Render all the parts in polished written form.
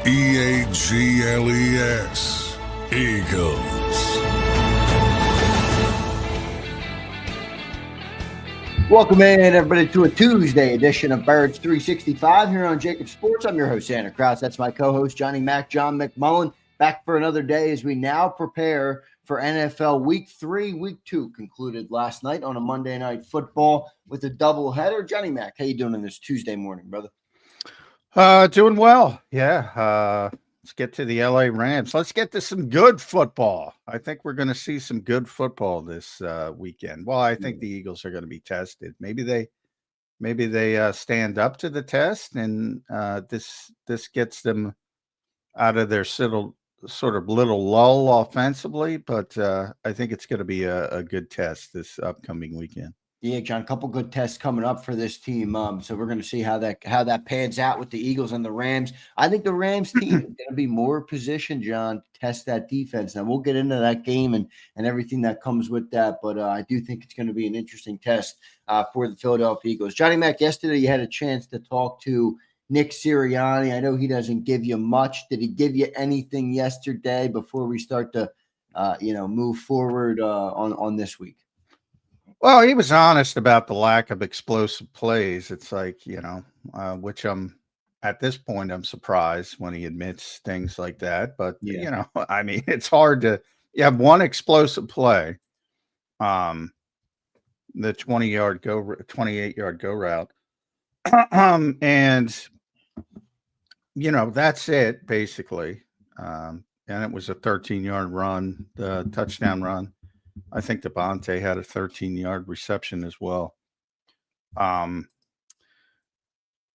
Eagles. Eagles. Welcome in, everybody, to a Tuesday edition of Birds 365 here on JAKIB Sports. I'm your host, Zander. Krause. That's my co-host, Johnny Mac, John McMullen, back for another day as we now prepare for NFL Week 3. Week 2 concluded last night on a Monday Night Football with a doubleheader. Johnny Mac, how you doing on this Tuesday morning, brother? Doing well. Yeah. Let's get to the LA Rams. Let's get to some good football. I think we're going to see some good football this weekend. Well, I think the Eagles are going to be tested. Maybe they stand up to the test, and this gets them out of their sort of little lull offensively. But I think it's going to be a good test this upcoming weekend. Yeah, John, a couple good tests coming up for this team. So we're going to see how that pans out with the Eagles and the Rams. I think the Rams team is going to be more positioned, John, to test that defense. Now, we'll get into that game and everything that comes with that, but I do think it's going to be an interesting test for the Philadelphia Eagles. Johnny Mac, yesterday you had a chance to talk to Nick Sirianni. I know he doesn't give you much. Did he give you anything yesterday before we start to, move forward on this week? Well, he was honest about the lack of explosive plays. It's like, which at this point, I'm surprised when he admits things like that. But, I mean, it's hard to – you have one explosive play, the 28-yard go route. And, that's it, basically. And it was a 13-yard run, the touchdown run. I think the Banter had a 13-yard reception as well.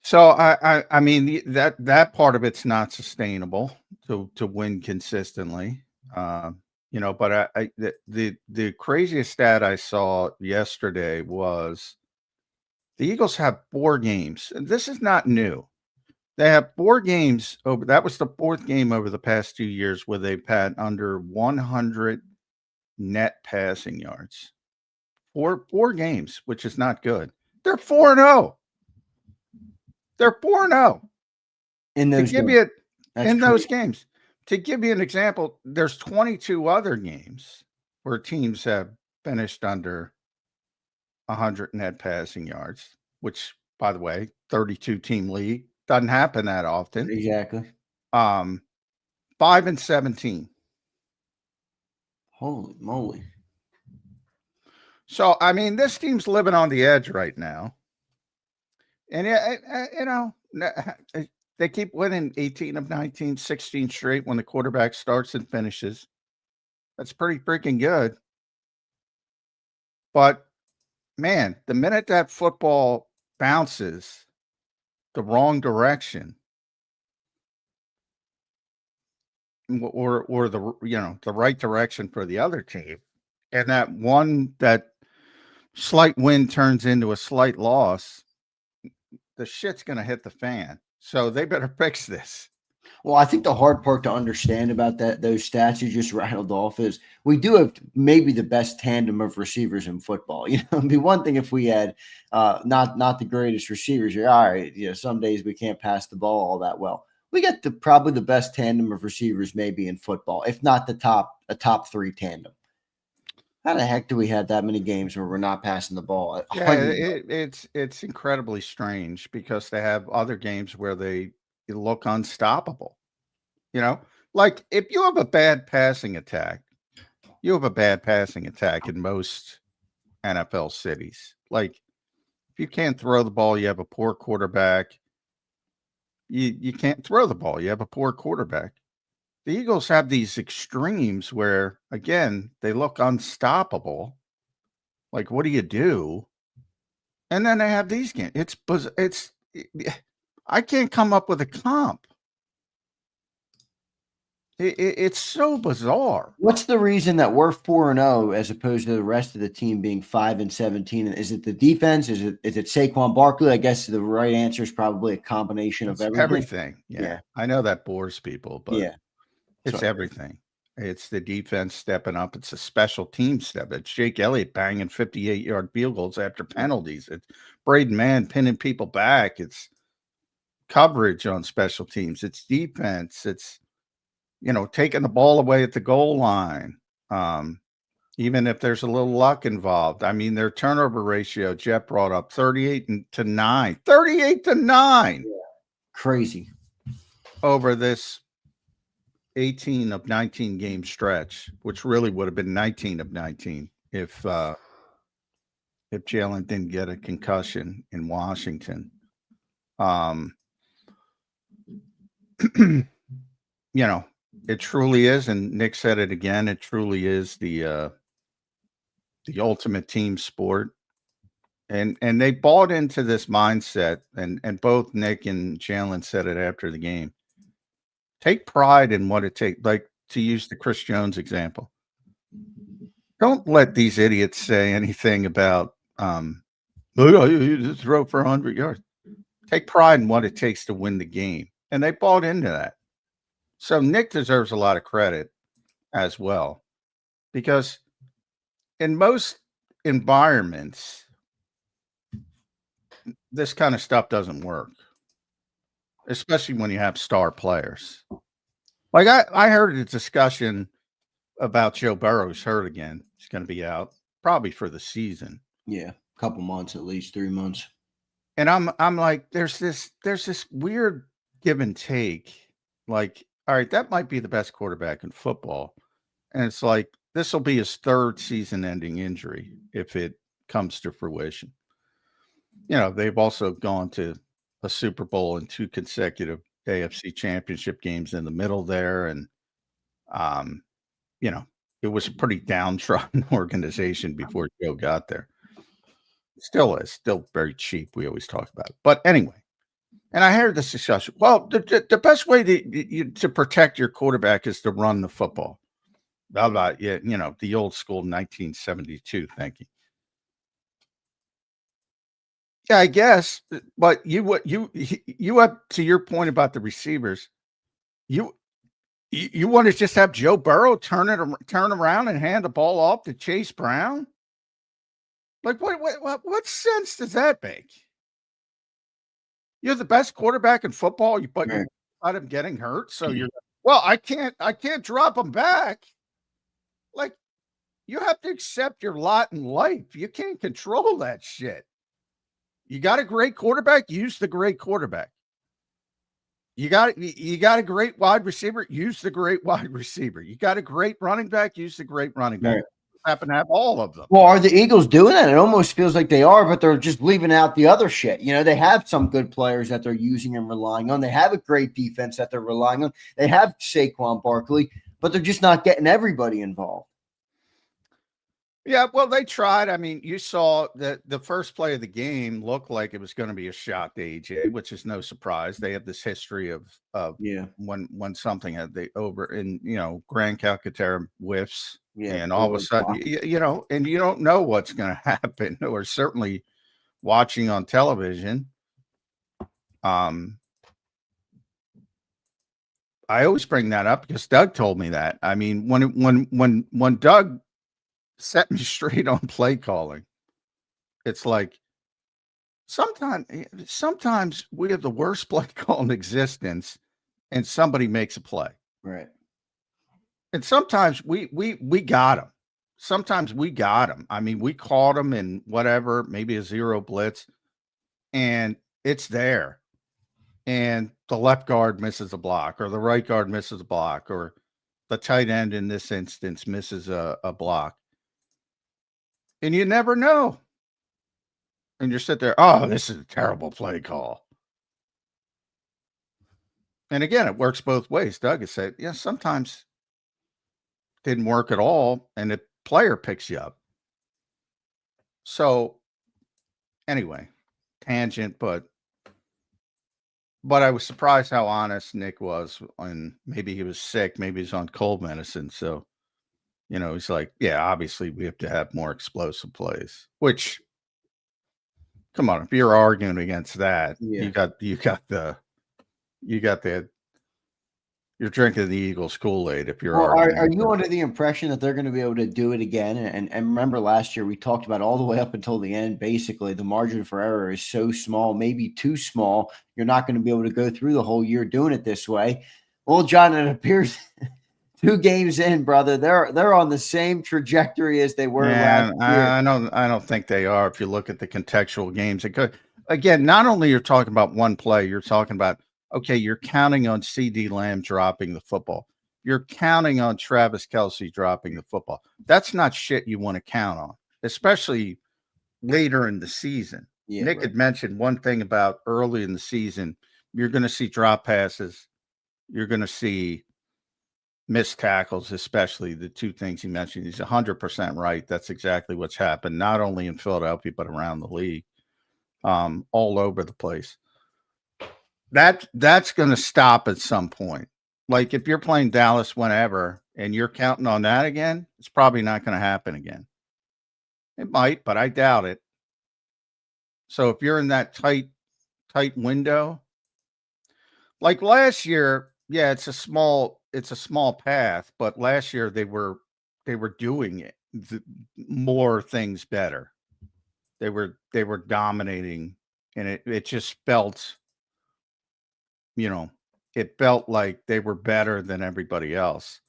So I mean that part of it's not sustainable to win consistently. But the craziest stat I saw yesterday was the Eagles have 4 games. And this is not new. They have 4 games over. That was the 4th game over the past 2 years where they've had under 100 net passing yards. Four games, which is not good. They're 4-0. They're 4-0 in those games. Those games. To give you an example, there's 22 other games where teams have finished under 100 net passing yards, which, by the way, 32-team league doesn't happen that often. Exactly. 5-17. Holy moly. So, I mean, this team's living on the edge right now. And, they keep winning 18 of 19, 16 straight when the quarterback starts and finishes. That's pretty freaking good. But, man, the minute that football bounces the wrong direction, or the right direction for the other team, and that slight win turns into a slight loss, the shit's going to hit the fan. So they better fix this. Well, I think the hard part to understand about those stats you just rattled off is we do have maybe the best tandem of receivers in football. It'd be one thing if we had not the greatest receivers. You're all right. Some days we can't pass the ball all that well. We got probably the best tandem of receivers maybe in football, if not a top 3 tandem. How the heck do we have that many games where we're not passing the ball? Yeah, it's incredibly strange because they have other games where they look unstoppable. Like if you have a bad passing attack, in most NFL cities. Like if you can't throw the ball, you have a poor quarterback. You can't throw the ball. You have a poor quarterback. The Eagles have these extremes where, again, they look unstoppable. Like, what do you do? And then they have these games. I can't come up with a comp. It's so bizarre. What's the reason that we're 4-0 as opposed to the rest of the team being 5-17? Is it the defense? Is it Saquon Barkley? I guess the right answer is probably a combination of everything. Yeah. I know that bores people, but it's everything. It's the defense stepping up. It's a special team step. It's Jake Elliott banging 58-yard field goals after penalties. It's Braden Mann pinning people back. It's coverage on special teams. It's defense. It's, taking the ball away at the goal line. Even if there's a little luck involved. I mean, their turnover ratio, Jeff brought up 38-9. 38-9. Crazy. Over this 18 of 19 game stretch, which really would have been 19 of 19 if Jalen didn't get a concussion in Washington. It truly is, and Nick said it again, it truly is the ultimate team sport. And they bought into this mindset, and both Nick and Jalen said it after the game. Take pride in what it takes, like to use the Chris Jones example. Don't let these idiots say anything about you just throw for 100 yards. Take pride in what it takes to win the game. And they bought into that. So Nick deserves a lot of credit as well, because in most environments, this kind of stuff doesn't work, especially when you have star players. Like I heard a discussion about Joe Burrow's hurt again. He's going to be out probably for the season. Yeah, a couple months, at least 3 months. And I'm like, there's this weird give and take. Like, all right, that might be the best quarterback in football. And it's like, this will be his third season-ending injury if it comes to fruition. They've also gone to a Super Bowl and 2 consecutive AFC championship games in the middle there. And, it was a pretty downtrodden organization before Joe got there. Still is, still very cheap. We always talk about it. But anyway, and I heard this discussion. Well, the best way to protect your quarterback is to run the football. Blah, blah, yeah, the old school 1972 thinking. Yeah, I guess. But you have, to your point about the receivers, you want to just have Joe Burrow turn around and hand the ball off to Chase Brown? Like, what sense does that make? You're the best quarterback in football, but you're out of getting hurt. So I can't drop him back. Like, you have to accept your lot in life. You can't control that shit. You got a great quarterback, use the great quarterback. You got a great wide receiver, use the great wide receiver. You got a great running back, use the great running back. Right. Happen to have all of them. Well, are the Eagles doing that? It almost feels like they are, but they're just leaving out the other shit. They have some good players that they're using and relying on. They have a great defense that they're relying on. They have Saquon, Barkley, but they're just not getting everybody involved. Yeah, well, they tried. I mean, you saw that the first play of the game looked like it was going to be a shot to AJ, which is no surprise. They have this history of when something had they over in Grand Calcaterra whiffs, and all of a sudden and you don't know what's going to happen, or certainly watching on television. I always bring that up because Doug told me that. I mean, when Doug set me straight on play calling, it's like sometimes we have the worst play call in existence and somebody makes a play. Right. And sometimes we got him. Sometimes we got him. I mean, we caught him in whatever, maybe a zero blitz, and it's there. And the left guard misses a block, or the right guard misses a block, or the tight end in this instance misses a block. And you never know. And you sit there, oh, this is a terrible play call. And again, it works both ways. Doug has said, yeah, sometimes didn't work at all, and the player picks you up. So anyway, tangent, but I was surprised how honest Nick was, and maybe he was sick, maybe he's on cold medicine. So, he's like, yeah, obviously we have to have more explosive plays, which, come on, if you're arguing against that, you got the you're drinking the Eagles Kool-Aid if you're Well, arguing. are you under the impression that they're going to be able to do it again? And remember last year we talked about all the way up until the end. Basically, the margin for error is so small, maybe too small. You're not going to be able to go through the whole year doing it this way. Well, John, it appears 2 games in, brother, they're on the same trajectory as they were last year. I don't think they are. If you look at the contextual games, again, not only you're talking about one play, you're talking about, okay, you're counting on CD Lamb dropping the football. You're counting on Travis Kelce dropping the football. That's not shit you want to count on, especially later in the season. Yeah, Nick had mentioned one thing about early in the season, you're going to see drop passes. You're going to see missed tackles, especially the 2 things he mentioned. He's 100% right. That's exactly what's happened, not only in Philadelphia, but around the league, all over the place. That's going to stop at some point. Like if you're playing Dallas whenever and you're counting on that again, it's probably not going to happen again. It might, but I doubt it. So if you're in that tight window, like last year, yeah, it's a small path, but last year they were doing it more things better. They were dominating, and it just felt, it felt like they were better than everybody else.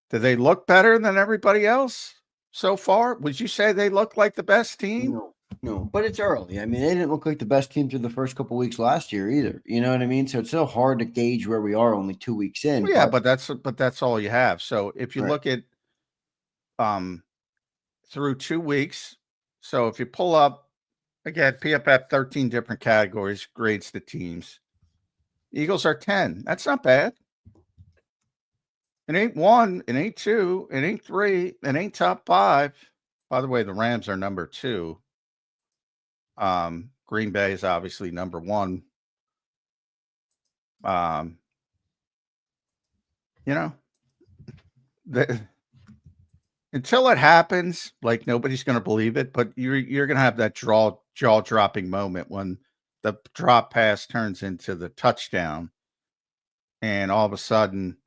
Do they look better than everybody else so far? Would you say they look like the best team? No, but it's early. I mean, they didn't look like the best team through the first couple weeks last year either. You know what I mean? So it's so hard to gauge where we are only 2 weeks in. Well, yeah, but that's all you have. So if you look at through 2 weeks, so if you pull up again, PFF 13 different categories, grades the teams. Eagles are 10. That's not bad. It ain't 1, it ain't 2, it ain't 3, it ain't top 5. By the way, the Rams are number 2. Green Bay is obviously number 1. Until it happens, like nobody's going to believe it, but you're going to have that jaw-dropping moment when the drop pass turns into the touchdown, and all of a sudden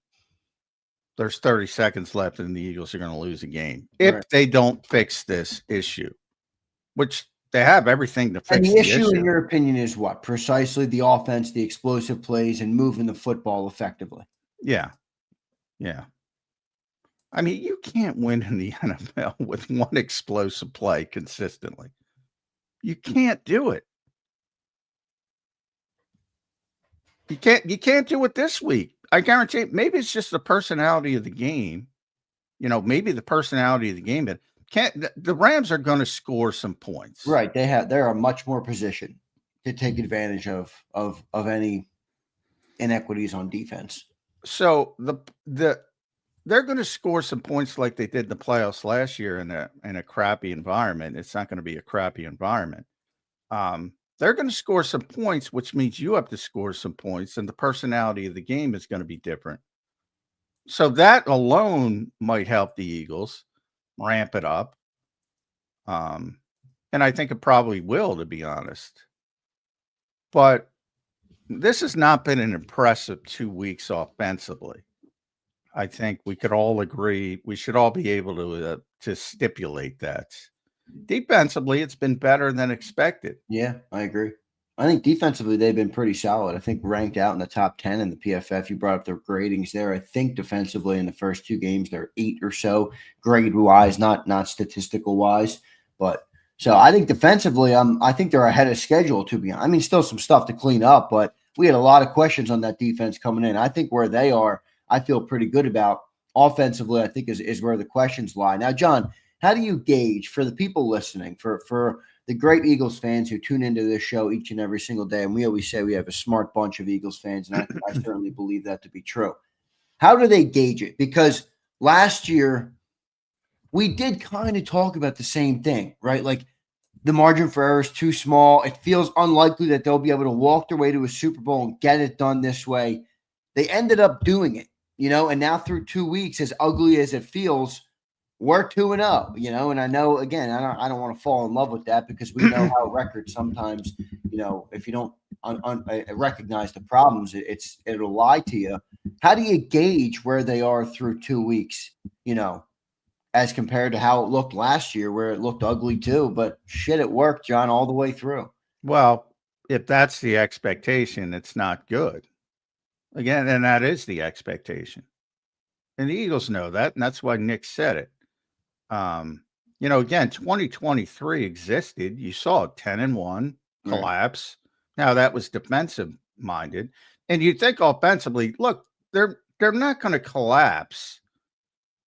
there's 30 seconds left, and the Eagles are going to lose a game if they don't fix this issue, which they have everything to fix. And the issue, in your opinion, is what? Precisely the offense, the explosive plays, and moving the football effectively. Yeah. I mean, you can't win in the NFL with one explosive play consistently. You can't do it. You can't do it this week. I guarantee maybe it's just the personality of the game. Maybe the personality of the game, but the Rams are going to score some points. Right. They're much more positioned to take advantage of any inequities on defense. So they're going to score some points like they did in the playoffs last year in a crappy environment. It's not going to be a crappy environment. They're going to score some points, which means you have to score some points, and the personality of the game is going to be different. So that alone might help the Eagles ramp it up. And I think it probably will, to be honest. But this has not been an impressive 2 weeks offensively. I think we could all agree. We should all be able to stipulate that. Defensively, it's been better than expected. Yeah, I agree. I think defensively, they've been pretty solid. I think ranked out in the top 10 in the PFF. You brought up their gradings there. I think defensively in the first 2 games, they're 8 or so grade-wise, not statistical-wise. But so I think defensively, I think they're ahead of schedule, to be honest. I mean, still some stuff to clean up, but we had a lot of questions on that defense coming in. I think where they are, I feel pretty good about. Offensively, I think is where the questions lie. Now, John, how do you gauge for the people listening, for the great Eagles fans who tune into this show each and every single day? And we always say we have a smart bunch of Eagles fans, and I certainly believe that to be true. How do they gauge it? Because last year we did kind of talk about the same thing, right? Like the margin for error is too small. It feels unlikely that they'll be able to walk their way to a Super Bowl and get it done this way. They ended up doing it, and now through 2 weeks, as ugly as it feels, we're 2-0, and I know, again, I don't want to fall in love with that because we know how records sometimes, if you don't recognize the problems. It'll lie to you. How do you gauge where they are through 2 weeks? As compared to how it looked last year, where it looked ugly too. But shit, it worked, John, all the way through. Well, if that's the expectation, it's not good. Again, and that is the expectation. And the Eagles know that, and that's why Nick said it. Again, 2023 existed. You saw 10-1 collapse. Right. Now that was defensive minded. And you think offensively, look, they're not going to collapse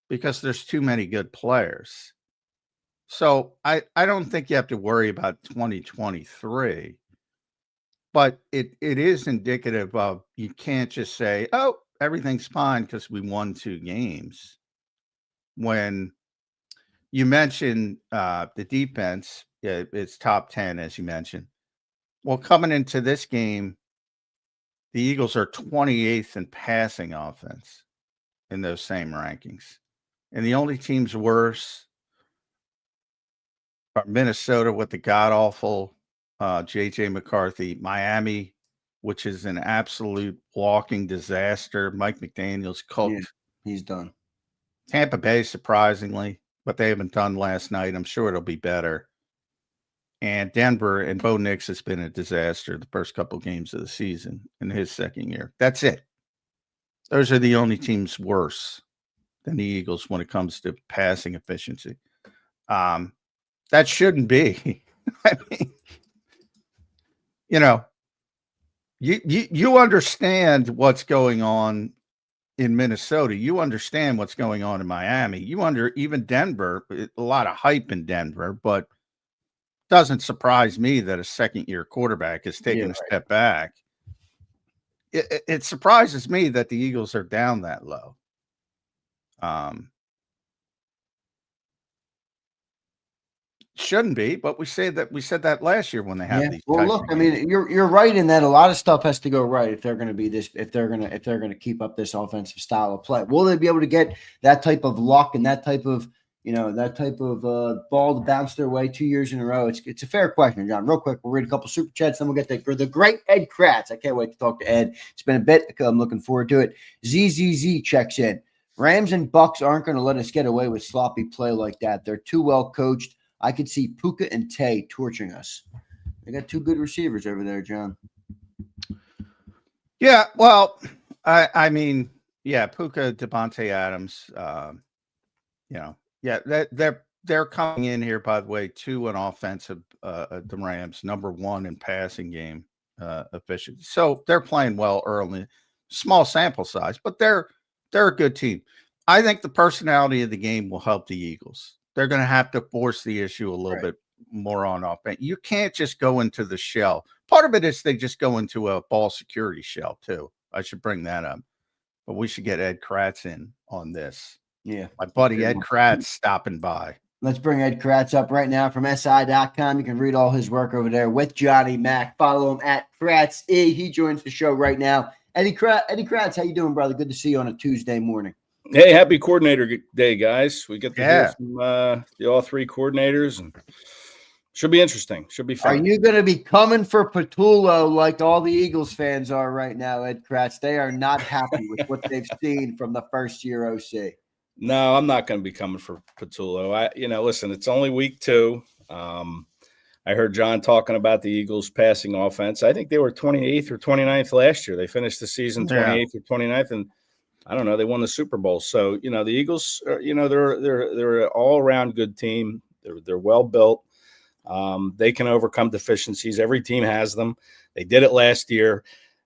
because there's too many good players. So I don't think you have to worry about 2023. But it is indicative of, you can't just say, oh, everything's fine because we won 2 games. When you mentioned the defense, it's top 10, as you mentioned. Well, coming into this game, the Eagles are 28th in passing offense in those same rankings. And the only teams worse are Minnesota with the god-awful J.J. McCarthy, Miami, which is an absolute walking disaster. Mike McDaniel's cooked. Yeah, he's done. Tampa Bay, surprisingly, but they haven't done last night. I'm sure it'll be better. And Denver, and Bo Nix has been a disaster the first couple of games of the season in his second year. That's it. Those are the only teams worse than the Eagles when it comes to passing efficiency. That shouldn't be. I mean, you understand what's going on in Minnesota. You understand what's going on in Miami. Even Denver, a lot of hype in Denver, but doesn't surprise me that a second-year quarterback is taking a step back. It surprises me that the Eagles are down that low. Shouldn't be, but we said that last year when they had these. Well, look, I mean, you're right in that a lot of stuff has to go right if they're going to be this. If they're going to keep up this offensive style of play, will they be able to get that type of luck and that type of ball to bounce their way 2 years in a row? It's a fair question, John. Real quick, we'll read a couple super chats, then we'll get the great Ed Kracz. I can't wait to talk to Ed. It's been a bit. I'm looking forward to it. ZZZ checks in. Rams and Bucks aren't going to let us get away with sloppy play like that. They're too well coached. I could see Puka and Tay torching us. They got 2 good receivers over there, John. Yeah, well, I mean, Puka, Devontae Adams, they're coming in here, by the way, to an offensive, the Rams, number 1 in passing game efficiency. So they're playing well early, small sample size, but they're a good team. I think the personality of the game will help the Eagles. They're going to have to force the issue a little bit more on offense. You can't just go into the shell. Part of it is they just go into a ball security shell too. I should bring that up. But we should get Ed Kracz in on this. Yeah. My buddy Ed Kracz stopping by. Let's bring Ed Kracz up right now from SI.com. You can read all his work over there with Johnny Mac. Follow him at KratzE. He joins the show right now. Eddie Kracz, how you doing, brother? Good to see you on a Tuesday morning. Hey, happy coordinator day, guys. We get to hear from all 3 coordinators, and should be interesting. Should be fun. Are you going to be coming for Patullo like all the Eagles fans are right now, Ed Kracz? They are not happy with what they've seen from the first-year OC. No, I'm not going to be coming for Patullo. Listen, it's only week 2. I heard John talking about the Eagles' passing offense. I think they were 28th or 29th last year. They finished the season 28th or 29th, and I don't know. They won the Super Bowl. So, the Eagles, they're an all-around good team. They're well built. They can overcome deficiencies. Every team has them. They did it last year.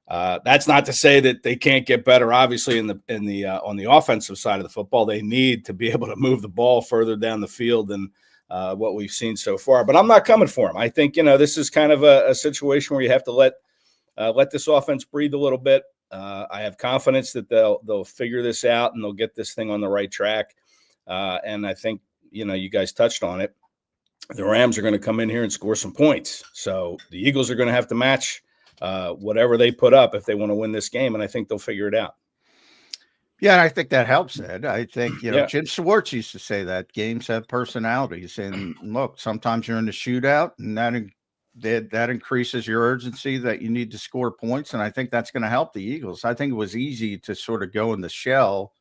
That's not to say that they can't get better. Obviously, on the offensive side of the football, they need to be able to move the ball further down the field than what we've seen so far. But I'm not coming for them. I think this is kind of a situation where you have to let this offense breathe a little bit. I have confidence that they'll figure this out and they'll get this thing on the right track. And I think, you guys touched on it. The Rams are going to come in here and score some points. So the Eagles are going to have to match whatever they put up if they want to win this game. And I think they'll figure it out. Yeah, and I think that helps, Ed. I think, Jim Schwartz used to say that games have personalities. And look, sometimes you're in the shootout and that that increases your urgency that you need to score points, and I think that's going to help the Eagles. I think it was easy to sort of go in the shell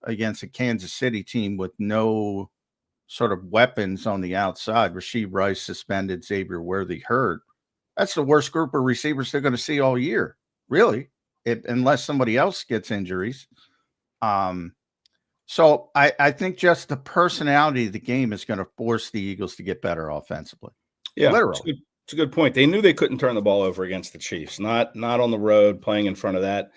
against a Kansas City team with no sort of weapons on the outside. Rashee Rice suspended, Xavier Worthy hurt. That's the worst group of receivers they're going to see all year, really, unless somebody else gets injuries. So I think just the personality of the game is going to force the Eagles to get better offensively. Yeah, literally. it's a good point. They knew they couldn't turn the ball over against the Chiefs. Not on the road, playing in front of that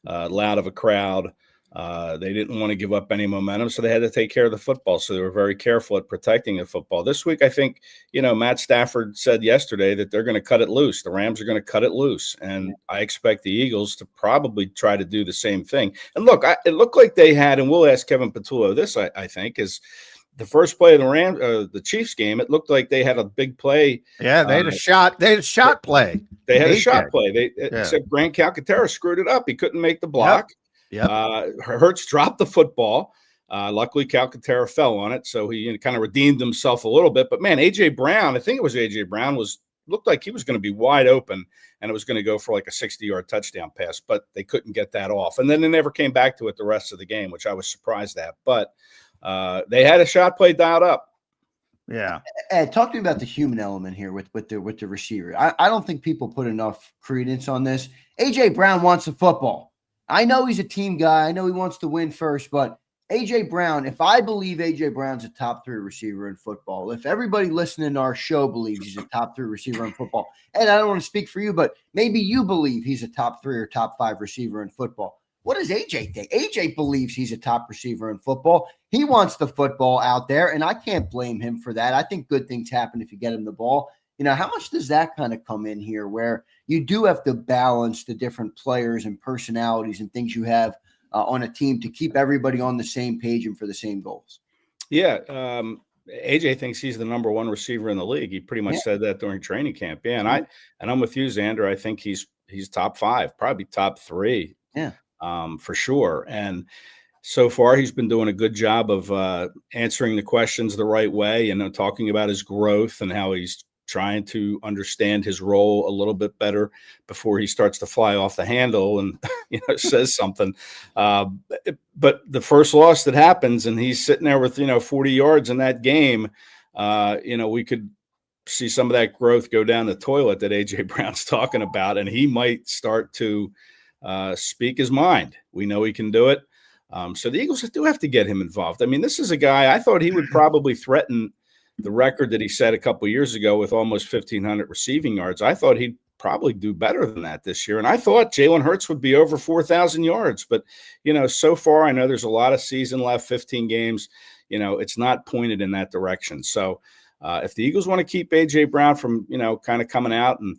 loud of a crowd. They didn't want to give up any momentum, so they had to take care of the football. So they were very careful at protecting the football. This week, I think, Matt Stafford said yesterday that they're going to cut it loose. The Rams are going to cut it loose. And I expect the Eagles to probably try to do the same thing. And look, it looked like they had, and we'll ask Kevin Patullo this, I think, is the first play of the Chiefs game. It looked like they had a big play. Yeah, they had a shot. They had a shot play. They had a shot play. Except Grant Calcaterra screwed it up. He couldn't make the block. Yep. Hurts dropped the football. Luckily, Calcaterra fell on it, so he kind of redeemed himself a little bit. But man, A.J. Brown, I think it was A.J. Brown, looked like he was going to be wide open, and it was going to go for like a 60-yard touchdown pass, but they couldn't get that off. And then they never came back to it the rest of the game, which I was surprised at. But they had a shot play dialed up. Yeah. Ed, talk to me about the human element here with the receiver. I don't think people put enough credence on this. A.J. Brown wants the football. I know he's a team guy. I know he wants to win first, but A.J. Brown, if I believe A.J. Brown's a top 3 receiver in football, if everybody listening to our show believes he's a top 3 receiver in football, and I don't want to speak for you, but maybe you believe he's a top 3 or top 5 receiver in football. What does A.J. think? A.J. believes he's a top receiver in football. He wants the football out there, and I can't blame him for that. I think good things happen if you get him the ball. How much does that kind of come in here where you do have to balance the different players and personalities and things you have on a team to keep everybody on the same page and for the same goals? Yeah. AJ thinks he's the number 1 receiver in the league. He pretty much said that during training camp. Yeah. And I'm with you, Zander. I think he's top 5, probably top 3. Yeah. For sure. And so far he's been doing a good job of answering the questions the right way, talking about his growth and how he's trying to understand his role a little bit better before he starts to fly off the handle and says something. But the first loss that happens, and he's sitting there with 40 yards in that game, we could see some of that growth go down the toilet that A.J. Brown's talking about, and he might start to speak his mind. We know he can do it. So the Eagles do have to get him involved. I mean, this is a guy, I thought he would probably threaten the record that he set a couple of years ago with almost 1,500 receiving yards. I thought he'd probably do better than that this year. And I thought Jalen Hurts would be over 4,000 yards. But, so far, I know there's a lot of season left, 15 games. It's not pointed in that direction. So if the Eagles want to keep A.J. Brown from, kind of coming out and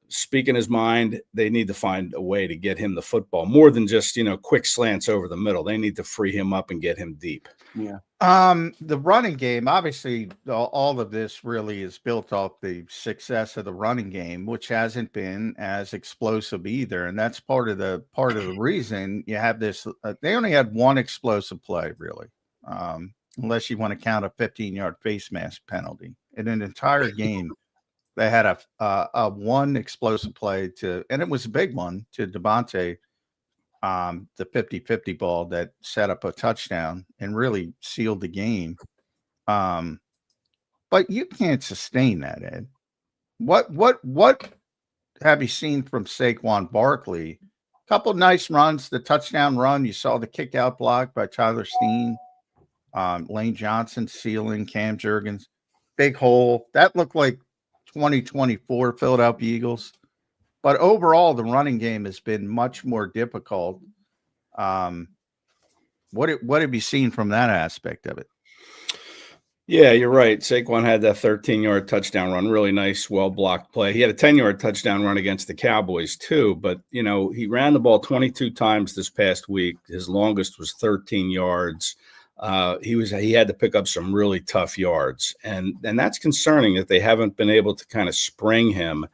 speaking his mind, they need to find a way to get him the football more than just, quick slants over the middle. They need to free him up and get him deep. Yeah. The running game, obviously, all of this really is built off the success of the running game, which hasn't been as explosive either. And that's part of the reason you have this. They only had 1 explosive play, really, unless you want to count a 15-yard face mask penalty in an entire game. They had a 1 explosive play and it was a big one to Devontae, the 50-50 ball that set up a touchdown and really sealed the game. But you can't sustain that, Ed. What have you seen from Saquon Barkley? A couple nice runs, the touchdown run. You saw the kick out block by Tyler Steen, Lane Johnson sealing, Cam Jurgens, big hole. That looked like 2024 Philadelphia Eagles. But overall, the running game has been much more difficult. What have you seen from that aspect of it? Yeah, you're right. Saquon had that 13-yard touchdown run. Really nice, well-blocked play. He had a 10-yard touchdown run against the Cowboys, too. But, he ran the ball 22 times this past week. His longest was 13 yards. He had to pick up some really tough yards. And that's concerning that they haven't been able to kind of spring him.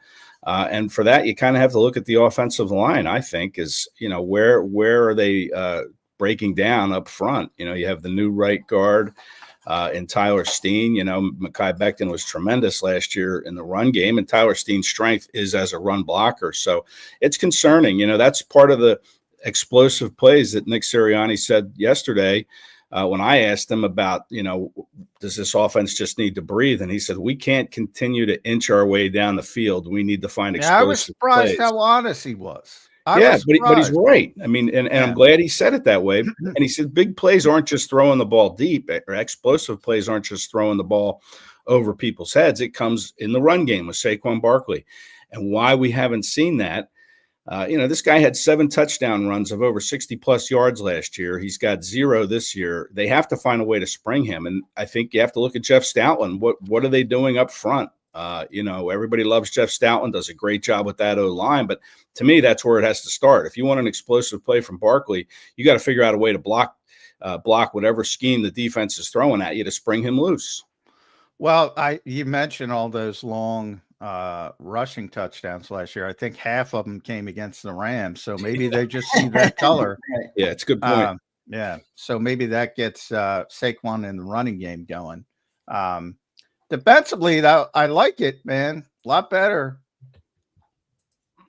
And for that, you kind of have to look at the offensive line, I think, is, where are they breaking down up front? You have the new right guard. in Tyler Steen. You know, Mekhi Becton was tremendous last year in the run game, and Tyler Steen's strength is as a run blocker. So it's concerning. You know, that's part of the explosive plays that Nick Sirianni said yesterday when I asked him about, you know, does this offense just need to breathe? And he said, we can't continue to inch our way down the field. We need to find explosive I was surprised plays. how honest he was. But he's right. I mean, and I'm glad he said it that way. And he said big plays aren't just throwing the ball deep, or explosive plays aren't just throwing the ball over people's heads. It comes in the run game with Saquon Barkley. And why we haven't seen that, you know, this guy had 7 touchdown runs of over 60-plus yards last year. He's got 0 this year. They have to find a way to spring him. And I think you have to look at Jeff Stoutland. What are they doing up front? You know, everybody loves Jeff Stoutland, does a great job with that O-line. But to me, that's where it has to start. If you want an explosive play from Barkley, you got to figure out a way to block whatever scheme the defense is throwing at you to spring him loose. Well, you mentioned all those long rushing touchdowns last year. I think half of them came against the Rams. So maybe they just see that color. Yeah, it's a good point. Yeah. So maybe that gets Saquon in the running game going. Defensively, though, I like it, man. A lot better.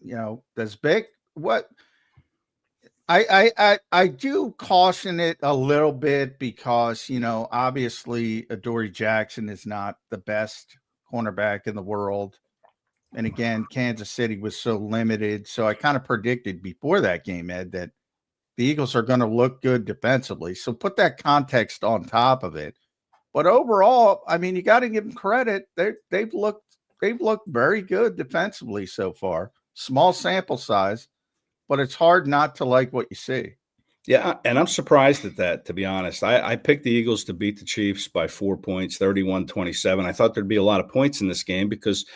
You know, that's big. What I do caution it a little bit because, you know, obviously Adoree Jackson is not the best cornerback in the world. And again, Kansas City was so limited. So I kind of predicted before that game, Ed, that the Eagles are going to look good defensively. So put that context on top of it. But overall, I mean, you got to give them credit. They've looked very good defensively so far. Small sample size, but it's hard not to like what you see. Yeah, and I'm surprised at that, to be honest. I picked the Eagles to beat the Chiefs by 4 points, 31-27. I thought there'd be a lot of points in this game because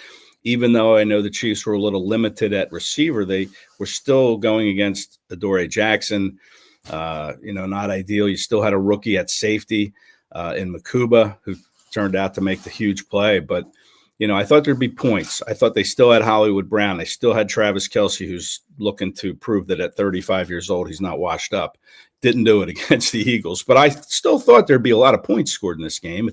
even though I know the Chiefs were a little limited at receiver, they were still going against Adoree Jackson. You know, not ideal. You still had a rookie at safety in Makuba, who turned out to make the huge play. But, you know, I thought there'd be points. I thought they still had Hollywood Brown. They still had Travis Kelce, who's looking to prove that at 35 years old, he's not washed up. Didn't do it against the Eagles. But I still thought there'd be a lot of points scored in this game.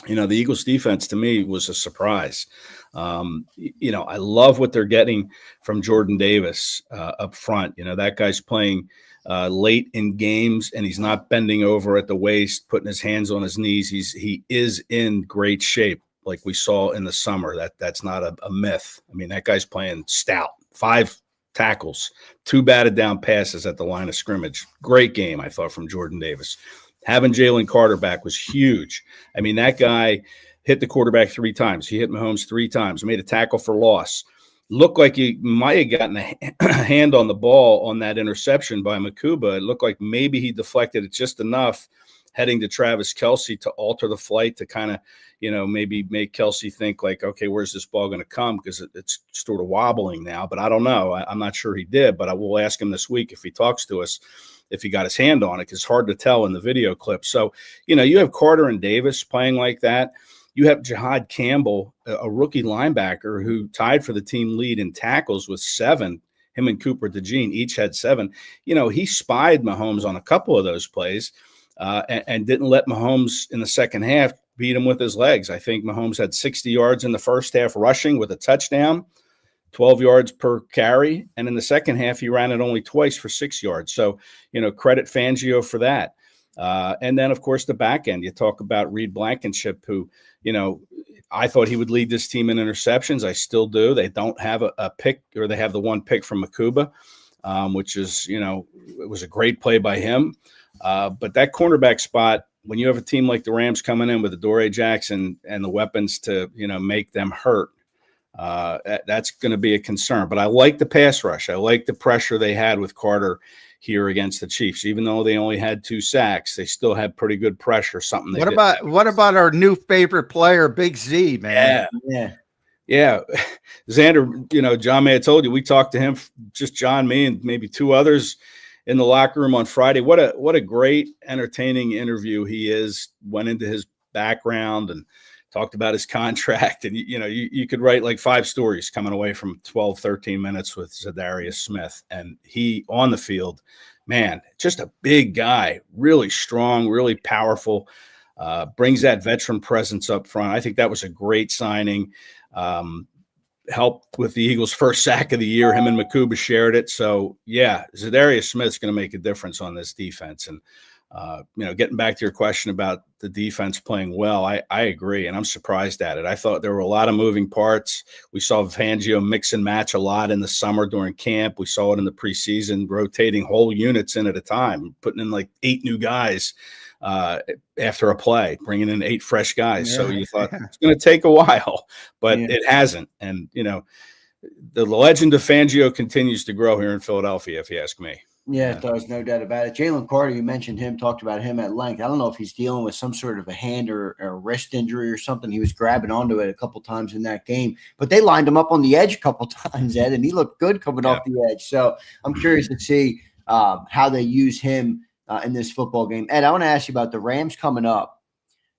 You know, the Eagles defense to me was a surprise. You know, I love what they're getting from Jordan Davis up front. You know, that guy's playing late in games, and he's not bending over at the waist, putting his hands on his knees. He is in great shape, like we saw in the summer. That's not a myth. I mean, that guy's playing stout. 5 tackles, 2 batted down passes at the line of scrimmage. Great game, I thought, from Jordan Davis. Having Jalen Carter back was huge. I mean, that guy hit the quarterback 3 times. He hit Mahomes 3 times, made a tackle for loss. Looked like he might have gotten a hand on the ball on that interception by Makuba. It looked like maybe he deflected it just enough heading to Travis Kelce to alter the flight to kind of, you know, maybe make Kelce think like, okay, where's this ball going to come? Because it's sort of wobbling now, but I don't know. I'm not sure he did, but I will ask him this week if he talks to us, if he got his hand on it, because it's hard to tell in the video clip. So, you know, you have Carter and Davis playing like that. You have Jihad Campbell, a rookie linebacker who tied for the team lead in tackles with 7. Him and Cooper DeJean each had 7. You know, he spied Mahomes on a couple of those plays and didn't let Mahomes in the second half beat him with his legs. I think Mahomes had 60 yards in the first half rushing with a touchdown, 12 yards per carry. And in the second half, he ran it only twice for 6 yards. So, you know, credit Fangio for that. And then, of course, the back end, you talk about Reed Blankenship, who, you know, I thought he would lead this team in interceptions. I still do. They don't have a pick, or they have the 1 pick from Makuba, which is, you know, it was a great play by him. But that cornerback spot, when you have a team like the Rams coming in with Adoree Jackson and the weapons to, you know, make them hurt, that's going to be a concern. But I like the pass rush. I like the pressure they had with Carter here against the Chiefs. Even though they only had 2 sacks, they still had pretty good pressure. What about our new favorite player, Big Z, man? Yeah. Zander, you know, John may have told you, we talked to him, just John, me, and maybe 2 others in the locker room on Friday. What a great, entertaining interview he is. Went into his background and talked about his contract. And, you know, you could write like 5 stories coming away from 12, 13 minutes with Zadarius Smith. And he, on the field, man, just a big guy, really strong, really powerful. brings that veteran presence up front. I think that was a great signing. Helped with the Eagles' first sack of the year. Him and Makuba shared it. So, yeah, Zadarius Smith's going to make a difference on this defense. And, getting back to your question about the defense playing well, I agree, and I'm surprised at it. I thought there were a lot of moving parts. We saw Fangio mix and match a lot in the summer during camp. We saw it in the preseason, rotating whole units in at a time, putting in like 8 new guys after a play, bringing in 8 fresh guys. So you thought it's going to take a while, but it hasn't. And, the legend of Fangio continues to grow here in Philadelphia, if you ask me. Yeah, it does, no doubt about it. Jalen Carter, you mentioned him, talked about him at length. I don't know if he's dealing with some sort of a hand or wrist injury or something. He was grabbing onto it a couple times in that game, but they lined him up on the edge a couple times, Ed, and he looked good coming off the edge. So I'm curious to see how they use him in this football game. Ed, I want to ask you about the Rams coming up.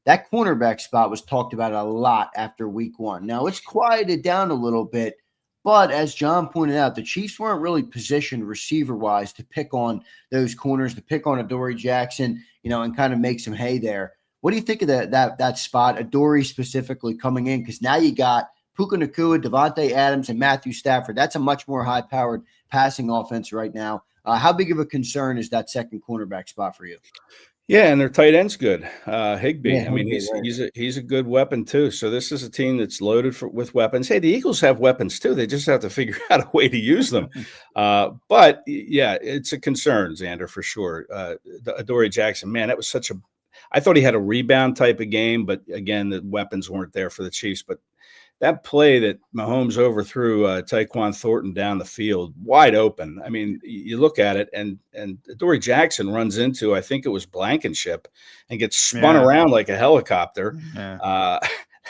That cornerback spot was talked about a lot after week 1. Now it's quieted down a little bit. But as John pointed out, the Chiefs weren't really positioned receiver-wise to pick on those corners, to pick on Adoree Jackson, and kind of make some hay there. What do you think of that spot, Adoree specifically coming in? Because now you got Puka Nacua, Devontae Adams, and Matthew Stafford. That's a much more high-powered passing offense right now. How big of a concern is that second cornerback spot for you? Yeah, and their tight end's good. Higbee. Yeah, I mean, Higbee, he's a good weapon too. So this is a team that's loaded with weapons. Hey, the Eagles have weapons too. They just have to figure out a way to use them. But yeah, it's a concern, Zander, for sure. Adoree Jackson, man, that was I thought he had a rebound type of game, but again, the weapons weren't there for the Chiefs. But that play that Mahomes overthrew Tyquan Thornton down the field, wide open. I mean, you look at it, and Adoree Jackson runs into, I think it was Blankenship, and gets spun around like a helicopter. Yeah.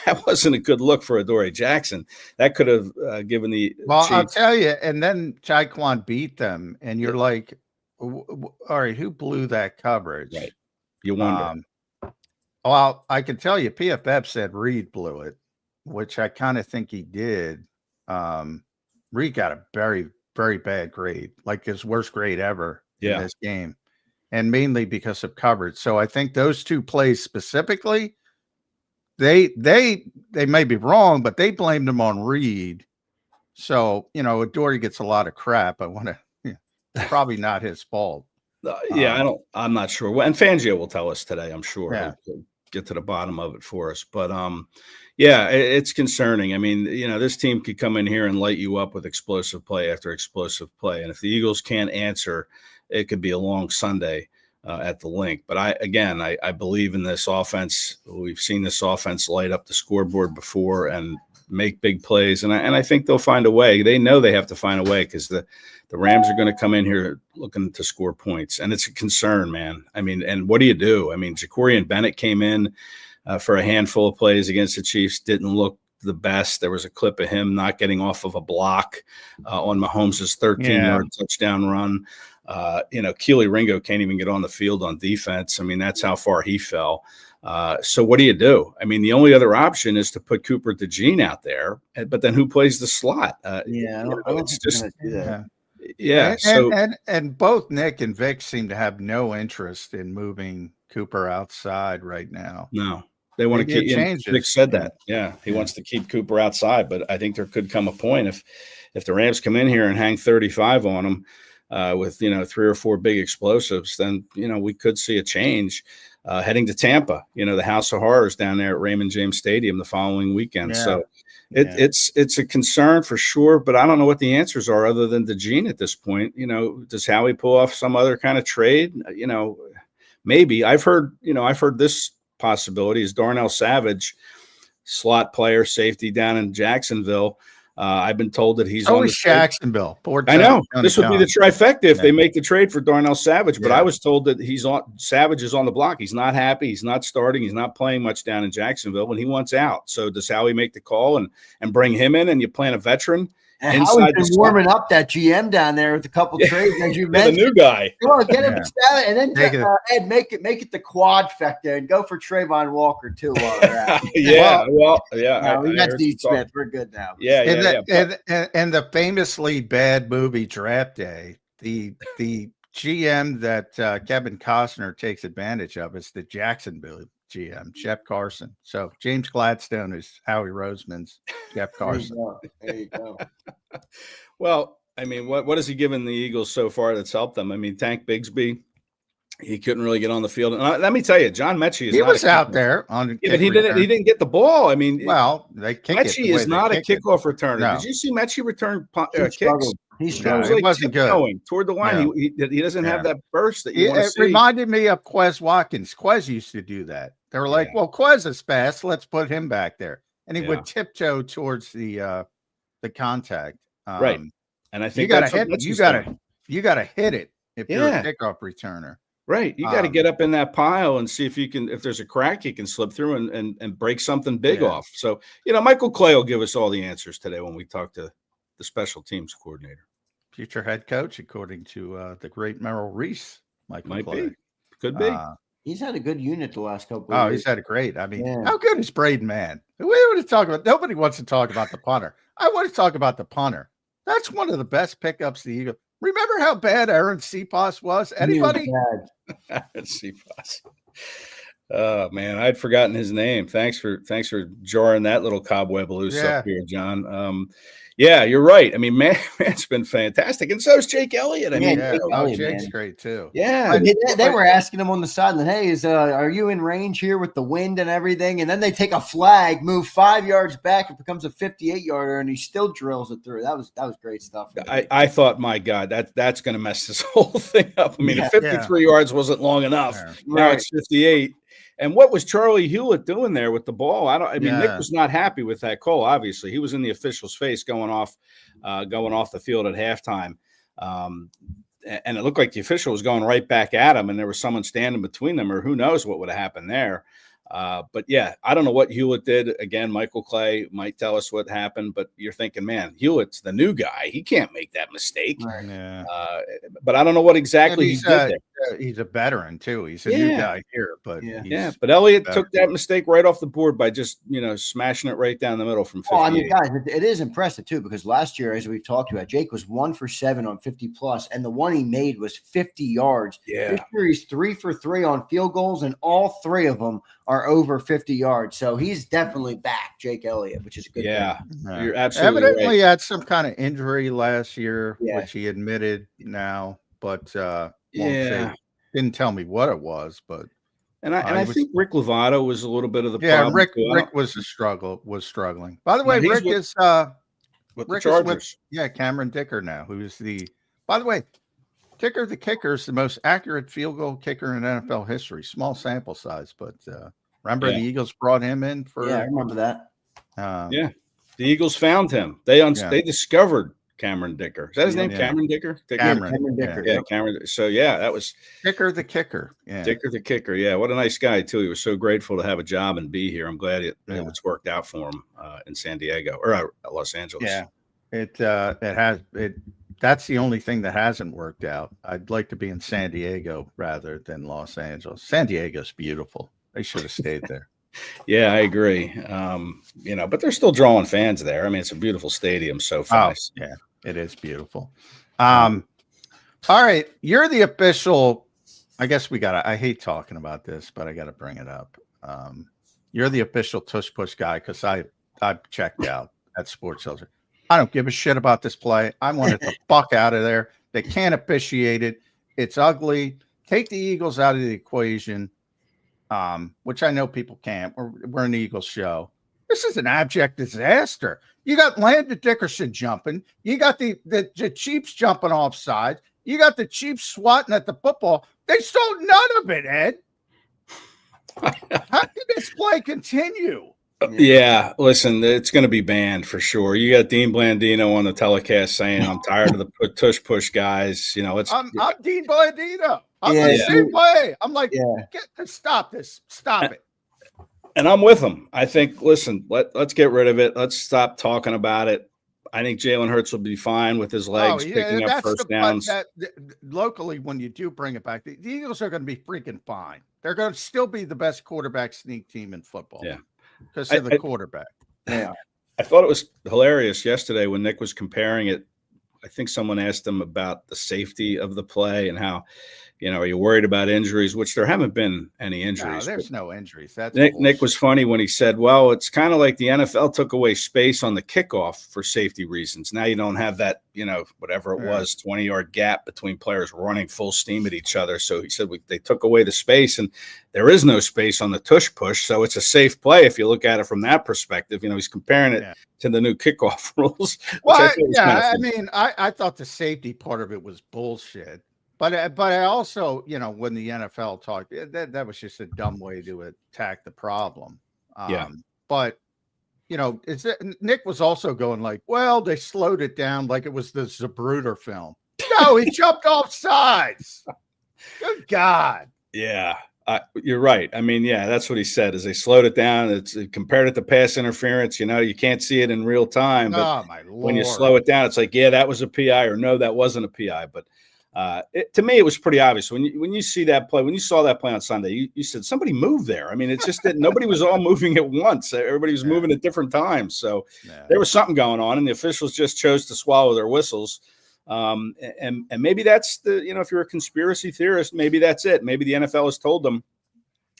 That wasn't a good look for Adoree Jackson. That could have given the Chiefs. I'll tell you, and then Tyquan beat them, and you're like, all right, who blew that coverage? Right. You wonder. Well, I can tell you, PFF said Reed blew it, which I kind of think he did. Reed got a very, very bad grade, like his worst grade ever in this game, and mainly because of coverage. So I think those 2 plays specifically, they may be wrong, but they blamed him on Reed. So, Adoree gets a lot of crap. Probably not his fault. I'm not sure. And Fangio will tell us today, I'm sure. Yeah. He'll get to the bottom of it for us. But it's concerning. I mean, this team could come in here and light you up with explosive play after explosive play. And if the Eagles can't answer, it could be a long Sunday at the Link. But I believe in this offense. We've seen this offense light up the scoreboard before and make big plays. And I think they'll find a way. They know they have to find a way because the Rams are going to come in here looking to score points. And it's a concern, man. I mean, and what do you do? I mean, Jacorian Bennett came in for a handful of plays against the Chiefs, didn't look the best. There was a clip of him not getting off of a block on Mahomes' 13-yard touchdown run. Keely Ringo can't even get on the field on defense. I mean, that's how far he fell. So what do you do? I mean, the only other option is to put Cooper DeJean out there, but then who plays the slot? It's just and both Nick and Vic seem to have no interest in moving Cooper outside right now. No, they want to keep. Vic said that. Yeah, he wants to keep Cooper outside, but I think there could come a point if the Rams come in here and hang 35 on him with 3 or 4 big explosives, then we could see a change. Heading to Tampa, the House of Horrors down there at Raymond James Stadium the following weekend. Yeah. So it's a concern for sure, but I don't know what the answers are other than DeJean at this point. Does Howie pull off some other kind of trade? Maybe. I've heard this possibility is Darnell Savage, slot player, safety down in Jacksonville. I've been told that he's always Jacksonville. I know this would be the trifecta if they make the trade for Darnell Savage, but I was told that Savage is on the block. He's not happy. He's not starting. He's not playing much down in Jacksonville when he wants out. So does Howie make the call and bring him in, and you plan a veteran? And Howie's been warming up that GM down there with a couple trades, as you mentioned. The new guy. Come on, get him and then Ed, make it the quadfecta and go for Trayvon Walker too while they're at. We got Steve Smith. We're good now. And the famously bad movie Draft Day, the GM that Kevin Costner takes advantage of is the Jacksonville GM, Jeff Carson. So James Gladstone is Howie Roseman's Jeff Carson. There you go. Well, I mean, what has he given the Eagles so far that's helped them? I mean, Tank Bigsby, he couldn't really get on the field. And let me tell you, John Mechie is He not was out there on. Yeah, but he didn't get the ball. I mean, well, they kick it. Mechie is not a kickoff returner. No. Did you see Mechie return kicks? He No, struggled. it wasn't good. Going toward the line. No. He doesn't have that burst that you want to It see. reminded me of Quez Watkins. Quez used to do that. They were like, well, Quez is fast. Let's put him back there. And he would tiptoe towards the contact. Right. And I think you got to hit it if you're a kickoff returner. Right. You got to get up in that pile and see if there's a crack you can slip through and break something big off. So, Michael Clay will give us all the answers today when we talk to the special teams coordinator. Future head coach, according to the great Merrill Reese. Michael Clay. Could be. He's had a good unit the last couple of years. He's had a great. I mean, how good is Braden Mann? We want to talk about. Nobody wants to talk about the punter. I want to talk about the punter. That's one of the best pickups the Eagles. Remember how bad Aaron Cepas was? Anybody? Aaron Cepas. Oh man, I'd forgotten his name. Thanks for jarring that little cobweb loose up here, John. Yeah, you're right. I mean, man's been fantastic, and so is Jake Elliott. I mean, Jake's great too. Yeah, they were asking him on the sideline, "Hey, are you in range here with the wind and everything?" And then they take a flag, move 5 yards back, it becomes a 58-yarder, and he still drills it through. That was great stuff. I thought, my God, that's going to mess this whole thing up. I mean, 53 yards wasn't long enough. Yeah. Now it's 58. And what was Charlie Hewlett doing there with the ball? Nick was not happy with that call. Obviously, he was in the official's face going off the field at halftime, and it looked like the official was going right back at him, and there was someone standing between them, or who knows what would have happened there. But yeah, I don't know what Hewlett did. Again, Michael Clay might tell us what happened, but you're thinking, man, Hewlett's the new guy. He can't make that mistake. Right. Yeah. But I don't know what exactly he did there. He's a veteran too. He's a new guy here, but but Elliott took that mistake right off the board by just smashing it right down the middle from 58. Well, I mean, guys, it is impressive too, because last year, as we've talked about, Jake was 1 for 7 on 50+, and the one he made was 50 yards. Yeah, this year he's 3 for 3 on field goals, and all 3 of them are over 50 yards. So he's definitely back, Jake Elliott, which is a good. Yeah, you're absolutely evidently right. Had some kind of injury last year, which he admitted now, but didn't tell me what it was. But I think Rick Lovato was a little bit of the problem. Rick was struggling. By the way, Rick is with the Chargers. Cameron Dicker now, who's by the way, Dicker the kicker is the most accurate field goal kicker in NFL history. Small sample size, but remember the Eagles brought him in for. Yeah, I remember that. The Eagles found him. They discovered Cameron Dicker. Is that his name? Cameron Dicker? Cameron Dicker. Yeah, Cameron. So that was Dicker the kicker. Yeah. Dicker the kicker. Yeah, what a nice guy too. He was so grateful to have a job and be here. I'm glad it's worked out for him in San Diego or Los Angeles. Yeah, it has. That's the only thing that hasn't worked out. I'd like to be in San Diego rather than Los Angeles. San Diego's beautiful. They should have stayed there. Yeah, I agree. But they're still drawing fans there. I mean, it's a beautiful stadium so far. Yeah, it is beautiful. All right, you're the official. I guess I hate talking about this, but I got to bring it up. You're the official tush push guy because I've checked out at Sports Illustrated. I don't give a shit about this play. I want it the fuck out of there. They can't officiate it. It's ugly. Take the Eagles out of the equation, which I know people can't. We're an Eagles show. This is an abject disaster. You got Landon Dickerson jumping. You got the Chiefs jumping off sides. You got the Chiefs swatting at the football. They stole none of it, Ed. How can this play continue? Yeah, listen, it's going to be banned for sure. You got Dean Blandino on the telecast saying, "I'm tired of the tush push guys." I'm Dean Blandino. I'm the same way. I'm like, stop this, stop it. And I'm with him. I think, listen, let's get rid of it. Let's stop talking about it. I think Jalen Hurts will be fine with his legs picking up first downs. Locally, when you do bring it back, the Eagles are going to be freaking fine. They're going to still be the best quarterback sneak team in football. Yeah. Because of the quarterback. Yeah. I thought it was hilarious yesterday when Nick was comparing it. I think someone asked him about the safety of the play and how, Are you worried about injuries? Which there haven't been any No, injuries. there's no injuries. That's Nick was funny when he said, well, it's kind of like the NFL took away space on the kickoff for safety reasons. Now you don't have that, whatever it was, 20-yard gap between players running full steam at each other. So he said they took away the space, and there is no space on the tush push. So it's a safe play if you look at it from that perspective. He's comparing it to the new kickoff rules. Well, I thought the safety part of it was bullshit. But I also, when the NFL talked, that was just a dumb way to attack the problem. But, Nick was also going like, well, they slowed it down like it was the Zapruder film. No, he jumped off sides. Good God. Yeah, you're right. That's what he said is they slowed it down. It's compared it to pass interference. You can't see it in real time. But my Lord. When you slow it down, it's like, yeah, that was a PI, or no, that wasn't a PI. But to me, it was pretty obvious when you see that play. When you saw that play on Sunday, you said somebody moved there. It's just that nobody was all moving at once. Everybody was moving at different times. So there was something going on, and the officials just chose to swallow their whistles. And maybe that's if you're a conspiracy theorist, maybe that's it. Maybe the NFL has told them,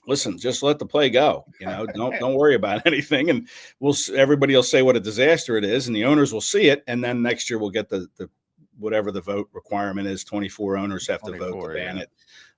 listen, just let the play go. Don't worry about anything, and everybody will say what a disaster it is, and the owners will see it, and then next year we'll get the whatever the vote requirement is. 24 owners have to vote to ban it.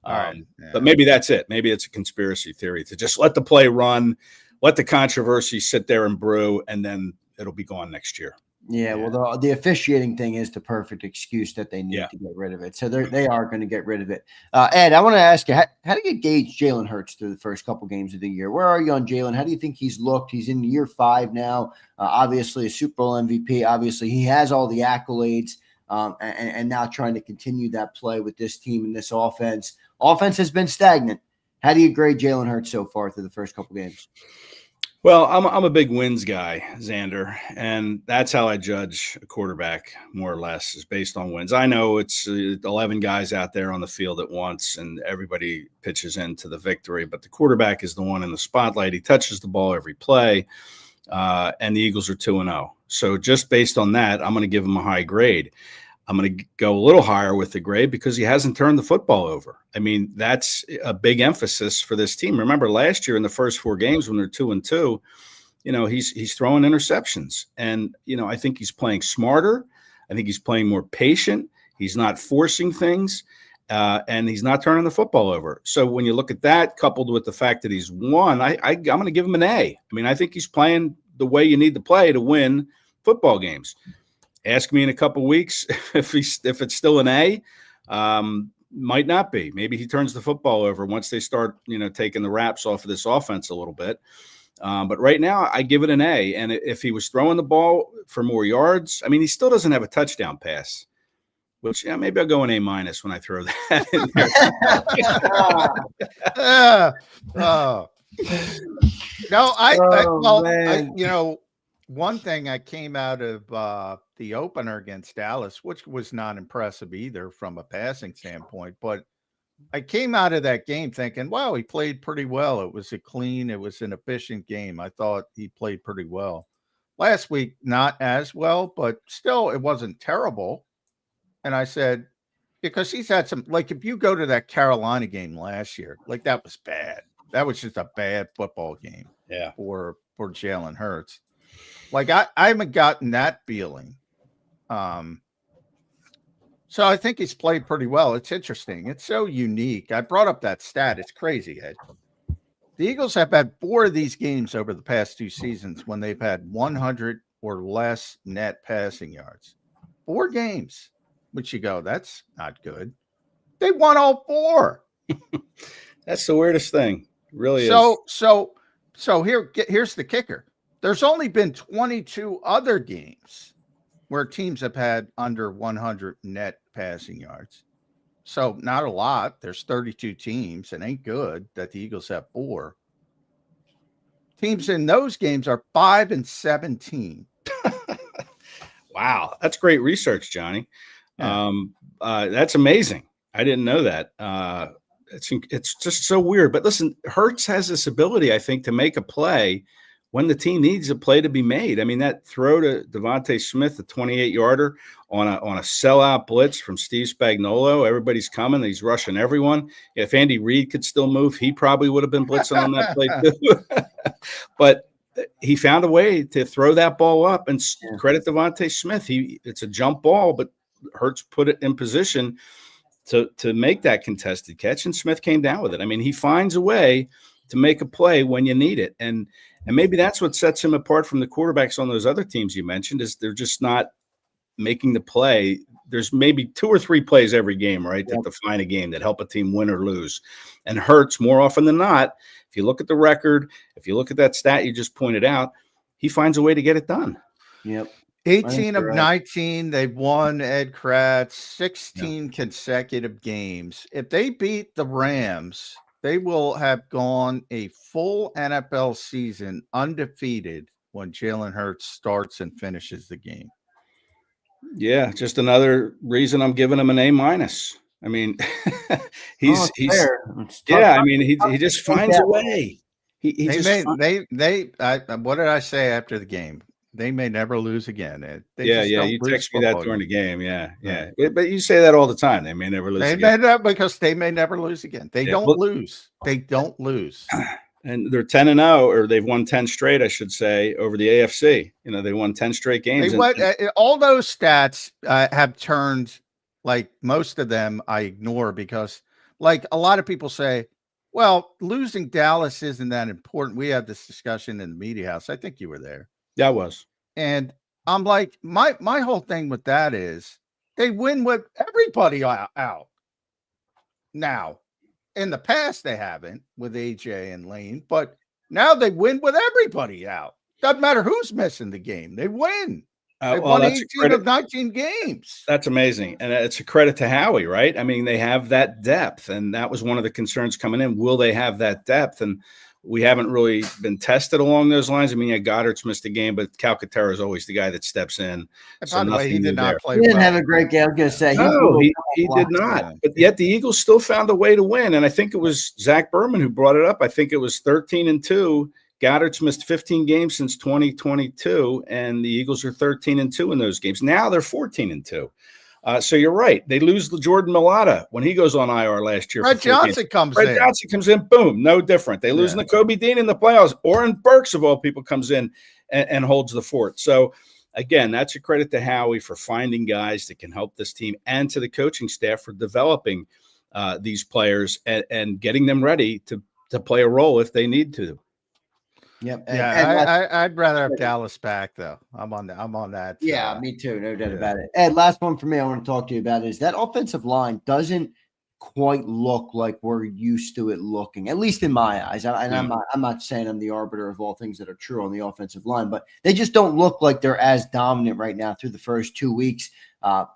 But maybe that's it. Maybe it's a conspiracy theory to just let the play run, let the controversy sit there and brew, and then it'll be gone next year. Yeah, well, the officiating thing is the perfect excuse that they need to get rid of it. So they are going to get rid of it. Ed, I want to ask you, how do you gauge Jalen Hurts through the first couple games of the year? Where are you on Jalen? How do you think he's looked? He's in year 5 now. Obviously, a Super Bowl MVP. Obviously, he has all the accolades. And now trying to continue that play with this team and this offense. Offense has been stagnant. How do you grade Jalen Hurts so far through the first couple games? Well, I'm a big wins guy, Zander, and that's how I judge a quarterback, more or less, is based on wins. I know it's 11 guys out there on the field at once, and everybody pitches into the victory, but the quarterback is the one in the spotlight. He touches the ball every play, and the Eagles are 2-0. So just based on that, I'm going to give him a high grade. I'm going to go a little higher with the grade because he hasn't turned the football over. That's a big emphasis for this team. Remember last year in the first 4 games when they're 2-2, he's throwing interceptions. And, I think he's playing smarter. I think he's playing more patient. He's not forcing things. And he's not turning the football over. So when you look at that, coupled with the fact that he's won, I'm going to give him an A. I think he's playing the way you need to play to win football games. Ask me in a couple weeks if it's still an A. Might not be. Maybe he turns the football over once they start, taking the wraps off of this offense a little bit. But right now, I give it an A. And if he was throwing the ball for more yards, he still doesn't have a touchdown pass. Which maybe I'll go an A- when I throw that in there. No, one thing I came out of the opener against Dallas, which was not impressive either from a passing standpoint, but I came out of that game thinking, wow, he played pretty well. It was it was an efficient game. I thought he played pretty well. Last week, not as well, but still, it wasn't terrible. And I said, because he's had some, like if you go to that Carolina game last year, like that was bad. That was just a bad football game for Jalen Hurts. Like I haven't gotten that feeling. So I think he's played pretty well. It's interesting. It's so unique. I brought up that stat. It's crazy, Ed. The Eagles have had 4 of these games over the past 2 seasons when they've had 100 or less net passing yards. 4 games. Which you go, that's not good. They won all 4. That's the weirdest thing. It really is. So here's the kicker. There's only been 22 other games where teams have had under 100 net passing yards. So not a lot. There's 32 teams. It ain't good that the Eagles have 4. Teams in those games are 5-17. Wow. That's great research, Johnny. Yeah. That's amazing. I didn't know that. It's just so weird. But listen, Hurts has this ability, I think, to make a play when the team needs a play to be made. I mean, that throw to Devontae Smith, the 28-yarder on a sellout blitz from Steve Spagnuolo. Everybody's coming. He's rushing everyone. If Andy Reid could still move, he probably would have been blitzing on that play too. But he found a way to throw that ball up, and credit Devontae Smith. It's a jump ball, but Hurts put it in position to make that contested catch, and Smith came down with it. I mean, he finds a way to make a play when you need it. And maybe that's what sets him apart from the quarterbacks on those other teams you mentioned, is they're just not making the play. There's maybe 2 or 3 plays every game, right, that define a game, that help a team win or lose. And Hurts, more often than not, if you look at the record, if you look at that stat you just pointed out, he finds a way to get it done. Yep. 18 of 19, they've won, Ed Kracz, 16 consecutive games. If they beat the Rams, they will have gone a full NFL season undefeated when Jalen Hurts starts and finishes the game. Yeah, just another reason I'm giving him an A-. I mean, he's yeah. I mean, he just finds a way. What did I say after the game? They may never lose again. You text me that during the game. Yeah. But you say that all the time. They may never lose again. Because they may never lose again. They don't lose. They don't lose. And they're 10-0, or they've won 10 straight, I should say, over the AFC. You know, they won 10 straight games. All those stats have turned, like most of them I ignore, because like a lot of people say, well, losing Dallas isn't that important. We had this discussion in the media house. I think you were there. Yeah, I was. And I'm like, my whole thing with that is they win with everybody out. Now, in the past, they haven't with AJ and Lane, but now they win with everybody out. Doesn't matter who's missing the game. They win. They won 18 of 19 games. That's amazing. And it's a credit to Howie, right? I mean, they have that depth, and that was one of the concerns coming in. Will they have that depth? And we haven't really been tested along those lines. I mean, Goddard's missed a game, but Calcaterra is always the guy that steps in. And by the way, he did not play. He didn't have a great game. I was going to say. He did not. But yet the Eagles still found a way to win. And I think it was Zach Berman who brought it up. I think it was 13-2. Goddard's missed 15 games since 2022, and the Eagles are 13-2 in those games. Now they're 14-2. So you're right. They lose the Jordan Mailata when he goes on IR last year. Fred Johnson comes in. Boom. No different. They lose Nakobe Dean in the playoffs. Oren Burks, of all people, comes in and holds the fort. So, again, that's a credit to Howie for finding guys that can help this team, and to the coaching staff for developing these players and getting them ready to play a role if they need to. Yep. I'd rather have Dallas back, though. I'm on that. Yeah, me too. No doubt about it. Ed, last one for me I want to talk to you about is that offensive line doesn't quite look like we're used to it looking, at least in my eyes. I'm not saying I'm the arbiter of all things that are true on the offensive line, but they just don't look like they're as dominant right now through the first 2 weeks.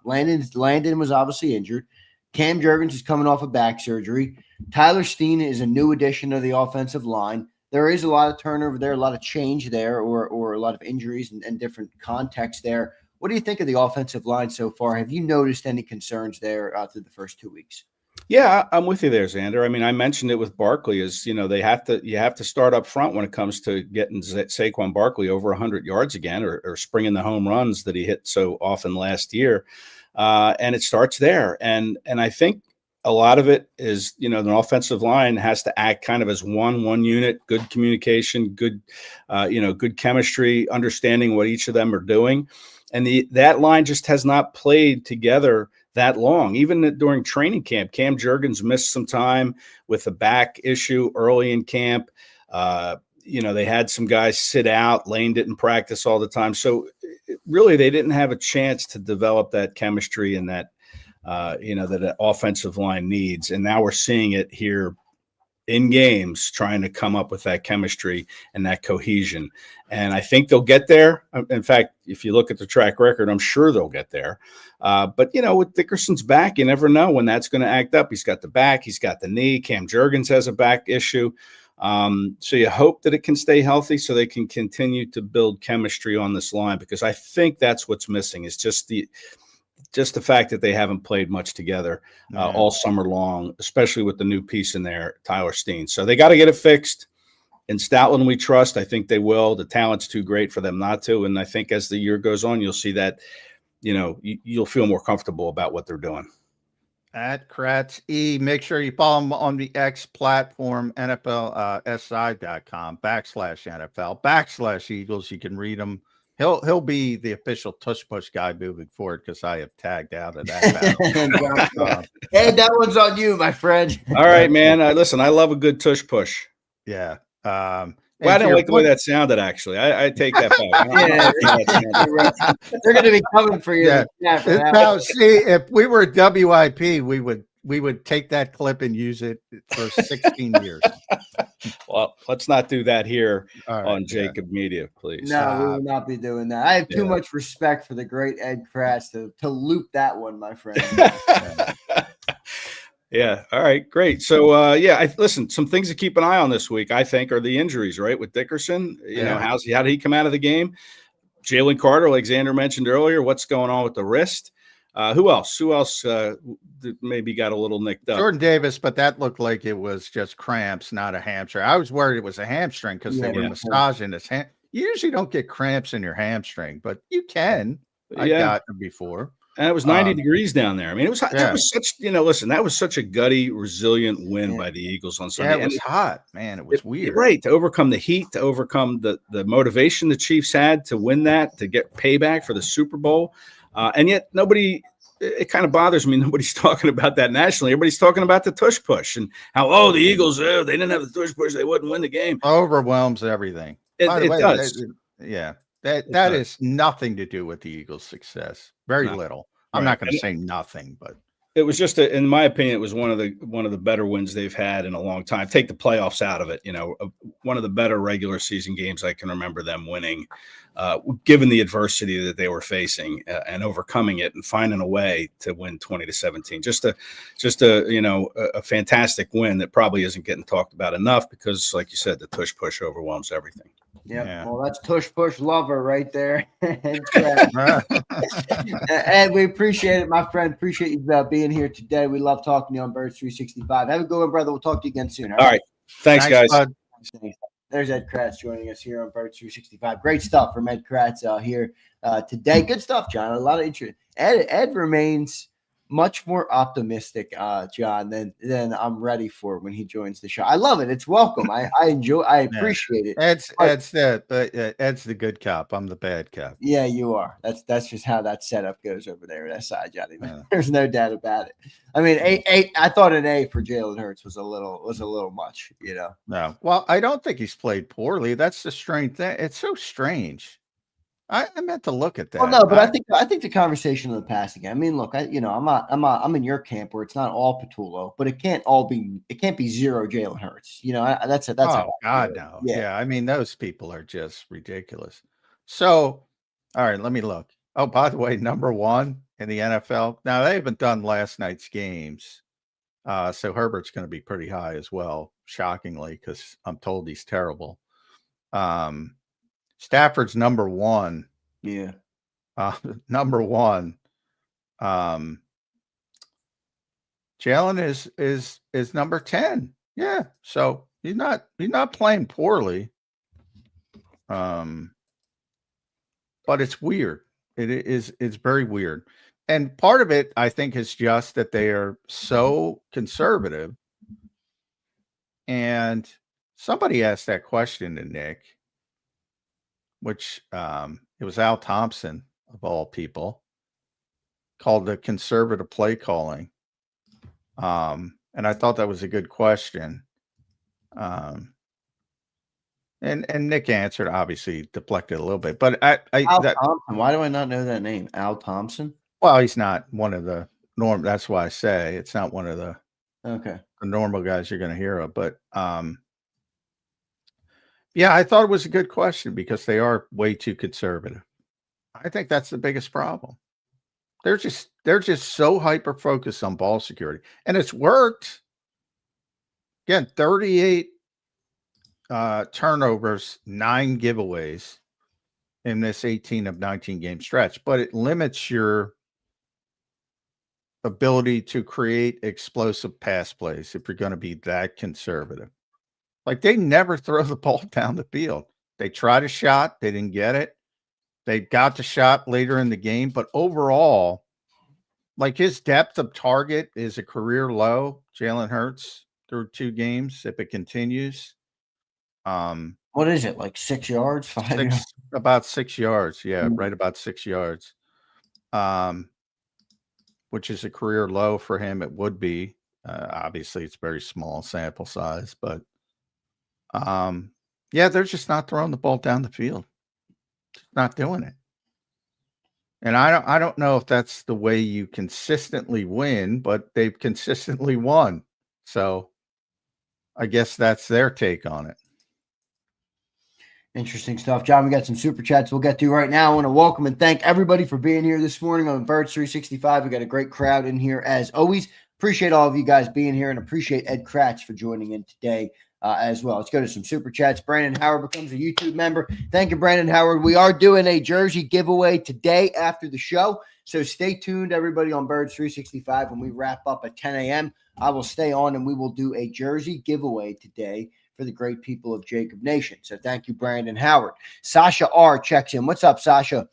Landon was obviously injured. Cam Jurgens is coming off of back surgery. Tyler Steen is a new addition to the offensive line. There is a lot of turnover there, a lot of change there, or a lot of injuries and different contexts there. What do you think of the offensive line so far? Have you noticed any concerns there through the first 2 weeks? Yeah, I'm with you there, Zander. I mean, I mentioned it with Barkley is, you have to start up front when it comes to getting Saquon Barkley over 100 yards again, or springing the home runs that he hit so often last year. And it starts there. And I think a lot of it is, the offensive line has to act kind of as one unit, good communication, good chemistry, understanding what each of them are doing. And that line just has not played together that long. Even during training camp, Cam Jurgens missed some time with a back issue early in camp. They had some guys sit out. Lane didn't practice all the time. So really they didn't have a chance to develop that chemistry and that, that an offensive line needs. And now we're seeing it here in games, trying to come up with that chemistry and that cohesion. And I think they'll get there. In fact, if you look at the track record, I'm sure they'll get there. But with Dickerson's back, you never know when that's going to act up. He's got the back, he's got the knee. Cam Jurgens has a back issue. So you hope that it can stay healthy so they can continue to build chemistry on this line, because I think that's what's missing, is just the fact that they haven't played much together all summer long, especially with the new piece in there, Tyler Steen. So they got to get it fixed. In Stoutland, we trust. I think they will. The talent's too great for them not to. And I think as the year goes on, you'll see that, you'll feel more comfortable about what they're doing. At Kracz E. Make sure you follow him on the X platform, NFLSI.com/NFL/Eagles. You can read him. He'll be the official Tush Push guy moving forward because I have tagged out of that battle. Hey, that one's on you, my friend. All right, man. Listen, I love a good Tush Push. Yeah. Well, I didn't like the way that sounded, actually. I take that back. They're going to be coming for you. Yeah. Now, see, if we were WIP, we would take that clip and use it for 16 years. Well, let's not do that here on JAKIB Media, please. No, we will not be doing that. I have too much respect for the great Ed Kracz to loop that one, my friend. Yeah. All right. Great. So, listen, some things to keep an eye on this week, I think, are the injuries, right? With Dickerson, how did he come out of the game? Jalen Carter, like Zander mentioned earlier, what's going on with the wrist? Who else? Maybe got a little nicked up? Jordan Davis, but that looked like it was just cramps, not a hamstring. I was worried it was a hamstring because they were massaging his hand. You usually don't get cramps in your hamstring, but you can. I got them before. And it was 90 degrees down there. I mean, that was such, that was such a gutty, resilient win by the Eagles on Sunday. Yeah, it was hot, man. It was weird. Right. To overcome the heat, to overcome the motivation the Chiefs had to win that, to get payback for the Super Bowl. And yet it kind of bothers me. Nobody's talking about that nationally. Everybody's talking about the Tush Push and how, the Eagles, they didn't have the Tush Push. They wouldn't win the game. Overwhelms everything. It does. That has nothing to do with the Eagles' success. Very little. I'm not going to say nothing, but it was just, in my opinion, it was one of the better wins they've had in a long time. Take the playoffs out of it, one of the better regular season games I can remember them winning, given the adversity that they were facing and overcoming it and finding a way to win 20-17. Just a fantastic win that probably isn't getting talked about enough because, like you said, the Tush Push overwhelms everything. Yep. Yeah. Well, that's Tush Push lover right there. And we appreciate it, my friend. Appreciate you being here today. We love talking to you on Birds 365. Have a good one, brother. We'll talk to you again soon. All right. Thanks, guys. Bud. There's Ed Kracz joining us here on Birds 365. Great stuff from Ed Kracz here today. Good stuff, John. A lot of interest. Ed remains much more optimistic, John, than I'm ready for when he joins the show. I love it. It's welcome. I appreciate it. Ed's the good cop. I'm the bad cop. Yeah, you are. That's just how that setup goes over there at SI, Johnny. There's no doubt about it. I mean, I thought an A for Jalen Hurts was a little much, No. Well, I don't think he's played poorly. That's the strange thing. It's so strange. I meant to look at that. Well, no, but I think the conversation of the passing. I mean, look, I'm in your camp where it's not all Patullo, but it can't be zero Jalen Hurts. That's oh God, no. Yeah, I mean, those people are just ridiculous. So, all right, let me look. Oh, by the way, number 1 in the NFL. Now they haven't done last night's games, so Herbert's going to be pretty high as well. Shockingly, because I'm told he's terrible. Stafford's number 1. Yeah. Number 1. Jalen is number 10. Yeah. So he's not playing poorly. But it's weird. It's very weird. And part of it, I think, is just that they are so conservative. And somebody asked that question to Nick, which it was Al Thompson, of all people, called the conservative play calling. And I thought that was a good question. And Nick answered, obviously deflected a little bit, but Thompson, why do I not know that name? Al Thompson? Well, he's not one of the norm. That's why I say it's not one of the normal guys you're going to hear of, but yeah, I thought it was a good question because they are way too conservative. I think that's the biggest problem. They're just so hyper focused on ball security, and it's worked. Again, 38 turnovers, 9 giveaways in this 18 of 19 game stretch, but it limits your ability to create explosive pass plays if you're going to be that conservative. Like, they never throw the ball down the field. They tried a shot. They didn't get it. They got the shot later in the game. But overall, like, his depth of target is a career low, Jalen Hurts, through 2 games, if it continues. What is it, like 6 yards, 5 yards? About 6 yards. Yeah, right about 6 yards. Which is a career low for him. It would be. Obviously, it's very small sample size, but yeah, they're just not throwing the ball down the field. Just not doing it. And I don't know if that's the way you consistently win, but they've consistently won. So I guess that's their take on it. Interesting stuff. John, we got some super chats we'll get to right now. I want to welcome and thank everybody for being here this morning on Birds 365. We got a great crowd in here as always. Appreciate all of you guys being here and appreciate Ed Kracz for joining in today as well. Let's go to some super chats. Brandon Howard becomes a YouTube member. Thank you, Brandon Howard. We are doing a jersey giveaway today after the show. So stay tuned, everybody, on Birds 365. When we wrap up at 10 a.m., I will stay on and we will do a jersey giveaway today for the great people of JAKIB Nation. So thank you, Brandon Howard. Sasha R checks in. What's up, Sasha?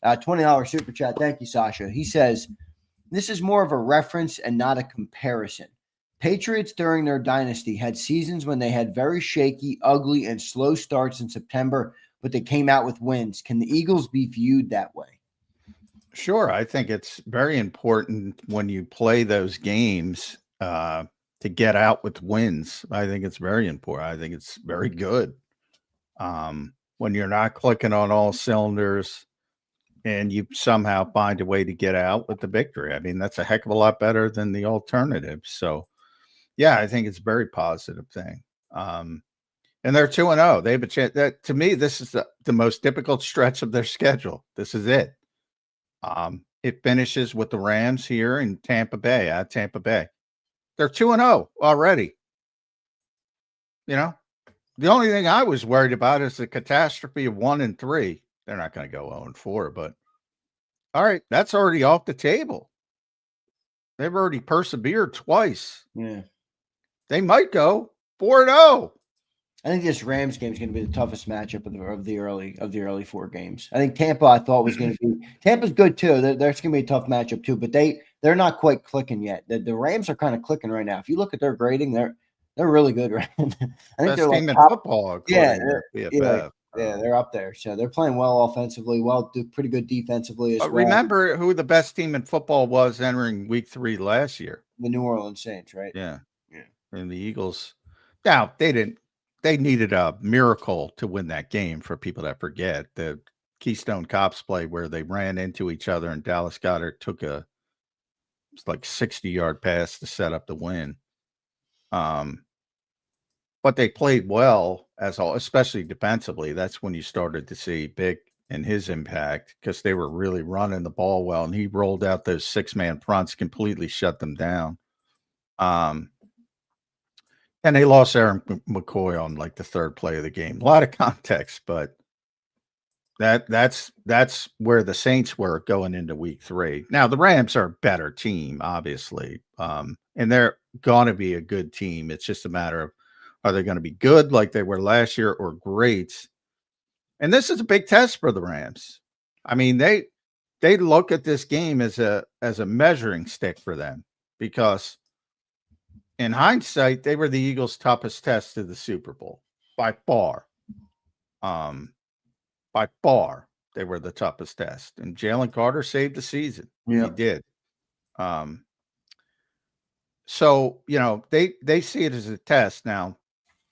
$20 super chat. Thank you, Sasha. He says, this is more of a reference and not a comparison. Patriots during their dynasty had seasons when they had very shaky, ugly, and slow starts in September, but they came out with wins. Can the Eagles be viewed that way? Sure. I think it's very important when you play those games to get out with wins. I think it's very important. I think it's very good. When you're not clicking on all cylinders and you somehow find a way to get out with the victory. I mean, that's a heck of a lot better than the alternative. So, yeah, I think it's a very positive thing. And they're 2-0. They have a chance. To me, this is the most difficult stretch of their schedule. This is it. It finishes with the Rams here in Tampa Bay, at Tampa Bay. They're 2-0 already. You know, the only thing I was worried about is the catastrophe of 1-3. They're not going to go 0-4, but all right, that's already off the table. They've already persevered twice. Yeah. They might go 4-0. I think this Rams game is going to be the toughest matchup of the early 4 games. I think Tampa, I thought, was going to be – Tampa's good too. There's going to be a tough matchup too, but they're not quite clicking yet. The Rams are kind of clicking right now. If you look at their grading, they're really good, right? I think Best they're team like in football. Yeah, PFF. yeah, they're up there. So they're playing well offensively, do pretty good defensively as well. Remember who the best team in football was entering week 3 last year? The New Orleans Saints, right? Yeah. And the Eagles. Now, they needed a miracle to win that game. For people that forget, the Keystone Cops play where they ran into each other and Dallas Goedert took a 60-yard pass to set up the win. But they played well especially defensively. That's when you started to see Big and his impact, because they were really running the ball well, and he rolled out those 6-man fronts, completely shut them down. And they lost Aaron McCoy on the 3rd play of the game. A lot of context, but that's where the Saints were going into week 3. Now the Rams are a better team, obviously, and they're going to be a good team. It's just a matter of, are they going to be good like they were last year, or great? And this is a big test for the Rams. I mean, they look at this game as a measuring stick for them, because in hindsight, they were the Eagles' toughest test to the Super Bowl by far. By far, they were the toughest test, and Jalen Carter saved the season. Yeah. He did. So they see it as a test now,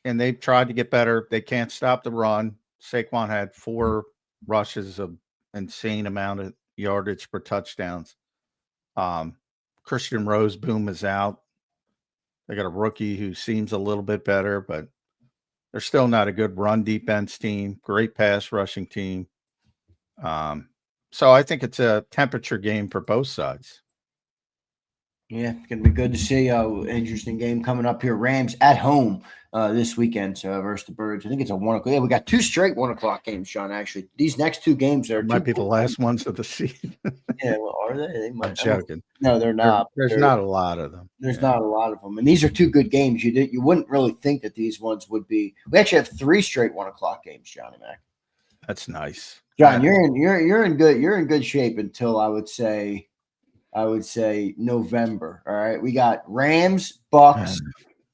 and they've tried to get better. They can't stop the run. Saquon had 4 rushes of insane amount of yardage for touchdowns. Christian Roseboom is out. They got a rookie who seems a little bit better, but they're still not a good run defense team. Great pass rushing team. So I think it's a temperature game for both sides. Yeah, it's gonna be good to see. Interesting game coming up here. Rams at home this weekend, so versus the Birds. I think it's a 1 o'clock. Yeah, we got 2 straight 1 o'clock games, Sean. Actually, these next 2 games are It might be the last ones of the season. Yeah, well, are they? They I'm might. joking. No, they're not. There's not a lot of them. There's not a lot of them, and these are 2 good games. You wouldn't really think that these ones would be. We actually have 3 straight 1 o'clock games, Johnny Mac. That's nice, John. You're in good shape until I would say November. All right. We got Rams, Bucks,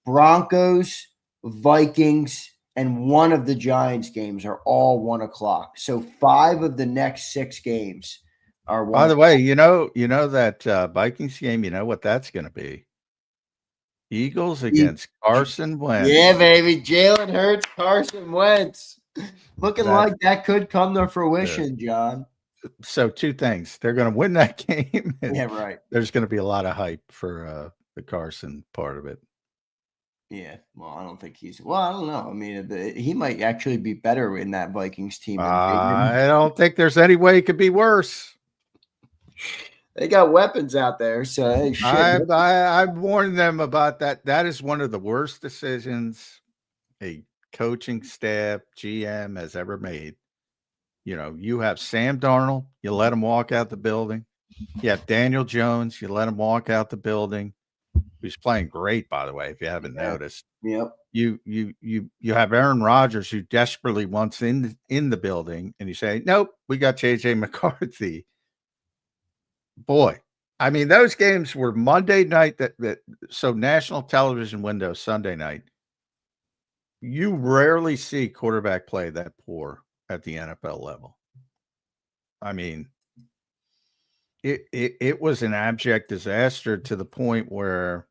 Broncos, Vikings, and one of the Giants games are all 1 o'clock. So 5 of the next 6 games are 1 By the way, you know that Vikings game, you know what that's going to be? Eagles against Carson Wentz. Yeah, baby. Jalen Hurts, Carson Wentz. Looking like that could come to fruition, John. So 2 things. They're going to win that game. Yeah, right. There's going to be a lot of hype for the Carson part of it. Yeah, well, I don't think he's. Well, I don't know. I mean, he might actually be better in that Vikings team. I don't think there's any way it could be worse. They got weapons out there, so hey, shit. I've warned them about that. That is one of the worst decisions a coaching staff, GM has ever made. You know, you have Sam Darnold, you let him walk out the building. You have Daniel Jones, you let him walk out the building. He's playing great, by the way, if you haven't noticed. Yep. You have Aaron Rodgers, who desperately wants in the building, and you say, nope, we got JJ McCarthy. Boy, I mean, those games were Monday night, so national television window Sunday night. You rarely see quarterback play that poor at the NFL level. I mean, it was an abject disaster to the point where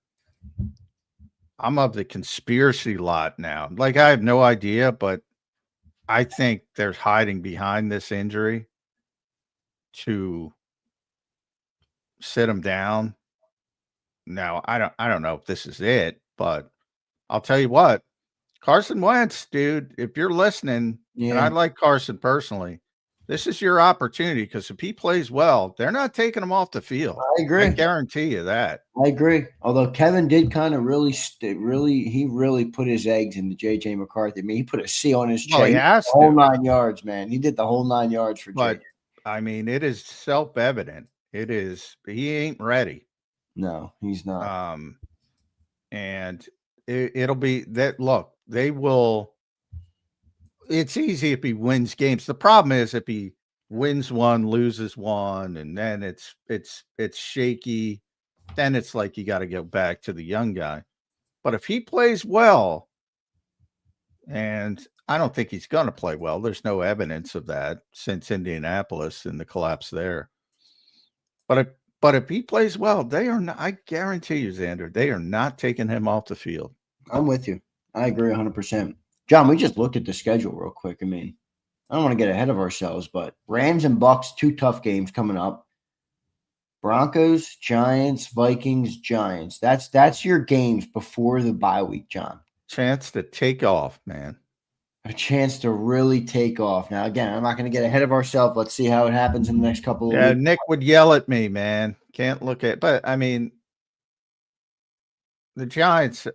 I'm of the conspiracy lot now. Like, I have no idea, but I think they're hiding behind this injury to sit him down. Now, I don't know if this is it, but I'll tell you what, Carson Wentz, dude, if you're listening, and I like Carson personally, this is your opportunity, because if he plays well, they're not taking him off the field. I agree. I guarantee you that. I agree. Although Kevin did kind of he really put his eggs into JJ McCarthy. I mean, he put a C on his chest. Well, he has the whole 9 yards, man. He did the whole 9 yards for But JJ. I mean, it is self-evident. It is. He ain't ready. No, he's not. And it'll be that. Look, they will. It's easy if he wins games. The problem is if he wins one, loses one, and then it's shaky. Then it's like you got to go back to the young guy. But if he plays well, and I don't think he's going to play well. There's no evidence of that since Indianapolis and the collapse there. But if he plays well, they are not. I guarantee you, Zander, they are not taking him off the field. I'm with you. I agree 100%. John, we just looked at the schedule real quick. I mean, I don't want to get ahead of ourselves, but Rams and Bucks, 2 tough games coming up. Broncos, Giants, Vikings, Giants. That's your games before the bye week, John. Chance to take off, man. A chance to really take off. Now, again, I'm not going to get ahead of ourselves. Let's see how it happens in the next couple of weeks. Nick would yell at me, man. Can't look at, but I mean, the Giants,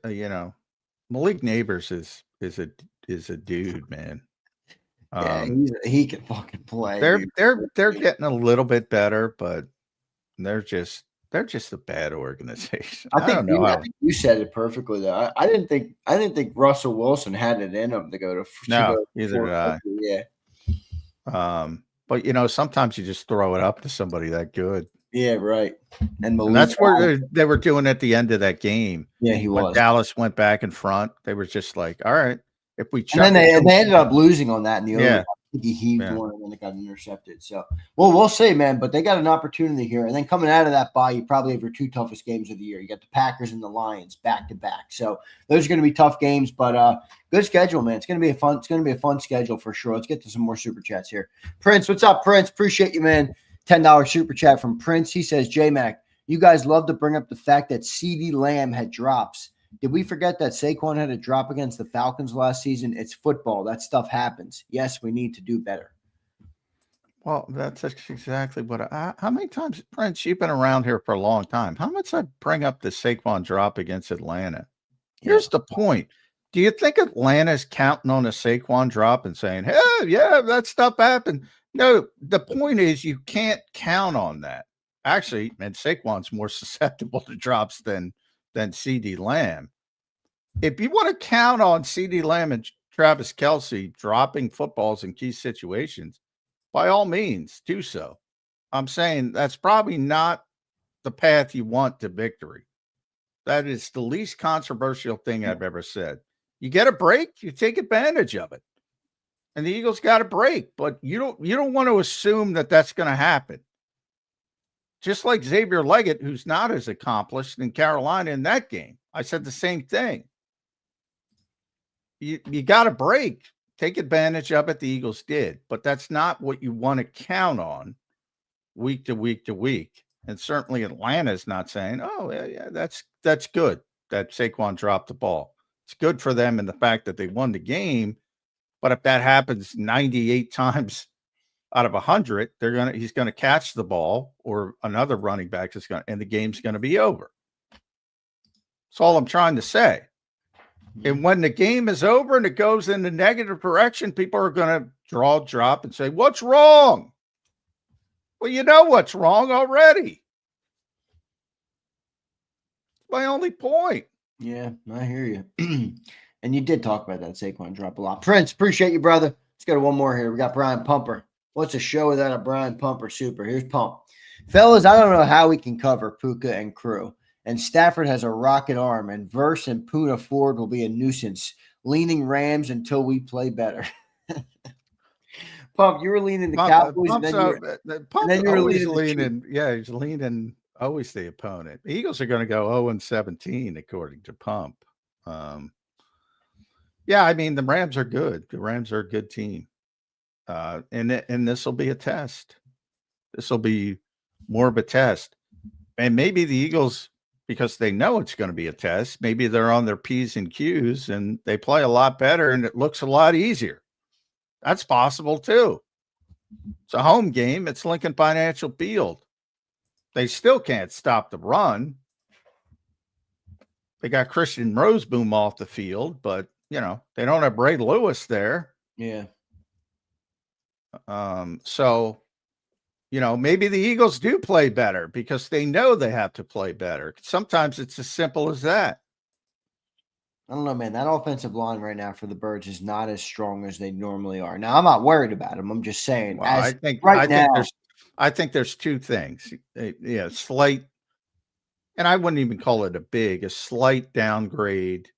Malik Neighbors is a dude, man. He can fucking play. They're getting a little bit better, but they're just a bad organization. I don't know. I think you said it perfectly though. I didn't think Russell Wilson had it in him to go to. No, neither did I. Yeah. But sometimes you just throw it up to somebody that good. Yeah, right. And that's where they were doing at the end of that game. Yeah, he was. When Dallas went back in front, they were just like, all right, if we chuck and then they ended up losing on that in the yeah. He heaved one and then it got intercepted. So, well, we'll see, man. But they got an opportunity here. And then coming out of that bye, you probably have your 2 toughest games of the year. You got the Packers and the Lions back to back. So those are going to be tough games. But good schedule, man. It's going to be a fun schedule for sure. Let's get to some more super chats here. Prince, what's up, Prince? Appreciate you, man. $10 super chat from Prince. He says, J-Mac, you guys love to bring up the fact that CeeDee Lamb had drops. Did we forget that Saquon had a drop against the Falcons last season? It's football. That stuff happens. Yes, we need to do better. Well, that's exactly what how many times, Prince, you've been around here for a long time. How much I bring up the Saquon drop against Atlanta? Yeah. Here's the point. Do you think Atlanta's counting on a Saquon drop and saying, hey, yeah, that stuff happened? No, the point is you can't count on that. Actually, and Saquon's more susceptible to drops than CD Lamb. If you want to count on CD Lamb and Travis Kelce dropping footballs in key situations, by all means, do so. I'm saying that's probably not the path you want to victory. That is the least controversial thing I've ever said. You get a break, you take advantage of it. And the Eagles got a break, but you don't want to assume that that's going to happen. Just like Xavier Leggett, who's not as accomplished in Carolina in that game. I said the same thing. You got a break. Take advantage of it. The Eagles did, but that's not what you want to count on week to week to week. And certainly Atlanta's not saying, oh, yeah, that's good that Saquon dropped the ball. It's good for them in the fact that they won the game. But if that happens 98 times out of 100, he's going to catch the ball, or another running back is going to, and the game's going to be over. That's all I'm trying to say. And when the game is over and it goes in the negative direction, people are going to drop and say, what's wrong? Well, you know what's wrong already. My only point. Yeah, I hear you. And you did talk about that Saquon drop a lot. Prince, appreciate you, brother. Let's go to one more here. We got Brian Pumper. What's a show without a Brian Pumper super? Here's Pump. Fellas, I don't know how we can cover Puka and crew. And Stafford has a rocket arm, and Verse and Puna Ford will be a nuisance. Leaning Rams until we play better. Pump, you were leaning the Cowboys. Pump always leaning. Yeah, he's leaning always the opponent. The Eagles are going to go 0-17 according to Pump. Yeah, I mean the Rams are good. The Rams are a good team, and this will be a test. This will be more of a test, and maybe the Eagles, because they know it's going to be a test, maybe they're on their P's and Q's and they play a lot better and it looks a lot easier. That's possible too. It's a home game. It's Lincoln Financial Field. They still can't stop the run. They got Christian Roseboom off the field, but they don't have Ray Lewis there. Yeah. So, maybe the Eagles do play better because they know they have to play better. Sometimes it's as simple as that. I don't know, man. That offensive line right now for the Birds is not as strong as they normally are. Now, I'm not worried about them. I'm just saying. Well, I think there's two things. Slight, and I wouldn't even call it a slight downgrade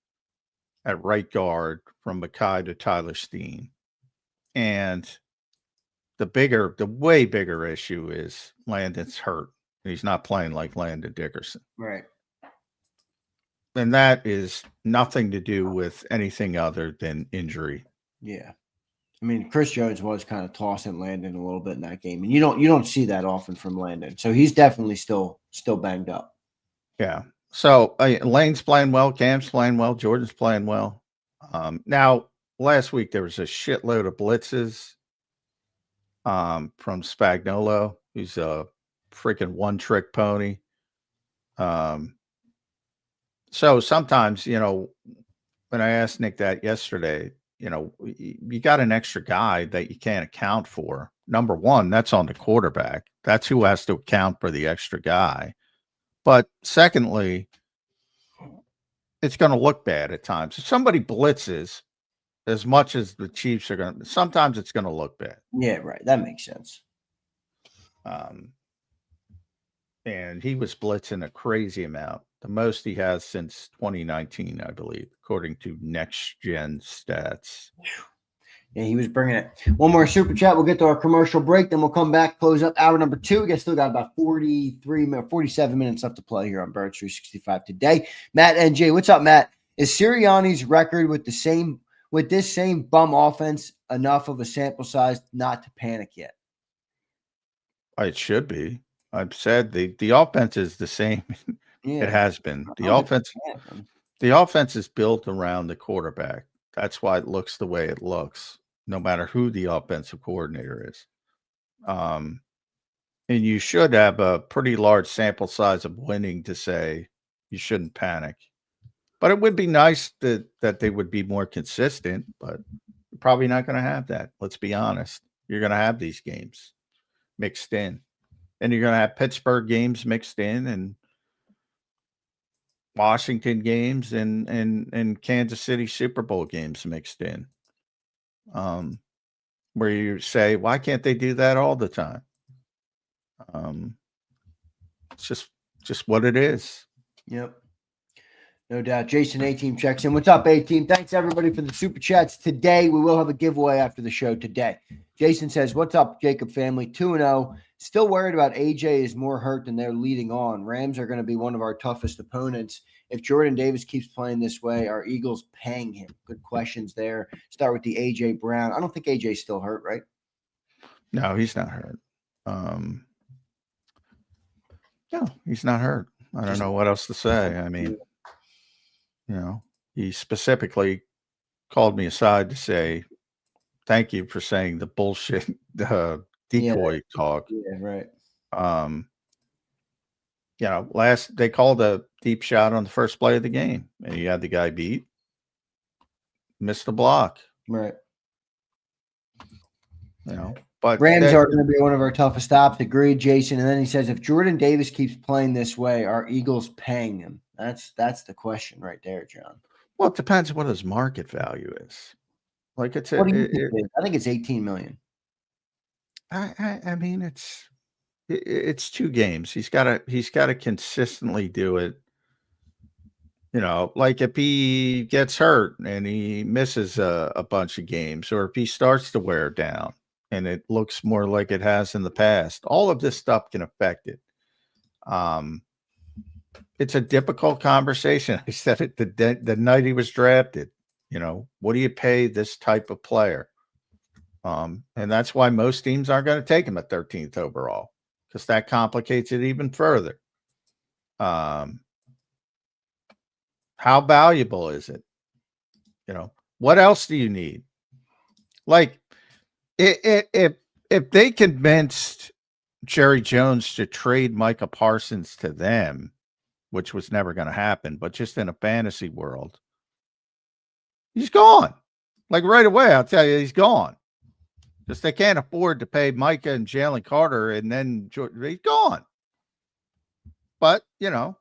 at right guard from Mackay to Tyler Steen. And the way bigger issue is Landon's hurt. He's not playing like Landon Dickerson. Right. And that is nothing to do with anything other than injury. Yeah. I mean, Chris Jones was kind of tossing Landon a little bit in that game. And you don't see that often from Landon. So he's definitely still banged up. Yeah. So Lane's playing well, Cam's playing well, Jordan's playing well. Now, last week there was a shitload of blitzes from Spagnuolo, who's a freaking one-trick pony. So sometimes, when I asked Nick that yesterday, you got an extra guy that you can't account for. Number one, that's on the quarterback. That's who has to account for the extra guy. But secondly, it's going to look bad at times. If somebody blitzes as much as the Chiefs are going to, sometimes it's going to look bad. Yeah, right. That makes sense. And he was blitzing a crazy amount, the most he has since 2019, I believe, according to Next Gen Stats. Yeah, he was bringing it. One more super chat. We'll get to our commercial break. Then we'll come back, close up hour number 2. We still got about 47 minutes left to play here on Birds 365 today. Matt NJ, what's up, Matt? Is Sirianni's record with this same bum offense enough of a sample size not to panic yet? It should be. I've said the offense is the same. Yeah. It has been. The offense is built around the quarterback. That's why it looks the way it looks, no matter who the offensive coordinator is. And you should have a pretty large sample size of winning to say you shouldn't panic. But it would be nice that they would be more consistent, but you're probably not going to have that. Let's be honest. You're going to have these games mixed in. And you're going to have Pittsburgh games mixed in and Washington games and Kansas City Super Bowl games mixed in. Where you say, why can't they do that all the time? It's just what it is. Yep. No doubt. Jason A-Team checks in. What's up, A-Team? Thanks, everybody, for the super chats today. We will have a giveaway after the show today. Jason says, what's up, JAKIB family? 2-0. Still worried about AJ is more hurt than they're leading on. Rams are going to be one of our toughest opponents. If Jordan Davis keeps playing this way, are Eagles paying him? Good questions there. Start with the AJ Brown. I don't think AJ's still hurt, right? No, he's not hurt. No, he's not hurt. I don't know what else to say. I mean, he specifically called me aside to say, thank you for saying the bullshit decoy talk. Yeah, right. Last they called a deep shot on the first play of the game, and you had the guy beat, missed the block. Right. But Rams are going to be one of our toughest stops. Agreed, Jason. And then he says, if Jordan Davis keeps playing this way, are Eagles paying him? That's the question right there, John. Well, it depends what his market value is. Like I think it's 18 million. I mean, it's 2 games. He's got to consistently do it. Like if he gets hurt and he misses a bunch of games, or if he starts to wear down and it looks more like it has in the past, all of this stuff can affect it. It's a difficult conversation. I said it the night he was drafted. What do you pay this type of player? And that's why most teams aren't going to take him at 13th overall, because that complicates it even further. How valuable is it? What else do you need? Like, if they convinced Jerry Jones to trade Micah Parsons to them, which was never going to happen, but just in a fantasy world, he's gone. Like right away, I'll tell you, he's gone. Because they can't afford to pay Micah and Jalen Carter, and then he's gone. But, and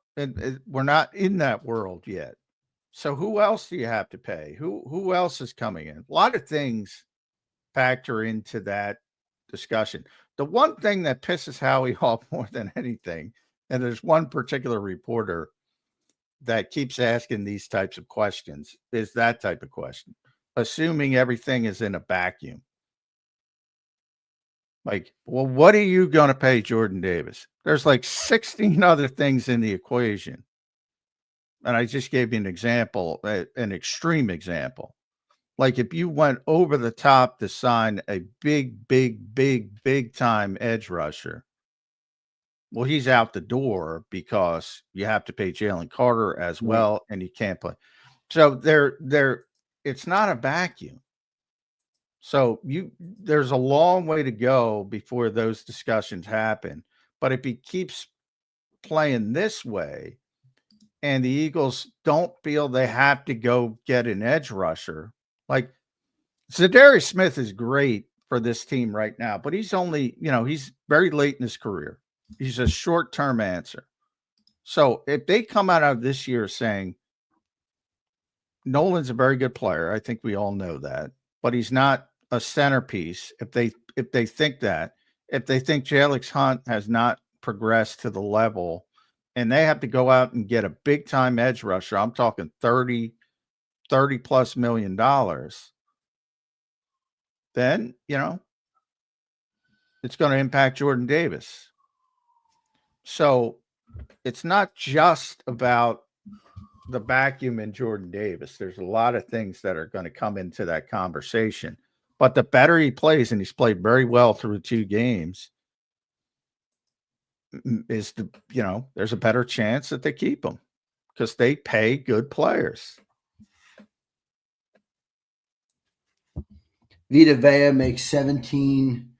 we're not in that world yet. So who else do you have to pay? Who else is coming in? A lot of things factor into that discussion. The one thing that pisses Howie off more than anything, and there's one particular reporter that keeps asking these types of questions, is that type of question, assuming everything is in a vacuum. Like, well, what are you going to pay Jordan Davis? There's like 16 other things in the equation. And I just gave you an example, an extreme example. Like if you went over the top to sign a big time edge rusher, well, he's out the door because you have to pay Jalen Carter as well, and he can't play. So it's not a vacuum. So there's a long way to go before those discussions happen. But if he keeps playing this way and the Eagles don't feel they have to go get an edge rusher, like Zadarius Smith is great for this team right now, but he's only, he's very late in his career. He's a short-term answer. So if they come out of this year saying Nolan's a very good player, I think we all know that, but he's not a centerpiece. If they think that, if they think Jalix Hunt has not progressed to the level and they have to go out and get a big time edge rusher, I'm talking $30+ million, then, it's going to impact Jordan Davis. So it's not just about the vacuum in Jordan Davis. There's a lot of things that are going to come into that conversation. But the better he plays, and he's played very well through 2 games, there's a better chance that they keep him because they pay good players. Vita Vea makes 17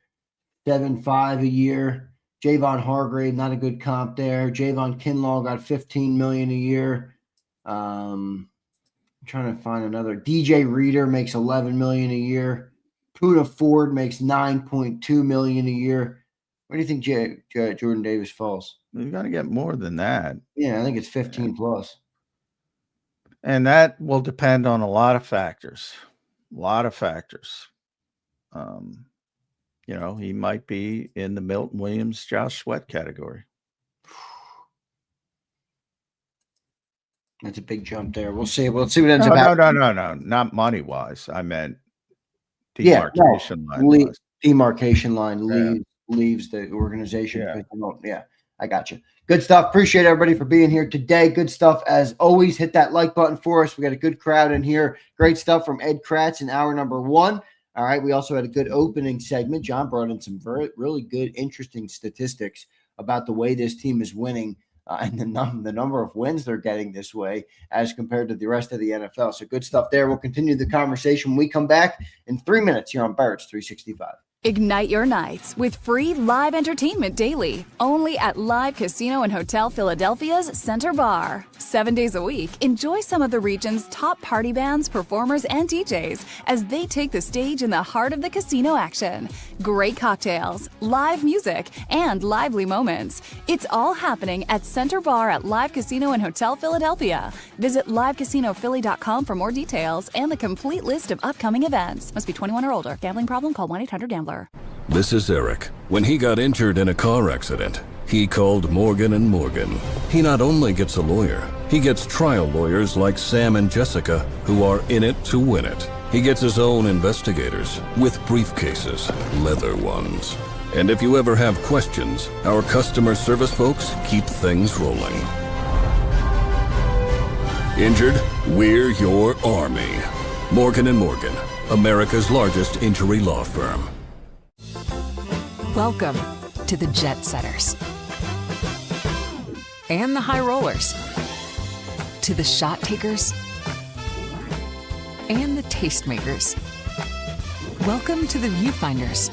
7.5 a year. Javon Hargrave, not a good comp there. Javon Kinlaw got $15 million a year. I'm trying to find another. DJ Reader makes $11 million a year. Puna Ford makes $9.2 million a year. Where do you think Jordan Davis falls? You got to get more than that. Yeah, I think it's 15 plus. And that will depend on a lot of factors. He might be in the Milton Williams, Josh Sweat category. That's a big jump there. We'll see. We'll see what ends up happening. No. Not money wise. I meant demarcation line. Demarcation line leaves the organization. Yeah, I got you. Good stuff. Appreciate everybody for being here today. Good stuff as always. Hit that like button for us. We got a good crowd in here. Great stuff from Ed Kracz in hour number 1. All right. We also had a good opening segment. John brought in some really good, interesting statistics about the way this team is winning and the number of wins they're getting this way as compared to the rest of the NFL. So good stuff there. We'll continue the conversation when we come back in 3 minutes here on Birds 365. Ignite your nights with free live entertainment daily, only at Live Casino and Hotel Philadelphia's Center Bar. 7 days a week, enjoy some of the region's top party bands, performers, and DJs as they take the stage in the heart of the casino action. Great cocktails, live music, and lively moments. It's all happening at Center Bar at Live Casino and Hotel Philadelphia. Visit livecasinophilly.com for more details and the complete list of upcoming events. Must be 21 or older. Gambling problem? Call 1-800-GAMBLER. This is Eric. When he got injured in a car accident, he called Morgan & Morgan. He not only gets a lawyer, he gets trial lawyers like Sam and Jessica, who are in it to win it. He gets his own investigators with briefcases, leather ones. And if you ever have questions, our customer service folks keep things rolling. Injured? We're your army. Morgan & Morgan, America's largest injury law firm. Welcome to the Jet Setters and the High Rollers, to the Shot Takers and the Tastemakers. Welcome to the Viewfinders,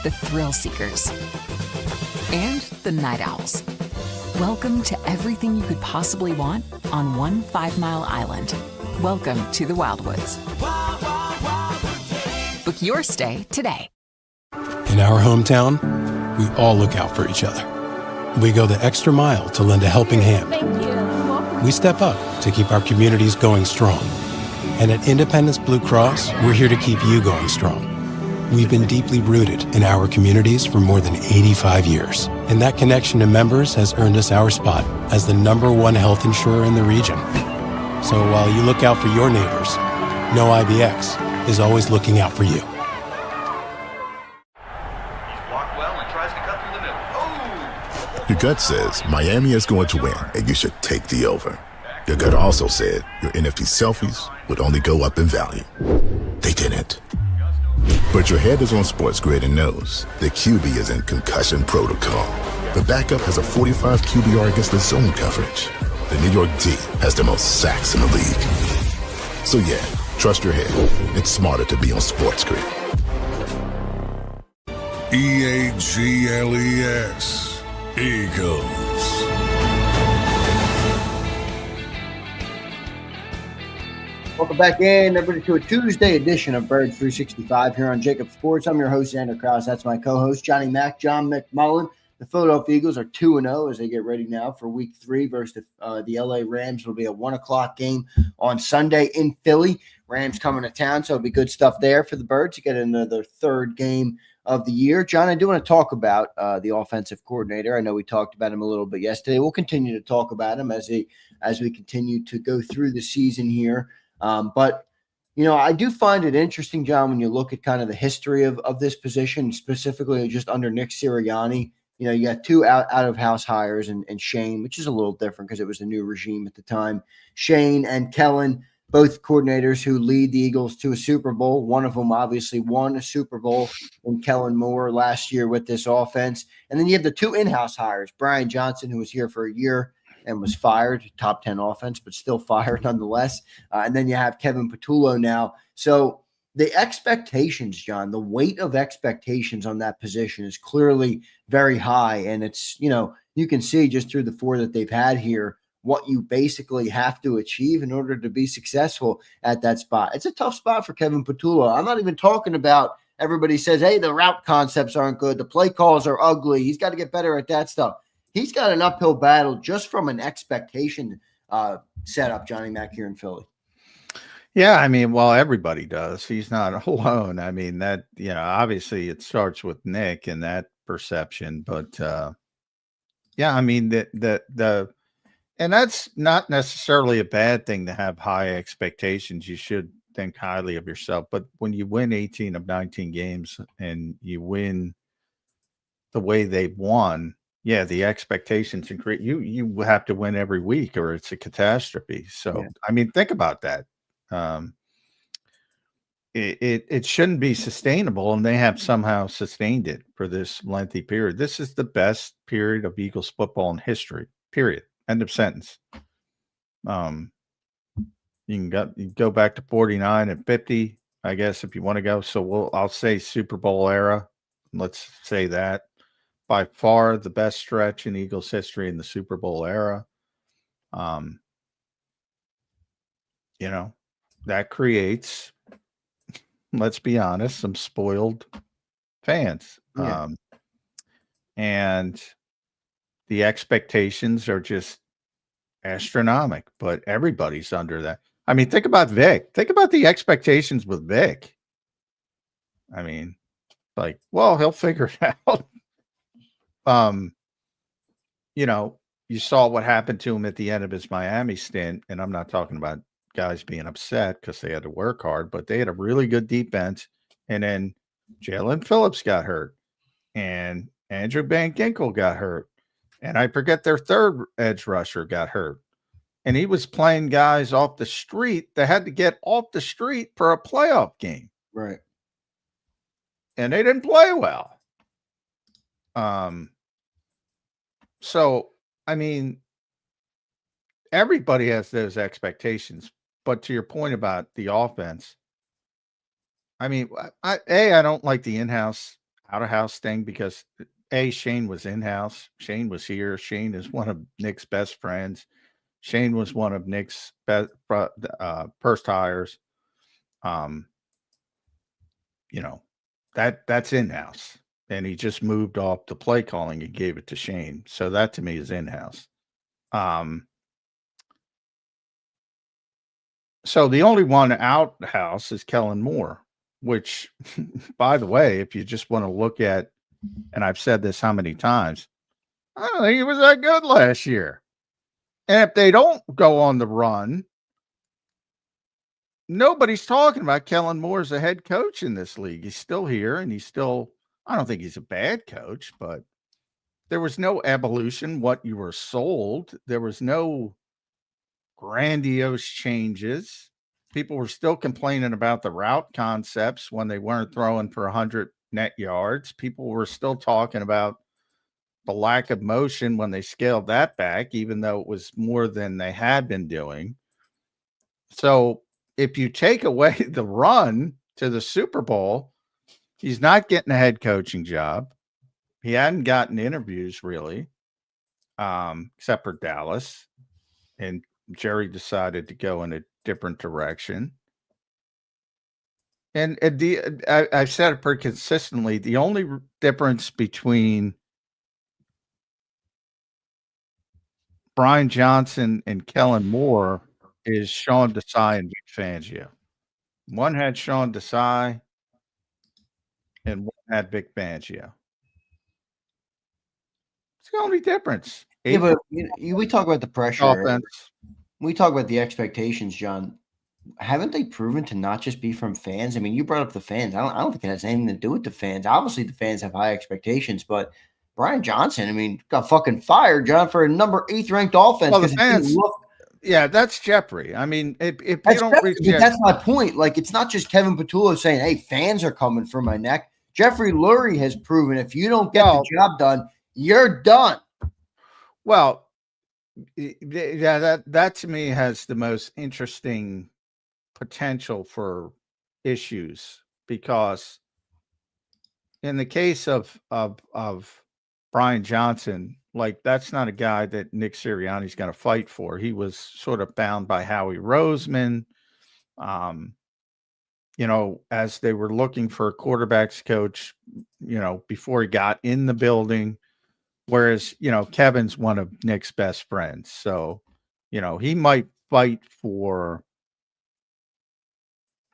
the Thrill Seekers, and the Night Owls. Welcome to everything you could possibly want on one 5-mile island. Welcome to the Wildwoods. Book your stay today. In our hometown, we all look out for each other. We go the extra mile to lend a helping hand. We step up to keep our communities going strong. And at Independence Blue Cross, we're here to keep you going strong. We've been deeply rooted in our communities for more than 85 years. And that connection to members has earned us our spot as the #1 health insurer in the region. So while you look out for your neighbors, know IBX is always looking out for you. Your gut says Miami is going to win and you should take the over. Your gut also said your NFT selfies would only go up in value. They didn't. But your head is on Sports Grid and knows the QB is in concussion protocol. The backup has a 45 QBR against the zone coverage. The New York D has the most sacks in the league. So yeah, trust your head. It's smarter to be on Sports Grid. EAGLES. Eagles. Welcome back in, everybody, to a Tuesday edition of Bird 365 here on JAKIB Sports. I'm your host, Zander Krause. That's my co-host, Johnny Mack, John McMullen. The Philadelphia Eagles are 2-0 as they get ready now for Week 3 versus the LA Rams. It'll be a 1 o'clock game on Sunday in Philly. Rams coming to town, so it'll be good stuff there for the Birds to get into their third game of the year. John, I do want to talk about the offensive coordinator. I know we talked about him a little bit yesterday. We'll continue to talk about him as we continue to go through the season here. But, you know, I do find it interesting, John, when you look at kind of the history of this position, specifically just under Nick Sirianni. You know, you got two out-of-house hires and Shane, which is a little different because it was the new regime at the time. Shane and Kellen, both coordinators who lead the Eagles to a Super Bowl. One of them obviously won a Super Bowl in Kellen Moore last year with this offense. And then you have the two in-house hires, Brian Johnson, who was here for a year and was fired, top 10 offense, but still fired nonetheless. And then you have Kevin Patullo now. So the expectations, John, the weight of expectations on that position is clearly very high. And it's, you can see just through the 4 that they've had here, what you basically have to achieve in order to be successful at that spot. It's a tough spot for Kevin Patullo. I'm not even talking about everybody says, hey, the route concepts aren't good. The play calls are ugly. He's got to get better at that stuff. He's got an uphill battle just from an expectation setup, Johnny Mac here in Philly. Yeah, I mean, well, everybody does. He's not alone. I mean, that, obviously it starts with Nick and that perception, but yeah, I mean, and that's not necessarily a bad thing to have high expectations. You should think highly of yourself. But when you win 18 of 19 games and you win the way they've won, yeah, the expectations increase. You have to win every week or it's a catastrophe. So, yeah. I mean, think about that. It shouldn't be sustainable, and they have somehow sustained it for this lengthy period. This is the best period of Eagles football in history, period. End of sentence. You can go back to 49 and 50, I guess, if you want to go. So I'll say Super Bowl era. Let's say that. By far the best stretch in Eagles history in the Super Bowl era. That creates, let's be honest, some spoiled fans. Yeah. And the expectations are just astronomical, but everybody's under that. I mean, think about Vic. Think about the expectations with Vic. I mean, like, well, he'll figure it out. You saw what happened to him at the end of his Miami stint, and I'm not talking about guys being upset because they had to work hard, but they had a really good defense. And then Jalen Phillips got hurt, and Andrew Van Ginkel got hurt, and I forget their third edge rusher got hurt. And he was playing guys off the street that had to get off the street for a playoff game. Right. And they didn't play well. So, I mean, everybody has those expectations. But to your point about the offense, I mean, I don't like the in-house, out-of-house thing because, Shane was in-house. Shane was here. Shane is one of Nick's best friends. Shane was one of Nick's first hires. That's in-house. And he just moved off the play calling and gave it to Shane. So that to me is in-house. So the only one out-house is Kellen Moore, which, by the way, if you just want to look at, and I've said this how many times, I don't think he was that good last year. And if they don't go on the run, nobody's talking about Kellen Moore as a head coach in this league. He's still here, and I don't think he's a bad coach, but there was no evolution, what you were sold. There was no grandiose changes. People were still complaining about the route concepts when they weren't throwing for 100 net yards. People were still talking about the lack of motion when they scaled that back, even though it was more than they had been doing. So if you take away the run to the Super Bowl, he's not getting a head coaching job. He hadn't gotten interviews really, except for Dallas. And Jerry decided to go in a different direction. And I've said it pretty consistently. The only difference between Brian Johnson and Kellen Moore is Sean Desai and Vic Fangio. One had Sean Desai and one had Vic Fangio. It's the only difference. Yeah, but we talk about the pressure. Offense. We talk about the expectations, John. Haven't they proven to not just be from fans? I mean, you brought up the fans. I don't think it has anything to do with the fans. Obviously, the fans have high expectations, but Brian Johnson, I mean, got fucking fired, John, for a number 8th ranked offense. Well, the fans, yeah, that's Jeffrey. I mean, if you don't reach that's my point. Like, it's not just Kevin Patullo saying, hey, fans are coming for my neck. Jeffrey Lurie has proven if you don't get the job done, you're done. Well, yeah, that to me has the most interesting potential for issues because in the case of Brian Johnson, like that's not a guy that Nick Sirianni's going to fight for. He was sort of bound by Howie Roseman. As they were looking for a quarterbacks coach, before he got in the building, whereas, Kevin's one of Nick's best friends. So, he might fight for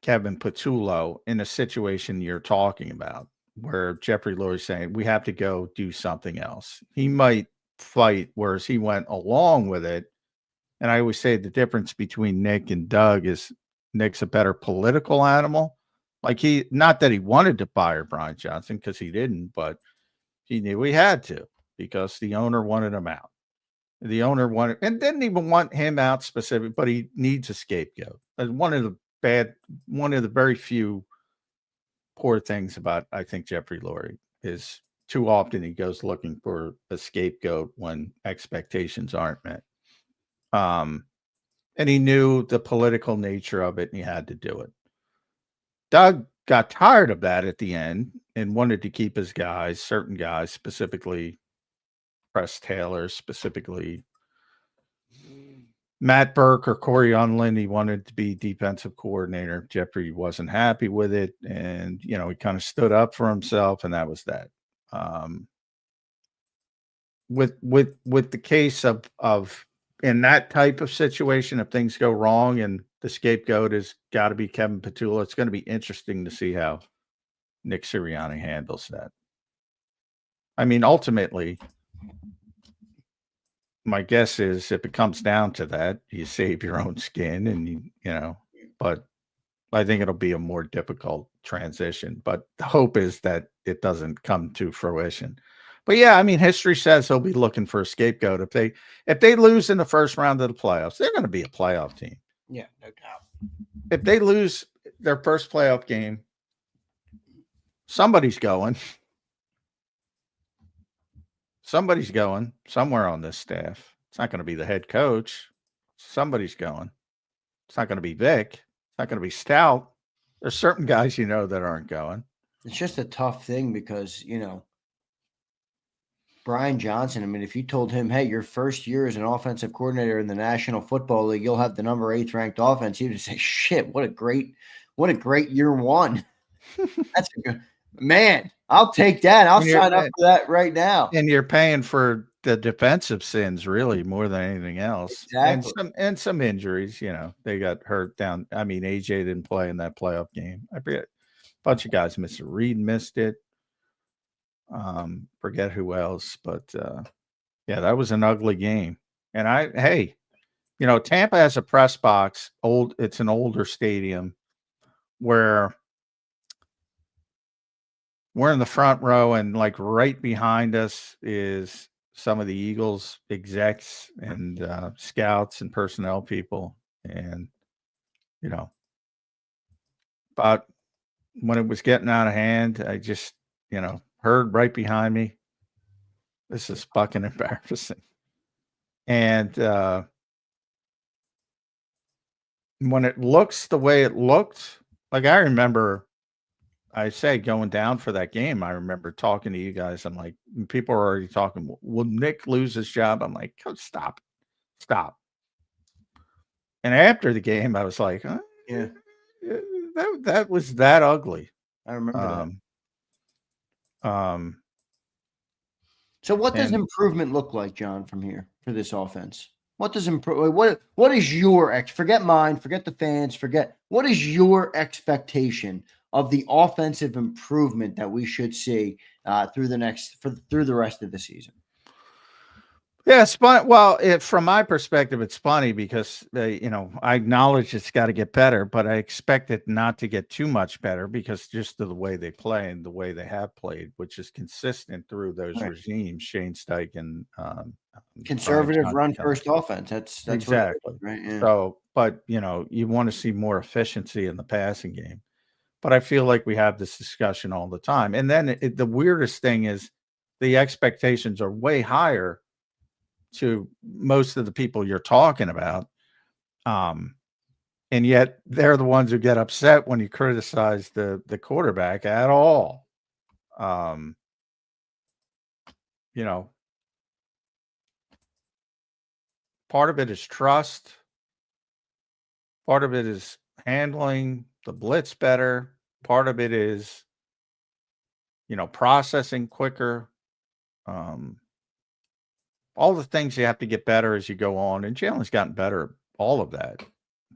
Kevin Patullo in a situation you're talking about, where Jeffrey Lurie's saying, we have to go do something else. He might fight, whereas he went along with it. And I always say the difference between Nick and Doug is Nick's a better political animal. Like not that he wanted to fire Brian Johnson, because he didn't, but he knew he had to because the owner wanted him out. The owner wanted, and didn't even want him out specific, but he needs a scapegoat. And one of the very few poor things about, I think, Jeffrey Lurie is too often he goes looking for a scapegoat when expectations aren't met. And he knew the political nature of it, and he had to do it. Doug got tired of that at the end and wanted to keep his guys, certain guys, specifically Press Taylor, specifically Matt Burke or Corey Unlin. He wanted to be defensive coordinator. Jeffrey wasn't happy with it, and he kind of stood up for himself, and that was that. With the case of in that type of situation, if things go wrong and the scapegoat has got to be Kevin Patullo, it's going to be interesting to see how Nick Sirianni handles that. I mean, ultimately, my guess is if it comes down to that, you save your own skin, and but I think it'll be a more difficult transition. But the hope is that it doesn't come to fruition. But yeah, I mean, history says he'll be looking for a scapegoat. If they lose in the first round of the playoffs, they're going to be a playoff team. Yeah, no doubt. If they lose their first playoff game, somebody's going. Somebody's going somewhere on this staff. It's not going to be the head coach. Somebody's going. It's not going to be Vic. It's not going to be Stout. There's certain guys that aren't going. It's just a tough thing because, Brian Johnson, I mean, if you told him, hey, your first year as an offensive coordinator in the National Football League, you'll have the number 8th ranked offense, he would say, shit, what a great year one. That's a good man. I'll take that. I'll sign up for that right now. And you're paying for the defensive sins really more than anything else. Exactly. And some injuries, they got hurt down. I mean, AJ didn't play in that playoff game. I forget, a bunch of guys missed it. Reed missed it. Forget who else, but yeah, that was an ugly game. And Tampa has a press box, it's an older stadium where we're in the front row, and like right behind us is some of the Eagles execs and scouts and personnel people. And but when it was getting out of hand, I just heard right behind me, this is fucking embarrassing. And when it looks the way it looked, like I remember, I say going down for that game, I remember talking to you guys. I'm like, people are already talking, will Nick lose his job? I'm like, oh, stop. And after the game, I was like, yeah, that was that ugly. I remember that. So what does improvement look like, John, from here for this offense? What does what is your forget mine, forget the fans, what is your expectation of the offensive improvement that we should see through the rest of the season? Yeah, it's funny. Well, from my perspective, it's funny because, I acknowledge it's got to get better, but I expect it not to get too much better because just of the way they play and the way they have played, which is consistent through those regimes, Shane Steichen. Conservative run-first offense. That's exactly. Right. Yeah. So, but, you want to see more efficiency in the passing game. But I feel like we have this discussion all the time. And then the weirdest thing is the expectations are way higher to most of the people you're talking about. And yet they're the ones who get upset when you criticize the quarterback at all. You know, part of it is trust. Part of it is handling the blitz better. Part of it is, processing quicker. All the things you have to get better as you go on. And Jalen's gotten better at all of that.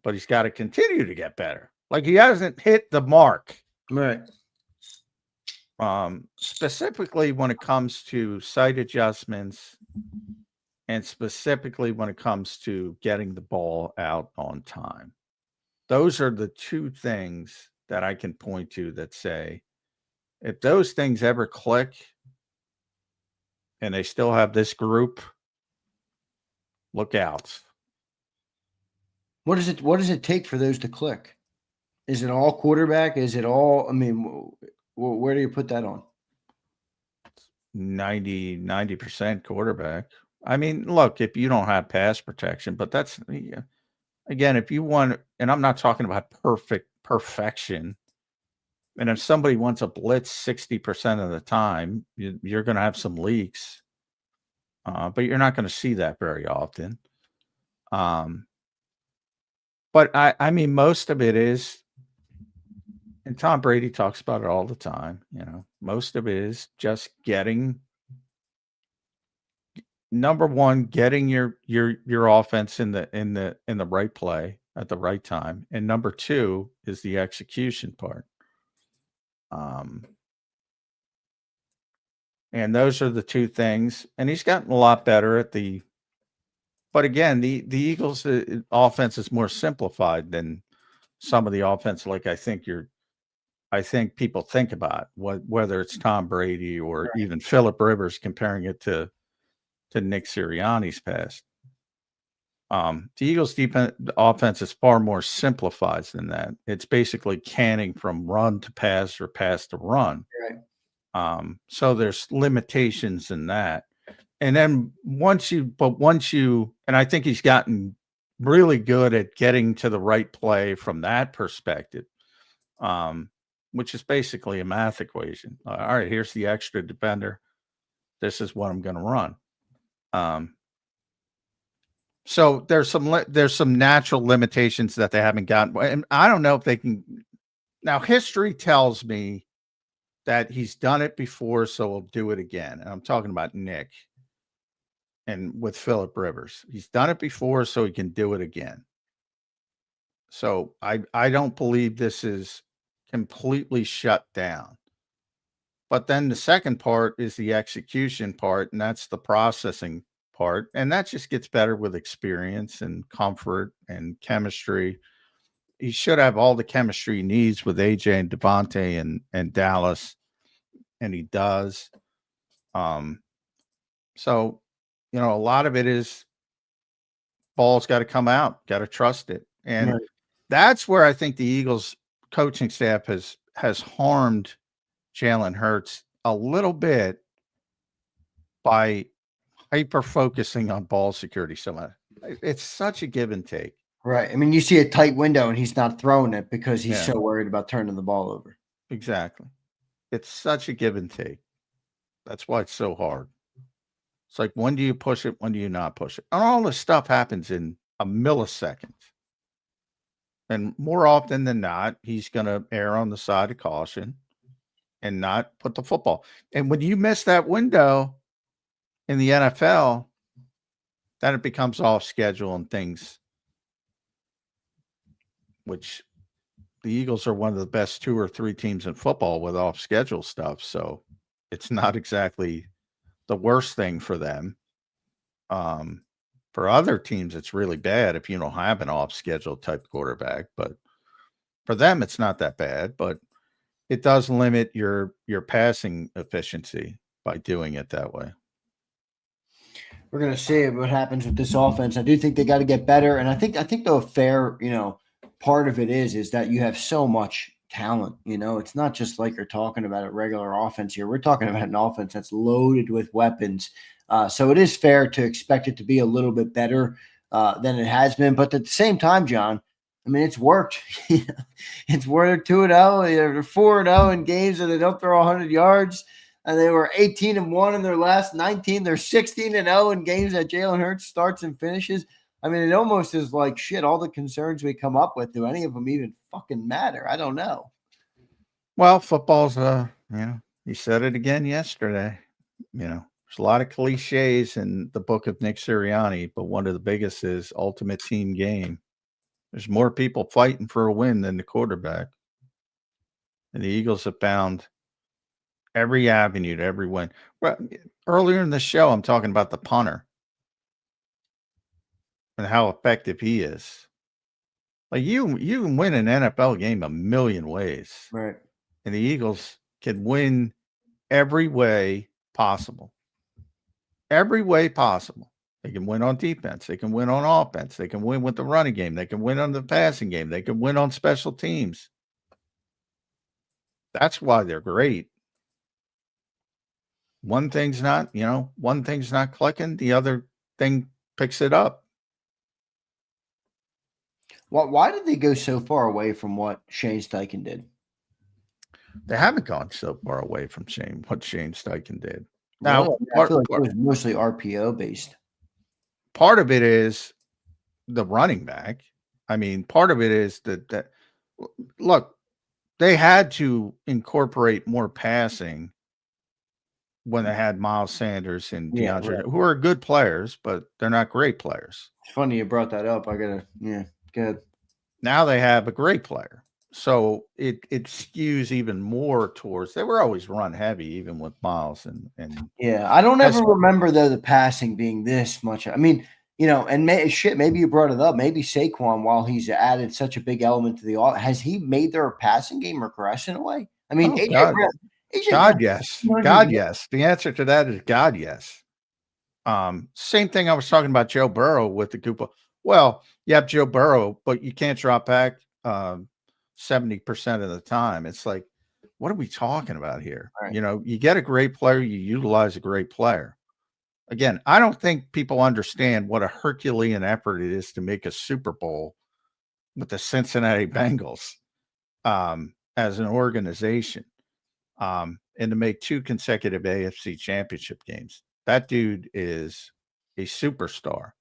But he's got to continue to get better. Like, he hasn't hit the mark. Right. Specifically when it comes to sight adjustments and specifically when it comes to getting the ball out on time. Those are the two things that I can point to that say, if those things ever click and they still have this group, look out. What does it take for those to click? Is it all quarterback? Is it all, where do you put that on? 90% quarterback. I mean, look, if you don't have pass protection, but that's, again, if you want, and I'm not talking about perfection. And if somebody wants a blitz 60% of the time, you're going to have some leaks, but you're not going to see that very often. But I mean, most of it is, and Tom Brady talks about it all the time, most of it is just getting, number one, getting your offense in the right play at the right time. And number two is the execution part. And those are the two things. And he's gotten a lot better at but again, the Eagles' offense is more simplified than some of the offense. Like I think people think about whether it's Tom Brady or even Phillip Rivers, comparing it to Nick Sirianni's past. The Eagles' offense is far more simplified than that. It's basically canning from run to pass or pass to run. Right. So there's limitations in that. And then once you, and I think he's gotten really good at getting to the right play from that perspective, which is basically a math equation. All right, here's the extra defender. This is what I'm going to run. So there's some natural limitations that they haven't gotten. And I don't know if they can. Now, history tells me that he's done it before, so he'll do it again. And I'm talking about Nick and with Phillip Rivers. He's done it before, so he can do it again. So I don't believe this is completely shut down. But then the second part is the execution part, and that's the processing part. And that just gets better with experience and comfort and chemistry. He should have all the chemistry he needs with AJ and Devontae and Dallas, and he does. So, a lot of it is ball's got to come out, got to trust it. And that's where I think the Eagles coaching staff has harmed Jalen Hurts a little bit by hyper focusing on ball security so much. It's such a give and take. Right. I mean, you see a tight window and he's not throwing it because he's so worried about turning the ball over. Exactly. It's such a give and take. That's why it's so hard. It's like, when do you push it? When do you not push it? And all this stuff happens in a millisecond. And more often than not, he's going to err on the side of caution and not put the football. And when you miss that window in the NFL, then it becomes off schedule and things, which the Eagles are one of the best 2 or 3 teams in football with off schedule stuff. So it's not exactly the worst thing for them. For other teams, it's really bad if you don't have an off schedule type quarterback, but for them, it's not that bad, but it does limit your passing efficiency by doing it that way. We're going to see what happens with this offense. I do think they got to get better. And I think the fair, part of it is that you have so much talent. It's not just like you're talking about a regular offense here. We're talking about an offense that's loaded with weapons. So it is fair to expect it to be a little bit better than it has been. But at the same time, John, I mean, it's worked. It's where they're 2-0, they're 4-0 in games and they don't throw 100 yards. And they were 18-1 in their last 19. They're 16-0 in games that Jalen Hurts starts and finishes. I mean, it almost is like shit. All the concerns we come up with, do any of them even fucking matter? I don't know. Well, football's you said it again yesterday. There's a lot of cliches in the book of Nick Sirianni, but one of the biggest is ultimate team game. There's more people fighting for a win than the quarterback. And the Eagles have found every avenue to every win. Well, earlier in the show, I'm talking about the punter and how effective he is. Like you can win an NFL game a million ways. Right. And the Eagles can win every way possible. Every way possible. They can win on defense. They can win on offense. They can win with the running game. They can win on the passing game. They can win on special teams. That's why they're great. One thing's not clicking. The other thing picks it up. Well, why did they go so far away from what Shane Steichen did? They haven't gone so far away from what Shane Steichen did. Now, really? I feel like it was mostly RPO based. Part of it is the running back. I mean, part of it is that look, they had to incorporate more passing when they had Miles Sanders and DeAndre, who are good players, but they're not great players. It's funny you brought that up. Good. Now they have a great player. So it skews even more towards, they were always run heavy, even with Miles and I don't ever remember though the passing being this much. I mean, and maybe you brought it up. Maybe Saquon, while he's added such a big element to the offense, has he made their passing game regress in a way? I mean, God, yes. God, yes. The answer to that is God, yes. Same thing I was talking about Joe Burrow with the Koopa. Well, you have Joe Burrow, but you can't drop back 70% of the time. It's like, what are we talking about here? Right. You get a great player, you utilize a great player. Again, I don't think people understand what a Herculean effort it is to make a Super Bowl with the Cincinnati Bengals as an organization, and to make 2 consecutive AFC championship games. That dude is a superstar.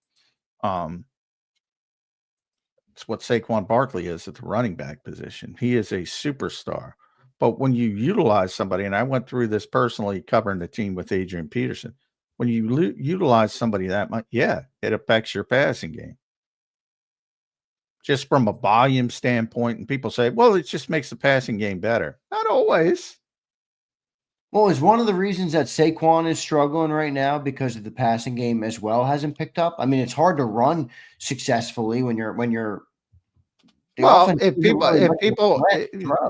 It's what Saquon Barkley is at the running back position. He is a superstar. But when you utilize somebody, and I went through this personally covering the team with Adrian Peterson, when you utilize somebody that much, it affects your passing game. Just from a volume standpoint, and people say, well, it just makes the passing game better. Not always. Well, is one of the reasons that Saquon is struggling right now because of the passing game as well hasn't picked up? I mean, it's hard to run successfully when you're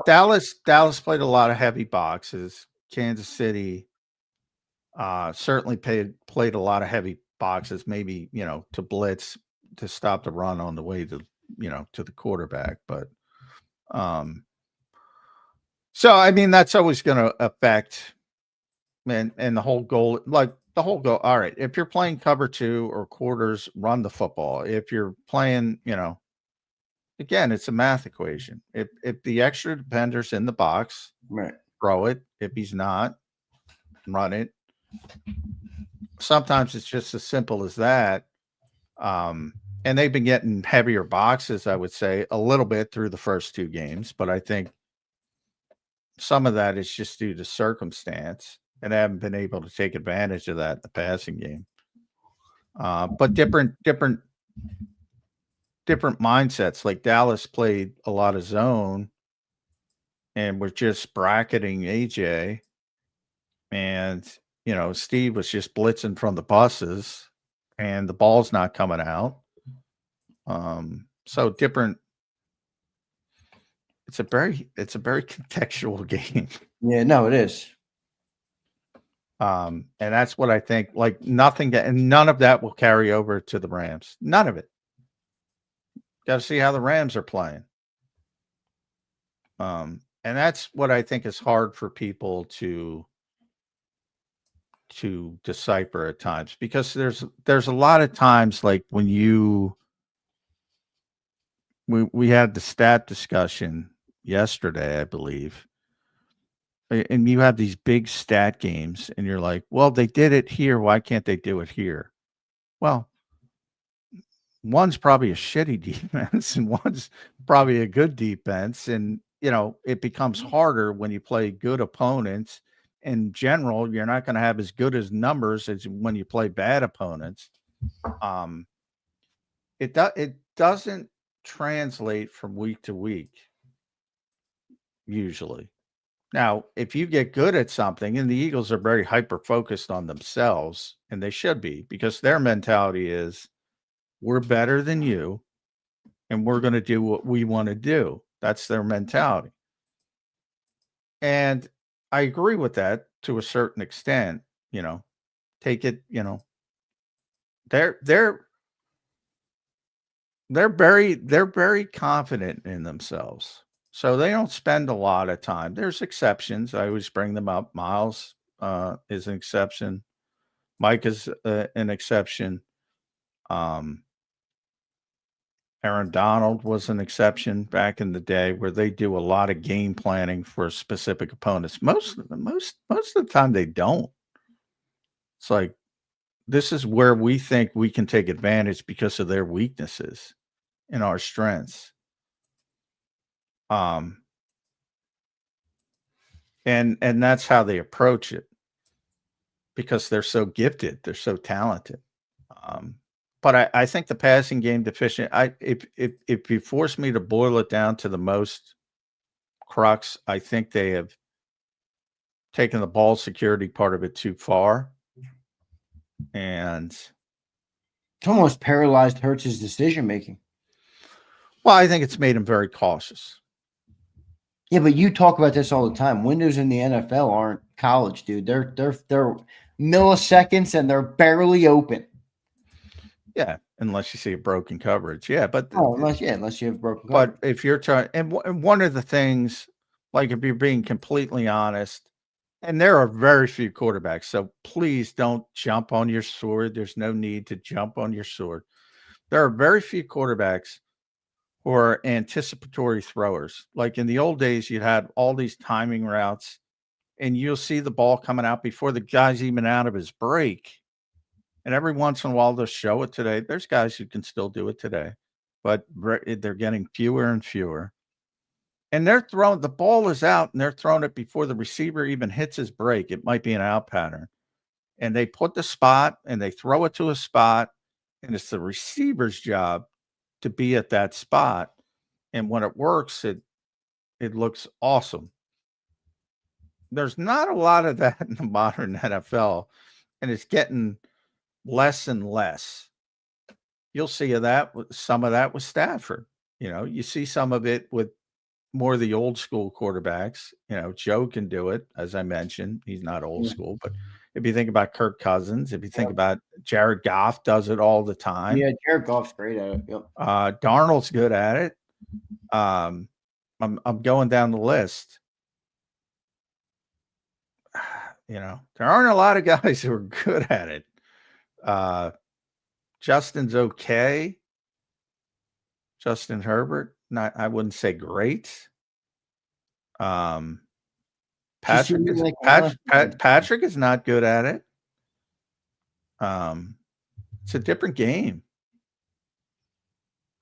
Dallas played a lot of heavy boxes. Kansas City certainly played a lot of heavy boxes, maybe, to blitz, to stop the run on the way to the quarterback. But so, I mean, that's always going to affect, and the whole goal, all right, if you're playing cover 2 or quarters, run the football. If you're playing, again, it's a math equation. If the extra defender's in the box, right, throw it. If he's not, run it. Sometimes it's just as simple as that. And they've been getting heavier boxes, I would say, a little bit through the first 2 games, but I think some of that is just due to circumstance, and they haven't been able to take advantage of that in the passing game. But different mindsets. Like Dallas played a lot of zone, and we're just bracketing AJ, and Steve was just blitzing from the buses, and the ball's not coming out. So different. It's a very contextual game. Yeah, no, it is. And that's what I think. Like none of that will carry over to the Rams. None of it. Got to see how the Rams are playing. And that's what I think is hard for people to decipher at times, because there's a lot of times, like when you we had the stat discussion yesterday, I believe. And you have these big stat games, and you're like, well, they did it here. Why can't they do it here? Well, one's probably a shitty defense, and one's probably a good defense. And, it becomes harder when you play good opponents. In general, you're not going to have as good as numbers as when you play bad opponents. It doesn't translate from week to week, usually. Now, if you get good at something, and the Eagles are very hyper-focused on themselves, and they should be, because their mentality is, we're better than you, and we're going to do what we want to do. That's their mentality. And I agree with that to a certain extent. Take it, they're very confident in themselves. So they don't spend a lot of time. There's exceptions. I always bring them up. Miles is an exception. Mike is an exception. Aaron Donald was an exception back in the day, where they do a lot of game planning for specific opponents. Most of the time they don't. It's like, this is where we think we can take advantage because of their weaknesses and our strengths. And that's how they approach it, because they're so gifted, they're so talented. But I think the passing game deficient. If you force me to boil it down to the most crux, I think they have taken the ball security part of it too far, and It's almost paralyzed Hurts's decision making. Well, I think it's made him very cautious. Yeah, but you talk about this all the time. Windows in the NFL aren't college, dude. They're milliseconds, and they're barely open. Yeah, unless you see a broken coverage. Yeah, but unless you have broken but coverage. if you're trying, and one of the things, like, if you're being completely honest, and there are very few quarterbacks, so please don't jump on your sword. There's no need to jump on your sword. There are very few quarterbacks who are anticipatory throwers. Like in the old days, you'd had all these timing routes, and you'll see the ball coming out before the guy's even out of his break. And every once in a while, they'll show it today. There's guys who can still do it today, but they're getting fewer and fewer. And they're throwing, the ball is out, and they're throwing it before the receiver even hits his break. It might be an out pattern. And they put the spot, and they throw it to a spot, and it's the receiver's job to be at that spot. And when it works, it looks awesome. There's not a lot of that in the modern NFL, and it's getting less and less. You'll see some of that with Stafford. You see some of it with more of the old school quarterbacks. Joe can do it, as I mentioned. He's not old school, but if you think about Kirk Cousins, if you think about Jared Goff, does it all the time. Yeah, Jared Goff's great at it. Yep. Darnold's good at it. I'm going down the list. There aren't a lot of guys who are good at it. Justin's okay. Justin Herbert, I wouldn't say great. Patrick is not good at it. It's a different game.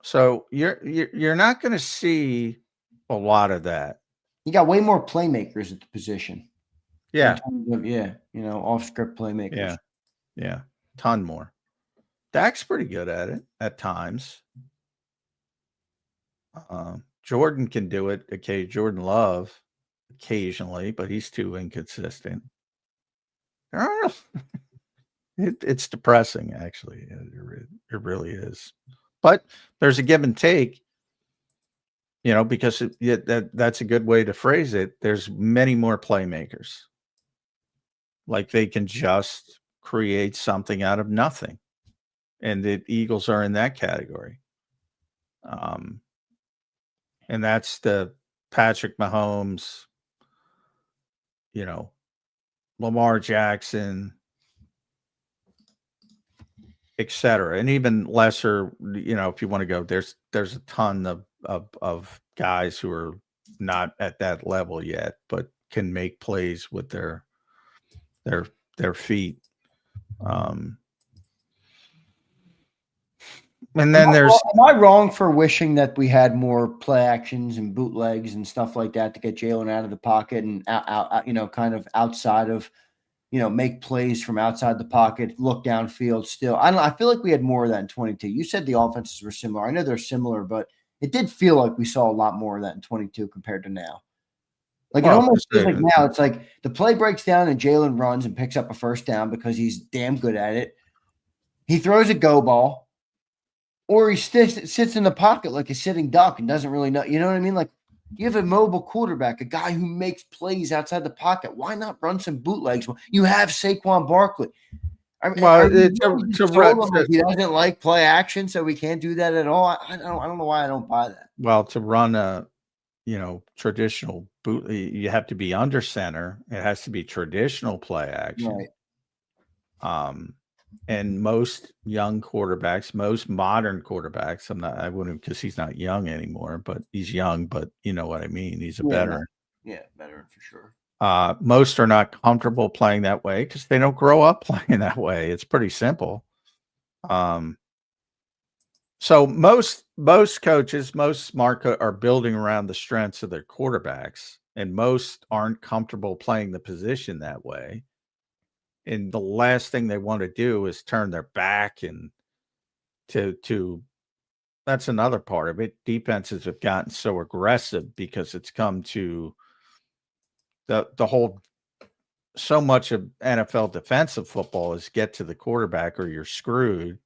So you're not going to see a lot of that. You got way more playmakers at the position. Yeah. Off script playmakers. Yeah. Ton more. Dak's pretty good at it at times. Jordan can do it. Okay, Jordan Love occasionally, but he's too inconsistent. It's depressing, actually. It really is. But there's a give and take, because that's a good way to phrase it. There's many more playmakers. Like, they can just create something out of nothing. And the Eagles are in that category. And that's the Patrick Mahomes, Lamar Jackson, etc. And even lesser, if you want to go, there's a ton of of guys who are not at that level yet, but can make plays with their feet. And then am I wrong for wishing that we had more play actions and bootlegs and stuff like that to get Jalen out of the pocket and out kind of outside of, make plays from outside the pocket, look downfield still? I feel like we had more of that in 22. You said the offenses were similar. I know they're similar, but it did feel like we saw a lot more of that in 22 compared to now. Like, it almost feels like now it's like the play breaks down and Jalen runs and picks up a first down because he's damn good at it. He throws a go ball, or he sits in the pocket like a sitting duck and doesn't really know. You know what I mean? Like, you have a mobile quarterback, a guy who makes plays outside the pocket. Why not run some bootlegs? You have Saquon Barkley. I mean, he doesn't like play action, so we can't do that at all. I don't know why I don't buy that. Well, to run a traditional boot, you have to be under center. It has to be traditional play action. Right. And most young quarterbacks, most modern quarterbacks, I wouldn't, because he's not young anymore, but he's young, but you know what I mean? He's a veteran. Yeah, veteran for sure. Most are not comfortable playing that way because they don't grow up playing that way. It's pretty simple. So most coaches, most smart are building around the strengths of their quarterbacks, and most aren't comfortable playing the position that way. And the last thing they want to do is turn their back and to that's another part of it. Defenses have gotten so aggressive because it's come to the whole, so much of NFL defensive football is get to the quarterback or you're screwed.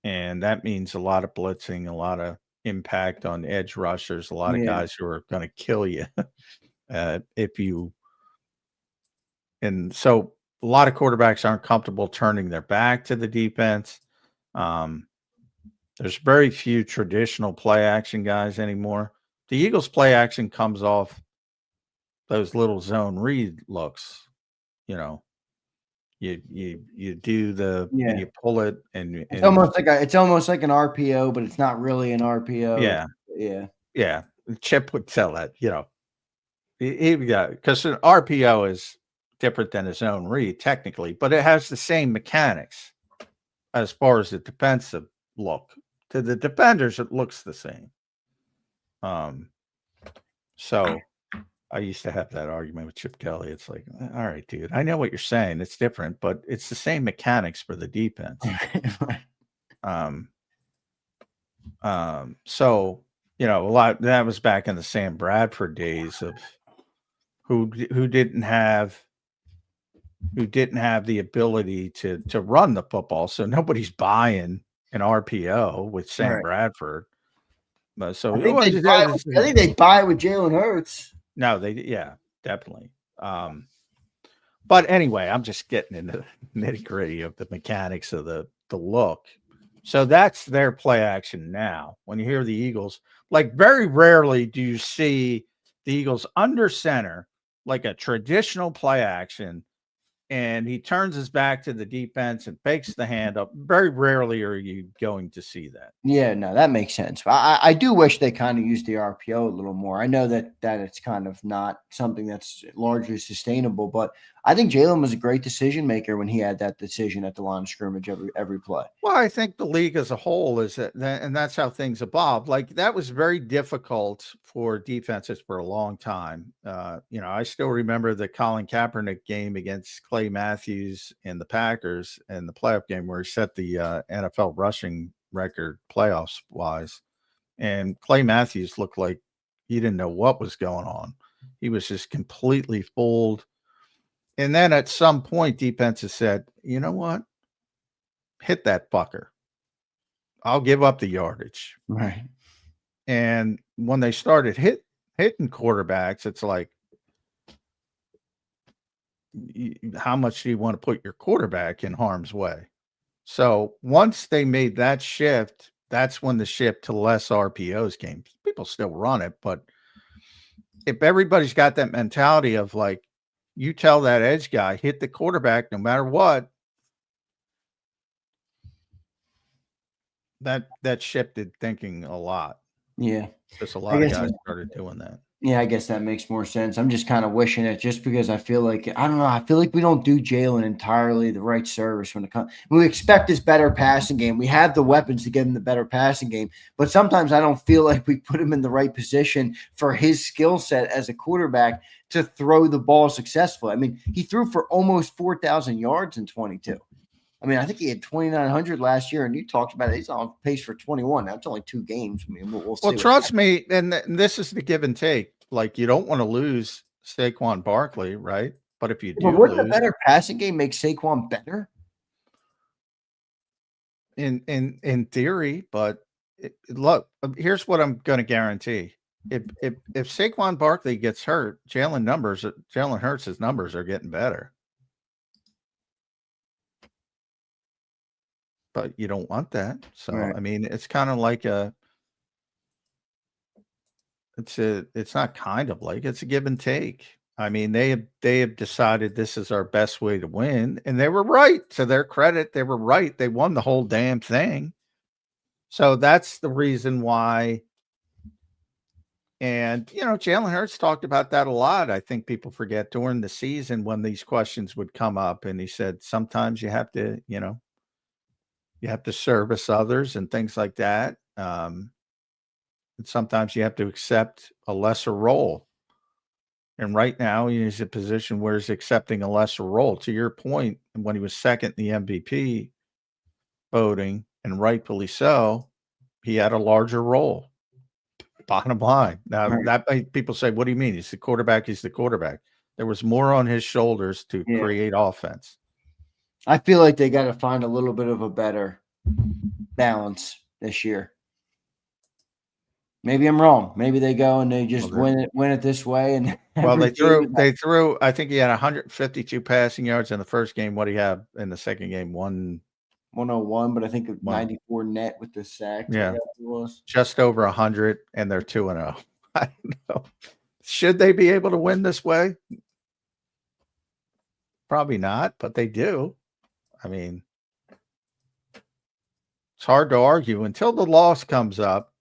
And that means a lot of blitzing, a lot of impact on edge rushers, a lot of guys who are going to kill you and so a lot of quarterbacks aren't comfortable turning their back to the defense. There's very few traditional play action guys anymore. The Eagles play action comes off those little zone read looks. You do the and you pull it and it's almost like an RPO, but it's not really an RPO. Yeah. Chip would tell that. Because an RPO is different than a zone read technically, but it has the same mechanics as far as the defensive look. To the defenders, it looks the same. So I used to have that argument with Chip Kelly. It's like, all right, dude, I know what you're saying. It's different, but it's the same mechanics for the defense. So, a lot that was back in the Sam Bradford days of who didn't have the ability to run the football. So nobody's buying an RPO with Sam Bradford. But so I think they buy it with Jalen Hurts. No, definitely. But anyway, I'm just getting into the nitty-gritty of the mechanics of the look. So that's their play action now. When you hear the Eagles, like very rarely do you see the Eagles under center, like a traditional play action, and he turns his back to the defense and fakes the hand up. Very rarely are you going to see that. Yeah, no, that makes sense. I do wish they kind of used the RPO a little more. I know that it's kind of not something that's largely sustainable, but I think Jalen was a great decision maker when he had that decision at the line of scrimmage every play. Well, I think the league as a whole is that, and that's how things evolved. Like that was very difficult for defenses for a long time. I still remember the Colin Kaepernick game against Clay Matthews and the Packers in the playoff game where he set the NFL rushing record playoffs wise. And Clay Matthews looked like he didn't know what was going on. He was just completely fooled. And then at some point, defenses said, you know what? Hit that fucker. I'll give up the yardage. Right. And when they started hitting quarterbacks, it's like, how much do you want to put your quarterback in harm's way? So once they made that shift, that's when the shift to less RPOs came. People still run it, but if everybody's got that mentality of like, you tell that edge guy, hit the quarterback no matter what, that shifted thinking a lot. Yeah. Because a I lot of guess guys started doing that. Yeah, I guess that makes more sense. I'm just kind of wishing it just because I feel like I don't know. I feel like we don't do Jalen entirely the right service when it comes. We expect this better passing game. We have the weapons to give him the better passing game, but sometimes I don't feel like we put him in the right position for his skill set as a quarterback to throw the ball successfully. I mean, he threw for almost 4,000 yards in 22. I mean, I think he had 2,900 last year, and you talked about it. He's on pace for 21. That's only 2 games. I mean, we'll see. Well, trust me, and this is the give and take. Like, you don't want to lose Saquon Barkley, right? But if you But do wouldn't a lose, better passing game make Saquon better? in theory, but look, here's what I'm going to guarantee: if Saquon Barkley gets hurt, Jalen Hurts' numbers are getting better. But you don't want that. So Right. I mean, it's kind of like it's not kind of like it's a give and take. I mean, they have decided this is our best way to win, and they were right. To their credit, they were right. They won the whole damn thing. So that's the reason why. And Jalen Hurts talked about that a lot. I think people forget during the season when these questions would come up, and he said sometimes you have to, you have to service others and things like that. And sometimes you have to accept a lesser role. And right now, he's in a position where he's accepting a lesser role. To your point, when he was second in the MVP voting, and rightfully so, he had a larger role. Bottom line. Now, Right. people say, what do you mean? He's the quarterback. He's the quarterback. There was more on his shoulders to Yeah. create offense. I feel like they got to find a little bit of a better balance this year. Maybe I'm wrong. Maybe they go and they just win it this way. And Well, they threw. I think he had 152 passing yards in the first game. What do you have in the second game? 101, but I think 94 net with the sacks. Yeah, it was just over 100, and they're 2-0. I don't know. Should they be able to win this way? Probably not, but they do. I mean, it's hard to argue until the loss comes up.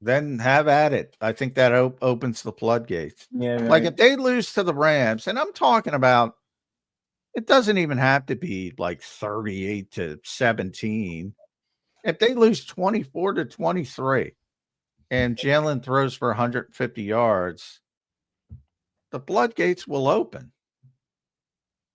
Then have at it. I think that opens the floodgates. Yeah, right. Like if they lose to the Rams, and I'm talking about, it doesn't even have to be like 38-17. If they lose 24-23 and Jalen throws for 150 yards, the floodgates will open.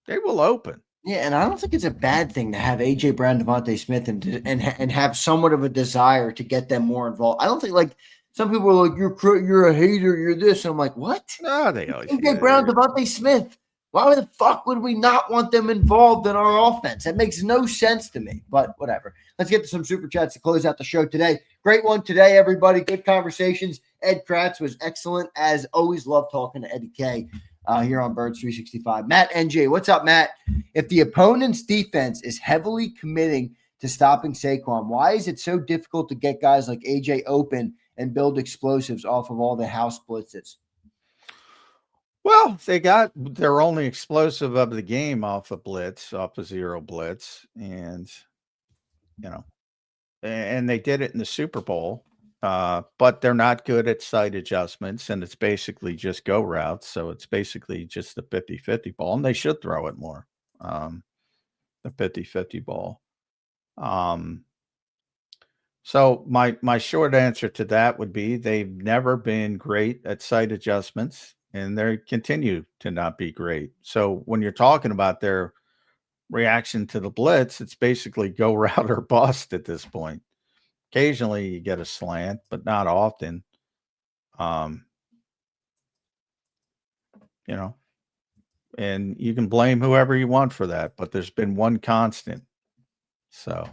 They will open. Yeah, and I don't think it's a bad thing to have A.J. Brown, Devontae Smith, and have somewhat of a desire to get them more involved. I don't think like some people are like, you're a hater, you're this. And I'm like, what? No, they always A.J. Brown, Devontae Smith. Why the fuck would we not want them involved in our offense? That makes no sense to me, but whatever. Let's get to some super chats to close out the show today. Great one today, everybody. Good conversations. Ed Kracz was excellent. As always, love talking to Eddie K. Here on Birds 365. Matt NJ, what's up, Matt? If the opponent's defense is heavily committing to stopping Saquon, why is it so difficult to get guys like AJ open and build explosives off of all the house blitzes? Well, they got their only explosive of the game off a blitz, off a zero blitz, and and they did it in the Super Bowl. But they're not good at sight adjustments, and it's basically just go routes. So it's basically just the 50-50 ball, and they should throw it more. The 50-50 ball. So my short answer to that would be they've never been great at sight adjustments, and they continue to not be great. So when you're talking about their reaction to the blitz, it's basically go route or bust at this point. Occasionally you get a slant, but not often. And you can blame whoever you want for that, but there's been one constant. So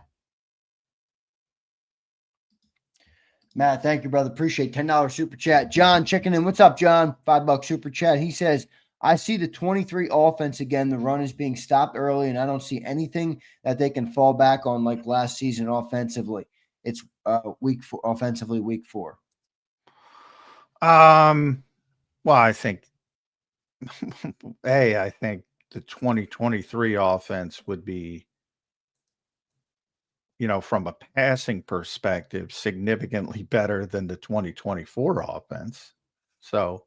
Matt, thank you, brother. Appreciate $10 super chat. John checking in. What's up, John? $5 super chat. He says, I see the 23 offense again. The run is being stopped early, and I don't see anything that they can fall back on like last season offensively. It's week 4, offensively, week 4. Well, I think, I think the 2023 offense would be, from a passing perspective, significantly better than the 2024 offense. So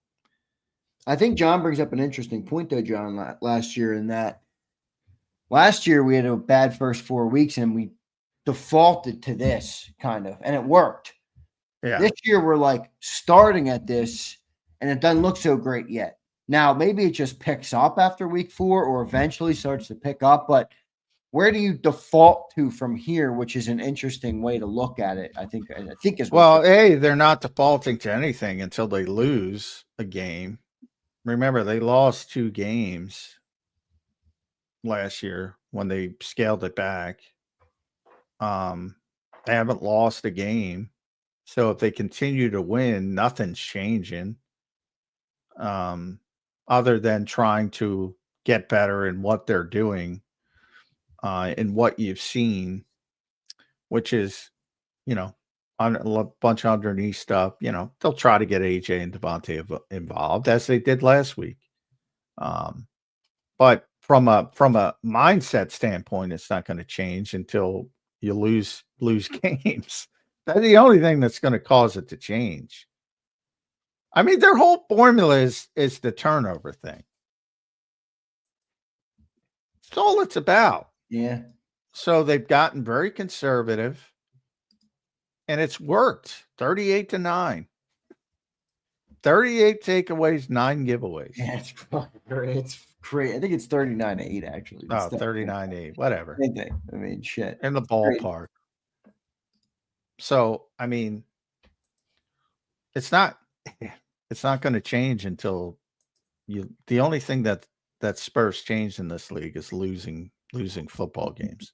I think John brings up an interesting point, though, John, last year, in that last year we had a bad first 4 weeks and we defaulted to this kind of, and it worked. yeah, This year we're like starting at this and it doesn't look so great yet. Now, maybe it just picks up after week 4 or eventually starts to pick up, but where do you default to from here, which is an interesting way to look at it, I think is well, they're not defaulting to anything until they lose a game. Remember, they lost 2 games last year when they scaled it back. They haven't lost a game. So if they continue to win, nothing's changing. Other than trying to get better in what they're doing, in what you've seen, which is, on a bunch of underneath stuff. They'll try to get AJ and Devontae involved as they did last week. But from a mindset standpoint, it's not going to change until you lose games. That's the only thing that's going to cause it to change. I mean, their whole formula is the turnover thing. That's all it's about. Yeah. So they've gotten very conservative, and it's worked. 38-9. 38 takeaways, 9 giveaways. Yeah, it's great. I think it's 39-8, actually. Oh, 39-8, whatever. I mean, shit. In the ballpark. So, I mean, it's not going to change until the only thing that spurs change in this league is losing football games.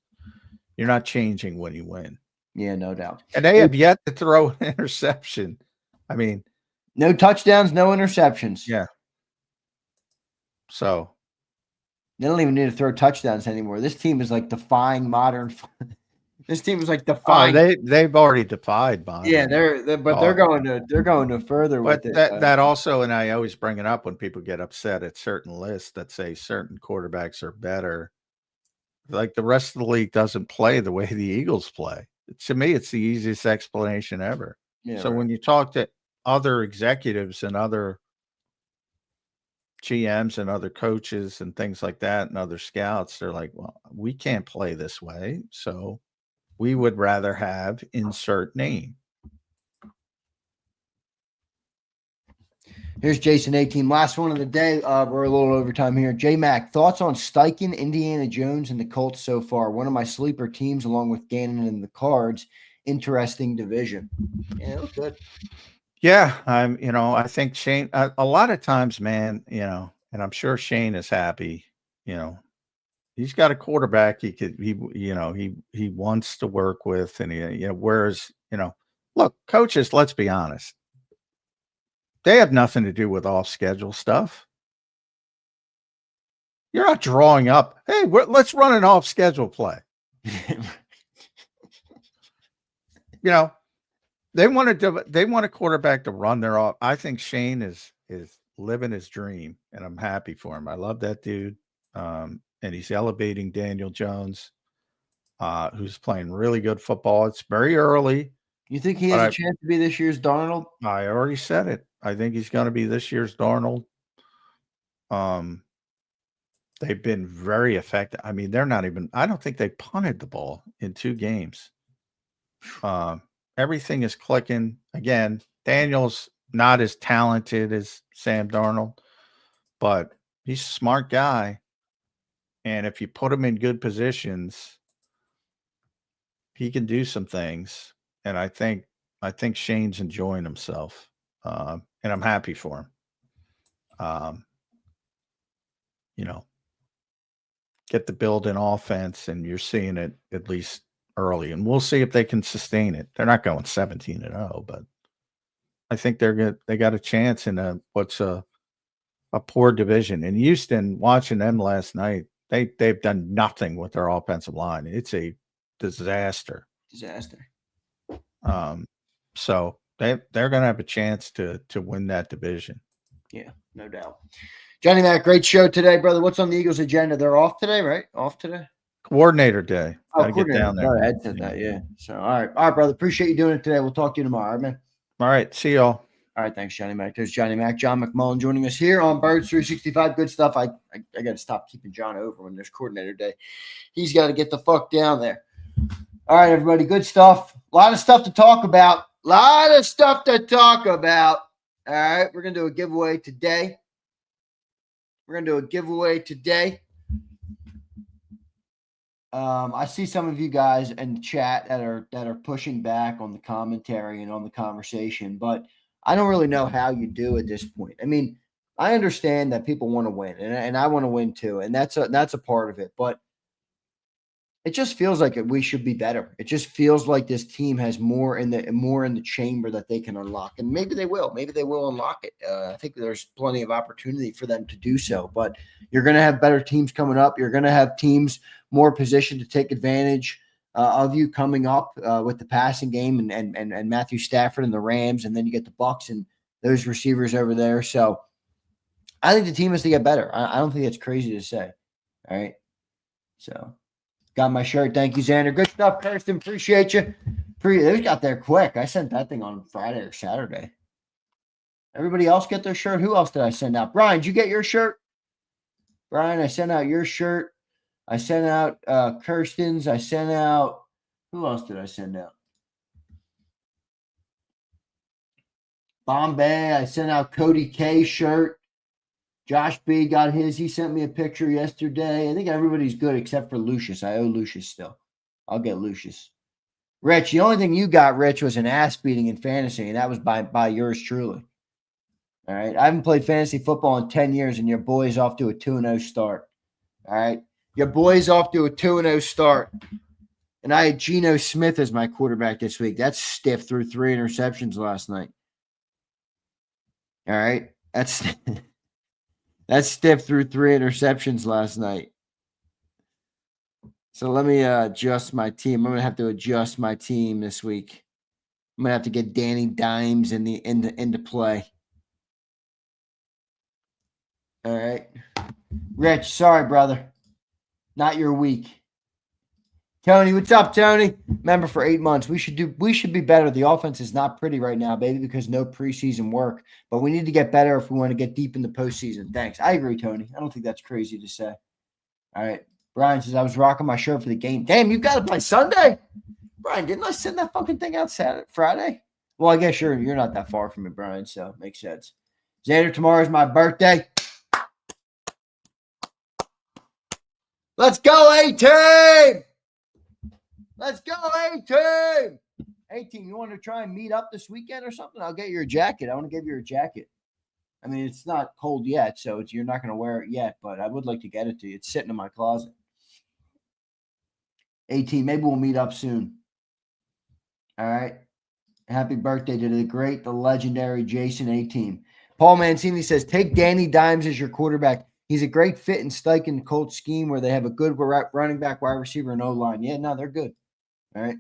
You're not changing when you win. Yeah, no doubt. And they have yet to throw an interception. I mean, no touchdowns, no interceptions. Yeah. So they don't even need to throw touchdowns anymore. This team is like defying modern. This team is like defying. They've already defied modern. Yeah, they're going to further with it. That also, and I always bring it up when people get upset at certain lists that say certain quarterbacks are better. Like the rest of the league doesn't play the way the Eagles play. To me, it's the easiest explanation ever. Yeah, so when you talk to other executives and other GMs and other coaches and things like that and other scouts, they're like, well, we can't play this way. So we would rather have insert name. Here's Jason 18. Last one of the day. We're a little over time here. J-Mac, thoughts on Steichen, Indiana Jones, and the Colts so far? One of my sleeper teams, along with Gannon and the Cards. Interesting division. Yeah, it was good. Yeah, I think Shane, a lot of times, man, and I'm sure Shane is happy, he's got a quarterback he wants to work with, and whereas, look, coaches, let's be honest. They have nothing to do with off-schedule stuff. You're not drawing up, hey, let's run an off-schedule play. They want a quarterback to run their off. I think Shane is living his dream, and I'm happy for him. I love that dude. And he's elevating Daniel Jones, who's playing really good football. It's very early. You think he has a chance to be this year's Darnold? I already said it. I think he's going to be this year's Darnold. They've been very effective. I mean, I don't think they punted the ball in 2 games. Everything is clicking. Again, Daniel's not as talented as Sam Darnold, but he's a smart guy. And if you put him in good positions, he can do some things. And I think Shane's enjoying himself. And I'm happy for him. Get the build-in offense, and you're seeing it at least early, and we'll see if they can sustain it. They're not going 17-0, but I think they got a chance in what's a poor division. In Houston, watching them last night, they've done nothing with their offensive line. It's a disaster. So they're going to have a chance to win that division. Yeah, no doubt. Johnny Mac, great show today, brother. What's on the Eagles' agenda? They're off today, right? Off today? Coordinator day. Oh, Gotta get down there. Sorry, Ed said that. Yeah. So, all right, brother. Appreciate you doing it today. We'll talk to you tomorrow. All right, man. All right. See y'all. All right, thanks, Johnny Mac. There's Johnny Mac. John McMullen joining us here on Birds 365. Good stuff. I got to stop keeping John over when there's coordinator day. He's got to get the fuck down there. All right, everybody. Good stuff. A lot of stuff to talk about. All right, we're going to do a giveaway today. I see some of you guys in the chat that are pushing back on the commentary and on the conversation, but I don't really know how you do at this point. I mean, I understand that people want to win, and I want to win too, and that's a part of it. But it just feels like we should be better. It just feels like this team has more in the chamber that they can unlock, and maybe they will. Maybe they will unlock it. I think there's plenty of opportunity for them to do so. But you're going to have better teams coming up. You're going to have teams more positioned to take advantage of you coming up with the passing game and Matthew Stafford and the Rams, and then you get the Bucs and those receivers over there. So I think the team has to get better. I don't think it's crazy to say. All right. So got my shirt. Thank you, Zander. Good stuff, Kirsten. Appreciate you. They got there quick. I sent that thing on Friday or Saturday. Everybody else get their shirt? Who else did I send out? Brian, did you get your shirt? Brian, I sent out your shirt. I sent out Kirsten's. I sent out – who else did I send out? Bombay. I sent out Cody K's shirt. Josh B got his. He sent me a picture yesterday. I think everybody's good except for Lucius. I owe Lucius still. I'll get Lucius. Rich, the only thing you got, Rich, was an ass beating in fantasy, and that was by yours truly. All right? I haven't played fantasy football in 10 years, and your boy's off to a 2-0 start. All right? Your boy's off to a 2-0 start. And I had Geno Smith as my quarterback this week. That's stiff through 3 interceptions last night. All right? That's stiff through 3 interceptions last night. So let me adjust my team. I'm going to have to adjust my team this week. I'm going to have to get Danny Dimes into play. All right. Rich, sorry, brother. Not your week. Tony, what's up, Tony? Member for 8 months. We should be better. The offense is not pretty right now, baby, because no preseason work. But we need to get better if we want to get deep in the postseason. Thanks. I agree, Tony. I don't think that's crazy to say. All right. Brian says, I was rocking my shirt for the game. Damn, you got to play Sunday? Brian, didn't I send that fucking thing out Friday? Well, I guess you're not that far from it, Brian, so it makes sense. Zander, tomorrow's my birthday. Let's go, A-Team! Let's go, A-Team! A-Team, you want to try and meet up this weekend or something? I'll get you a jacket. I want to give you a jacket. I mean, it's not cold yet, so you're not going to wear it yet, but I would like to get it to you. It's sitting in my closet. A-Team, maybe we'll meet up soon. All right? Happy birthday to the great, the legendary Jason A-Team. Paul Mancini says, take Danny Dimes as your quarterback. He's a great fit in Steichen Colts scheme where they have a good running back, wide receiver, and O-line. Yeah, no, they're good. All right.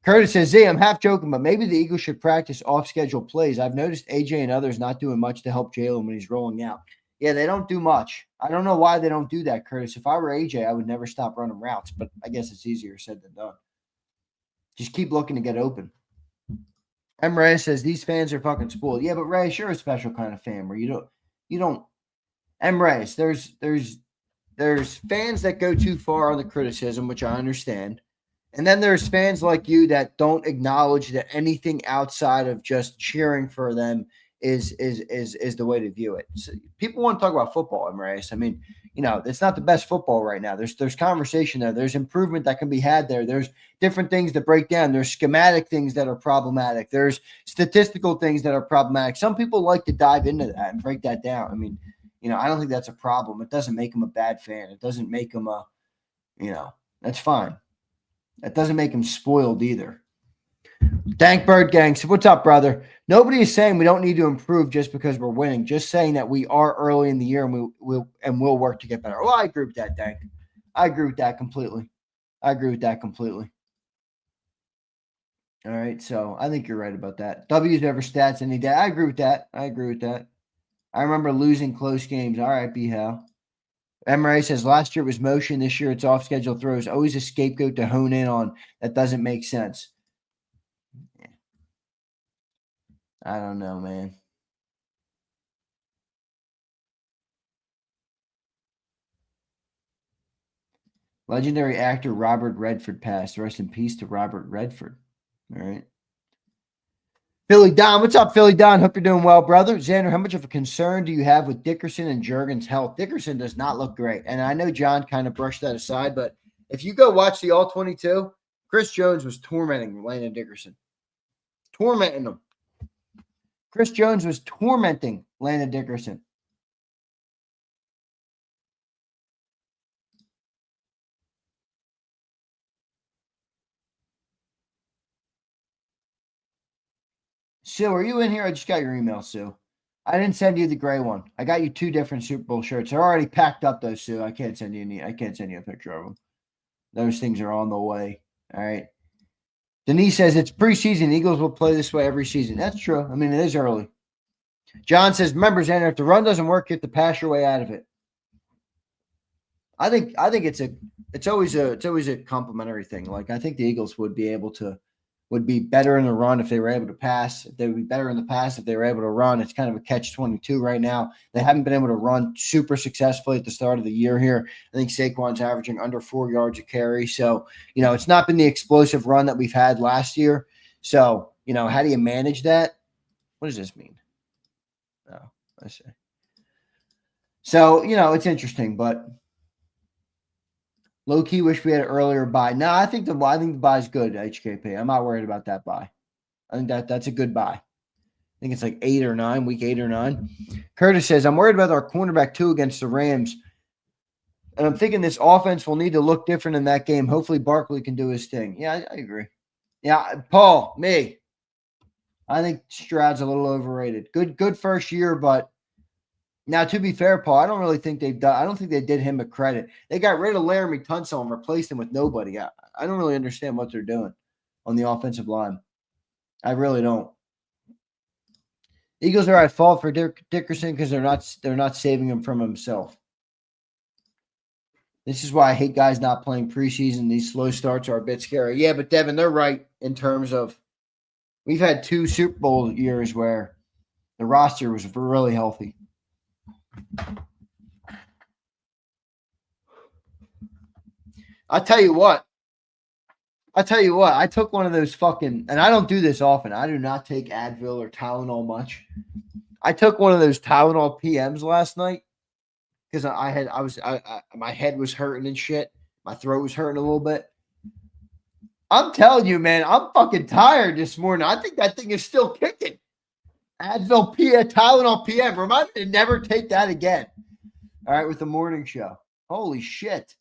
Curtis says, Z, I'm half joking, but maybe the Eagles should practice off-schedule plays. I've noticed AJ and others not doing much to help Jalen when he's rolling out. Yeah, they don't do much. I don't know why they don't do that, Curtis. If I were AJ, I would never stop running routes, but I guess it's easier said than done. Just keep looking to get open. M. Reyes says, these fans are fucking spoiled. Yeah, but Reyes, you're a special kind of fan where you don't M. Reyes, there's fans that go too far on the criticism, which I understand. And then there's fans like you that don't acknowledge that anything outside of just cheering for them is the way to view it. So people want to talk about football, M. Reyes. I mean, it's not the best football right now. There's conversation there. There's improvement that can be had there. There's different things that break down. There's schematic things that are problematic. There's statistical things that are problematic. Some people like to dive into that and break that down. I mean, I don't think that's a problem. It doesn't make him a bad fan. It doesn't make him that's fine. That doesn't make him spoiled either. Dank Bird Gang. So what's up, brother? Nobody is saying we don't need to improve just because we're winning. Just saying that we are early in the year and we'll work to get better. Well, I agree with that, Dank. I agree with that completely. All right, so I think you're right about that. W's never stats any day. I agree with that. I remember losing close games. All right, B-Hal. MRA says last year it was motion. This year it's off schedule throws. Always a scapegoat to hone in on. That doesn't make sense. Yeah. I don't know, man. Legendary actor Robert Redford passed. Rest in peace to Robert Redford. All right. Philly Don, what's up, Philly Don? Hope you're doing well, brother. Zander, how much of a concern do you have with Dickerson and Juergen's health? Dickerson does not look great. And I know John kind of brushed that aside, but if you go watch the All-22, Chris Jones was tormenting Landon Dickerson. Tormenting him. Chris Jones was tormenting Landon Dickerson. Sue, are you in here? I just got your email, Sue. I didn't send you the gray one. I got you 2 different Super Bowl shirts. They're already packed up, though, Sue. I can't send you a picture of them. Those things are on the way. All right. Denise says it's preseason. Eagles will play this way every season. That's true. I mean, it is early. John says, remember, Xander, if the run doesn't work, you have to pass your way out of it. I think it's always a complimentary thing. Like, I think the Eagles would be better in the run if they were able to pass. They would be better in the pass if they were able to run. It's kind of a catch-22 right now. They haven't been able to run super successfully at the start of the year here. I think Saquon's averaging under 4 yards a carry. So, it's not been the explosive run that we've had last year. So, how do you manage that? What does this mean? Oh, I see. So, it's interesting, but low-key wish we had an earlier buy. No, I think the buy is good, HKP. I'm not worried about that buy. I think that's a good buy. I think it's like 8 or 9, week 8 or 9. Curtis says, I'm worried about our cornerback 2 against the Rams. And I'm thinking this offense will need to look different in that game. Hopefully Barkley can do his thing. Yeah, I agree. Yeah, Paul, me. I think Stroud's a little overrated. Good first year, but now, to be fair, Paul, I don't think they did him a credit. They got rid of Laramie Tunsil and replaced him with nobody. I don't really understand what they're doing on the offensive line. I really don't. Eagles are at fault for Dickerson because they're not saving him from himself. This is why I hate guys not playing preseason. These slow starts are a bit scary. Yeah, but Devin, they're right in terms of we've had 2 Super Bowl years where the roster was really healthy. I tell you what, I took one of those and I don't do this often. I do not take Advil or Tylenol much. I took one of those Tylenol PMs last night because my head was hurting and shit. My throat was hurting a little bit. I'm telling you, man, I'm fucking tired this morning. I think that thing is still kicking. Advil PM, Tylenol PM. Remind me to never take that again. All right, with the morning show. Holy shit.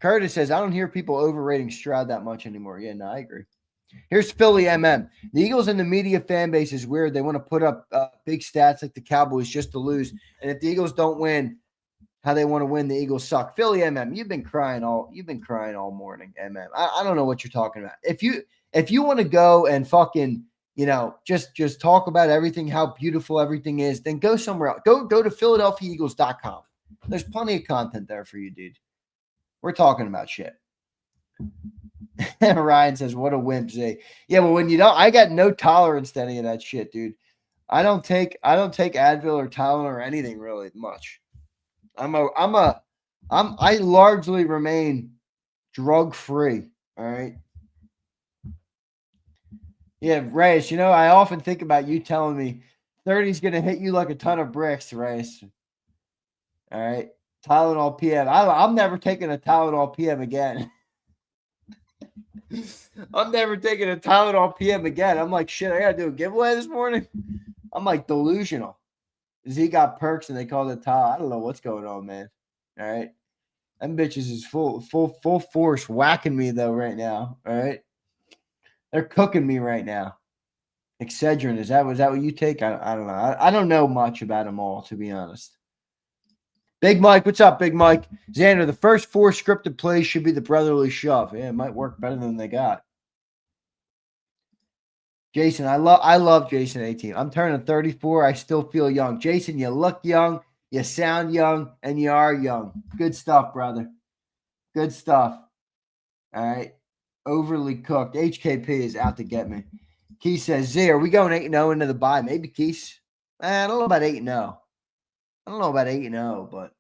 Curtis says, I don't hear people overrating Stroud that much anymore. Yeah, no, I agree. Here's Philly MM. The Eagles and the media fan base is weird. They want to put up big stats like the Cowboys just to lose. And if the Eagles don't win how they want to win, the Eagles suck. Philly MM, you've been crying all morning, MM. I don't know what you're talking about. If you want to go and fucking just talk about everything, how beautiful everything is, then go somewhere else. Go to PhiladelphiaEagles.com. There's plenty of content there for you, dude. We're talking about shit. Ryan says, what a wimp, Zay. Yeah, but when you don't, I got no tolerance to any of that shit, dude. I don't take Advil or Tylenol or anything really much. I largely remain drug free. All right. Yeah, Reyes, I often think about you telling me 30's going to hit you like a ton of bricks, Reyes. All right. Tylenol PM. I'm never taking a Tylenol PM again. I'm never taking a Tylenol PM again. I'm like, shit, I got to do a giveaway this morning. I'm like delusional. Z got perks and they called it Tylenol. I don't know what's going on, man. All right. Them bitches is full force whacking me, though, right now. All right. They're cooking me right now. Excedrin, is that what you take? I don't know. I don't know much about them all, to be honest. Big Mike, what's up, Big Mike? Xander, the first 4 scripted plays should be the brotherly shove. Yeah, it might work better than they got. Jason, I love Jason 18. I'm turning 34. I still feel young. Jason, you look young. You sound young and you are young. Good stuff, brother. Good stuff. All right. Overly cooked. HKP is out to get me. Keith says, Z, are we going 8-0 into the bye? Maybe, Keith. I don't know about 8-0. I don't know about 8-0, but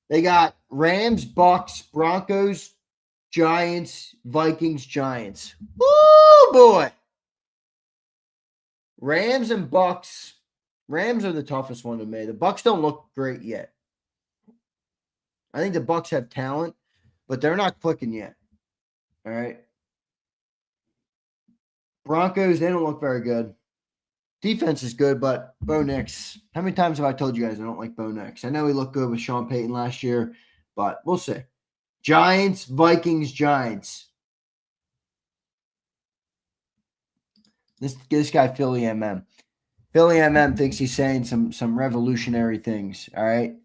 they got Rams, Bucks, Broncos, Giants, Vikings, Giants. Woo, boy. Rams and Bucks. Rams are the toughest one to me. The Bucks don't look great yet. I think the Bucks have talent, but they're not clicking yet. All right. Broncos, they don't look very good. Defense is good, but Bo Nix. How many times have I told you guys I don't like Bo Nix? I know he looked good with Sean Payton last year, but we'll see. Giants, Vikings, Giants. This guy, Philly MM. Philly MM thinks he's saying some revolutionary things, all right?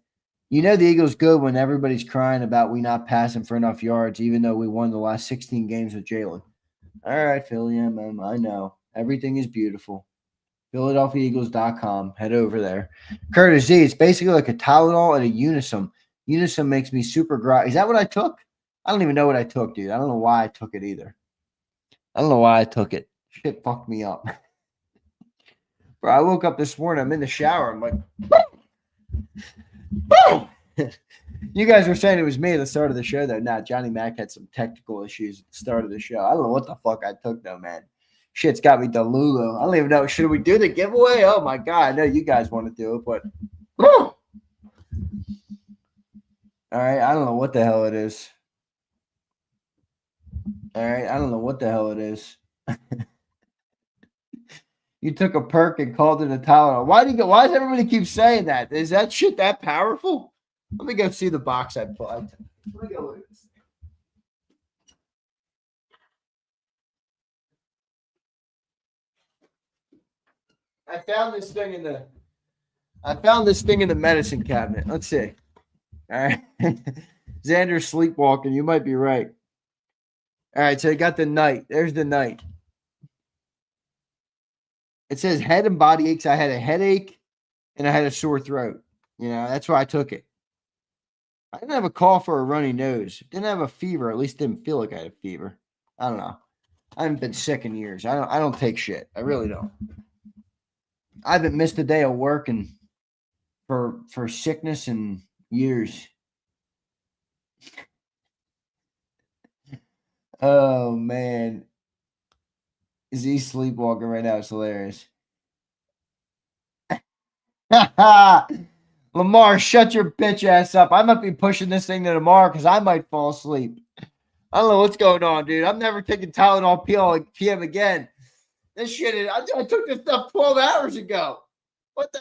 You know the Eagles good when everybody's crying about we not passing for enough yards, even though we won the last 16 games with Jalen. All right, Philly MM, I know. Everything is beautiful. PhiladelphiaEagles.com. Head over there. Curtis Z, it's basically like a Tylenol and a Unisum. Unisum makes me super groggy. Is that what I took? I don't even know what I took, dude. I don't know why I took it either. I don't know why I took it. Shit fucked me up. Bro, I woke up this morning. I'm in the shower. I'm like, boom! Boom! You guys were saying it was me at the start of the show, though. Nah, Johnny Mac had some technical issues at the start of the show. I don't know what the fuck I took, though, man. Shit's got me delulu. I don't even know. Should we do the giveaway? Oh, my God. I know you guys want to do it, but boom! All right. I don't know what the hell it is. All right. I don't know what the hell it is. You took a perk and called it a Tylenol. Why does everybody keep saying that? Is that shit that powerful? Let me go see the box I put. Let me go look at this. I found this thing in the medicine cabinet. Let's see. All right. Zander sleepwalking. You might be right. All right, so I got the night. There's the night. It says head and body aches. I had a headache and I had a sore throat. You know, that's why I took it. I didn't have a cough or a runny nose. Didn't have a fever. At least didn't feel like I had a fever. I don't know. I haven't been sick in years. I don't take shit. I really don't. I haven't missed a day of work and for sickness in years. Oh man. Is he sleepwalking right now? It's hilarious. Lamar, shut your bitch ass up. I might be pushing this thing to tomorrow because I might fall asleep. I don't know what's going on, dude. I'm never taking Tylenol PM again. This shit is, I took this stuff 12 hours ago. What the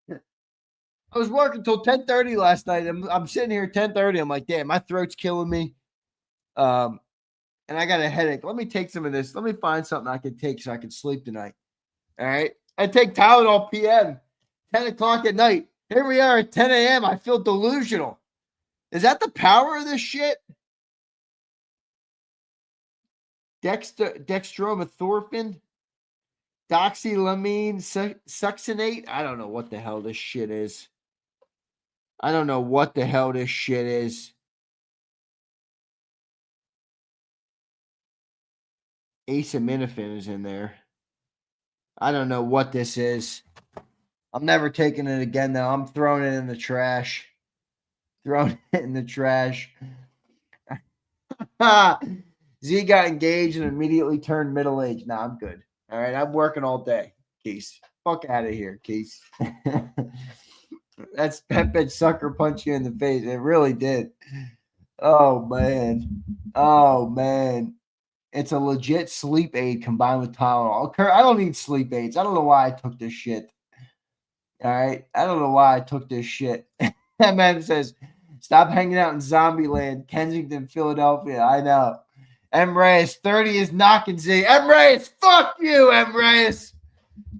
hell? I was working till 10:30 last night. I'm sitting here at 10:30. I'm like, damn, my throat's killing me. And I got a headache. Let me take some of this. Let me find something I can take so I can sleep tonight. All right. I take Tylenol PM, 10 o'clock at night. Here we are at 10 a.m. I feel delusional. Is that the power of this shit? Dextromethorphan, doxylamine, succinate. I don't know what the hell this shit is. Acetaminophen is in there. I don't know what this is. I'm never taking it again, though. I'm throwing it in the trash. Z got engaged and immediately turned middle-aged. Nah, I'm good. All right, I'm working all day. Keith. Fuck out of here, Keith. That's Pepe sucker punch you in the face. It really did. Oh, man. It's a legit sleep aid combined with Tylenol. I don't need sleep aids. I don't know why I took this shit. All right? I don't know why I took this shit. That man says, stop hanging out in Zombieland, Kensington, Philadelphia. I know. M. Reyes, 30 is knocking Z. M. Reyes, fuck you, M. Reyes.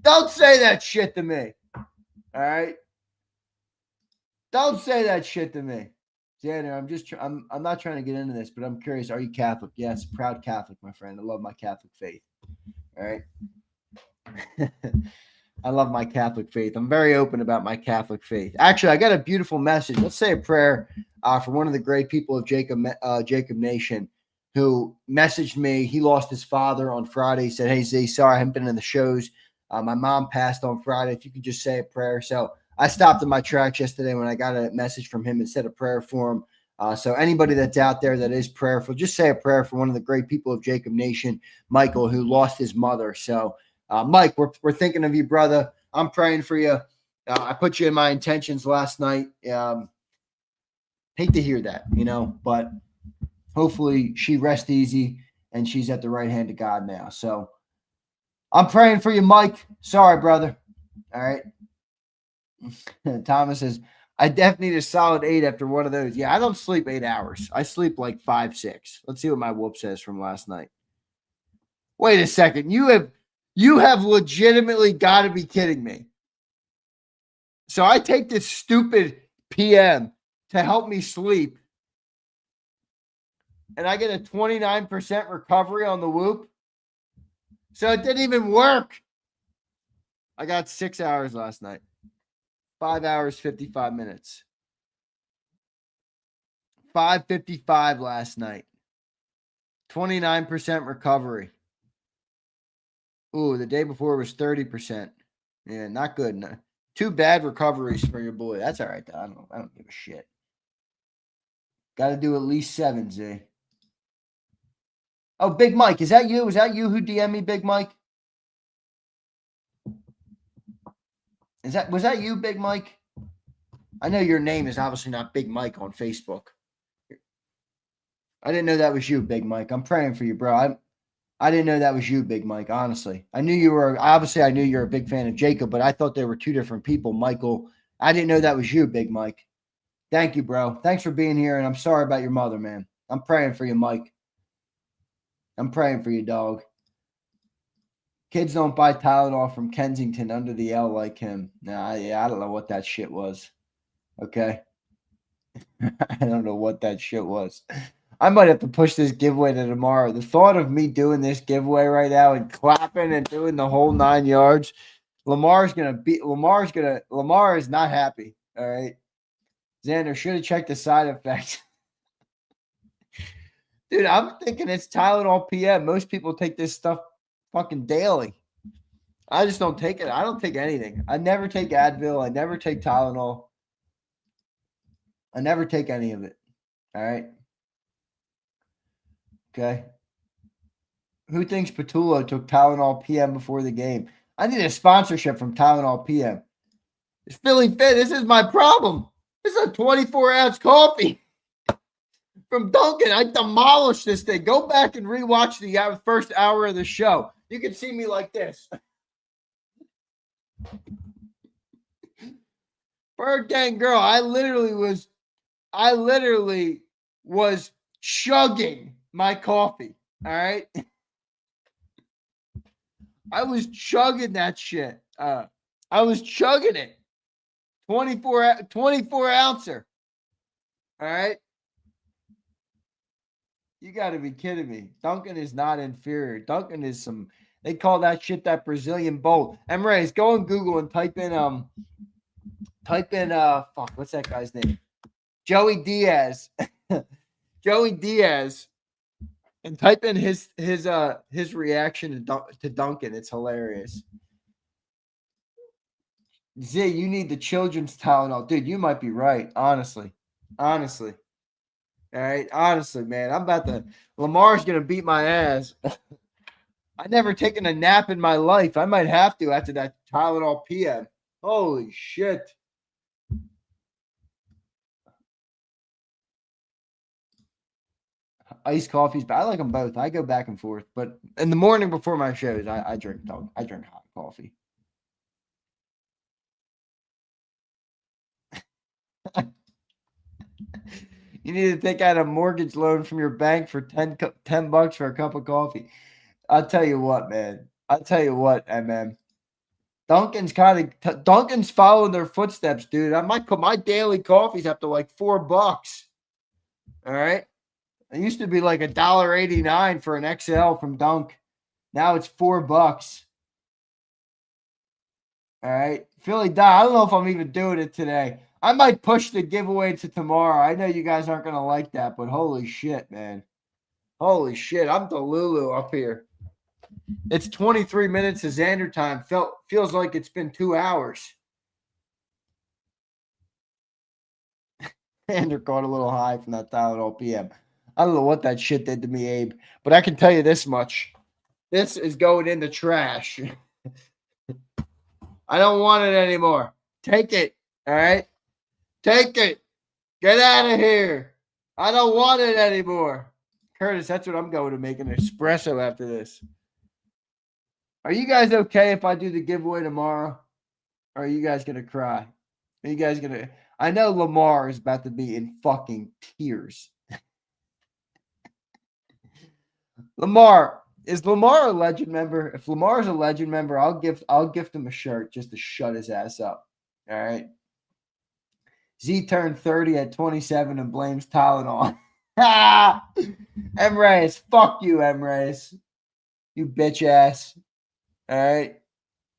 Don't say that shit to me. All right? Don't say that shit to me. Xander, I'm not trying to get into this, but I'm curious. Are you Catholic? Yes, proud Catholic, my friend. I love my Catholic faith. All right. I love my Catholic faith. I'm very open about my Catholic faith. Actually, I got a beautiful message. Let's say a prayer for one of the great people of JAKIB Nation who messaged me. He lost his father on Friday. He said, "Hey, Z, sorry I haven't been in the shows. My mom passed on Friday. If you could just say a prayer." So I stopped in my tracks yesterday when I got a message from him and said a prayer for him. So anybody that's out there that is prayerful, just say a prayer for one of the great people of JAKIB Nation, Michael, who lost his mother. So Mike, we're thinking of you, brother. I'm praying for you. I put you in my intentions last night. Hate to hear that, but hopefully she rests easy and she's at the right hand of God now. So I'm praying for you, Mike. Sorry, brother. All right. Thomas says, I definitely need a solid 8 after one of those. Yeah, I don't sleep 8 hours. I sleep like 5, 6. Let's see what my whoop says from last night. Wait a second. You have legitimately got to be kidding me. So I take this stupid PM to help me sleep, and I get a 29% recovery on the whoop. So it didn't even work. I got 6 hours last night. 5 hours, 55 minutes. 5:55 last night. 29% recovery. Ooh, the day before was 30%. Yeah, not good. No. 2 bad recoveries for your boy. That's all right, though. I don't give a shit. Got to do at least 7, Z. Oh, Big Mike, is that you? Was that you who DM'd me, Big Mike? Was that you, Big Mike? I know your name is obviously not Big Mike on Facebook. I didn't know that was you, Big Mike. I'm praying for you, bro. I didn't know that was you, Big Mike, honestly. I knew you were a big fan of JAKIB, but I thought they were 2 different people, Michael. I didn't know that was you, Big Mike. Thank you, bro. Thanks for being here, and I'm sorry about your mother, man. I'm praying for you, Mike. I'm praying for you, dog. Kids don't buy Tylenol from Kensington under the L like him. Nah, yeah, I don't know what that shit was. Okay? I don't know what that shit was. I might have to push this giveaway to tomorrow. The thought of me doing this giveaway right now and clapping and doing the whole 9 yards, Lamar is not happy. All right. Zander should have checked the side effects. Dude, I'm thinking it's Tylenol PM. Most people take this stuff fucking daily. I just don't take it. I don't take anything. I never take Advil. I never take Tylenol. I never take any of it. All right. Okay. Who thinks Patullo took Tylenol PM before the game? I need a sponsorship from Tylenol PM. It's Philly Fit. This is my problem. This is a 24-ounce coffee from Dunkin'. I demolished this thing. Go back and rewatch the first hour of the show. You can see me like this. Bird Gang Girl, I literally was chugging my coffee. All right. I was chugging that shit. I was chugging it. 24 ouncer. All right. You got to be kidding me. Dunkin' is not inferior. Dunkin' is they call that shit that Brazilian bowl. Emrace, go on Google and type in what's that guy's name? Joey Diaz. Joey Diaz. And type in his reaction to Dunkin'. It's hilarious. Z, you need the children's Tylenol. Dude, you might be right. Honestly. All right. Honestly, man. Lamar's going to beat my ass. I've never taken a nap in my life. I might have to after that Tylenol PM. Holy shit. Iced coffees, but I like them both. I go back and forth. But in the morning before my shows, I drink hot coffee. You need to take out a mortgage loan from your bank for $10 for a cup of coffee. I'll tell you what, man. MM. Dunkin's following their footsteps, dude. My daily coffee's up to like $4. All right. It used to be like $1.89 for an XL from Dunk. Now it's $4. All right. Philly die. I don't know if I'm even doing it today. I might push the giveaway to tomorrow. I know you guys aren't going to like that, but holy shit, man. Holy shit. I'm the Lulu up here. It's 23 minutes of Zander time. Feels like it's been 2 hours. Zander caught a little high from that Tylenol PM. I don't know what that shit did to me, Abe, but I can tell you this much. This is going in the trash. I don't want it anymore. Take it. All right? Take it. Get out of here. I don't want it anymore. Curtis, that's what I'm going to make, an espresso after this. Are you guys okay if I do the giveaway tomorrow? Or are you guys going to cry? Are you guys going to... I know Lamar is about to be in fucking tears. Lamar, is Lamar a legend member? If Lamar is a legend member, I'll gift him a shirt just to shut his ass up. All right. Z turned 30 at 27 and blames Tylenol. Emrys, fuck you, Emrys. You bitch ass. All right.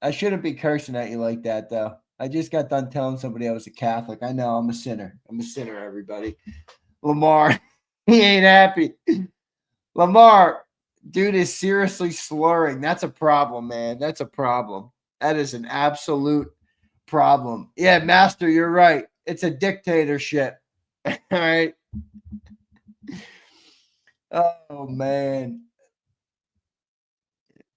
I shouldn't be cursing at you like that, though. I just got done telling somebody I was a Catholic. I know I'm a sinner. I'm a sinner, everybody. Lamar, he ain't happy. Lamar, dude is seriously slurring. That's a problem, man. That's a problem. That is an absolute problem. Yeah, Master, you're right. It's a dictatorship. All right. Oh, man.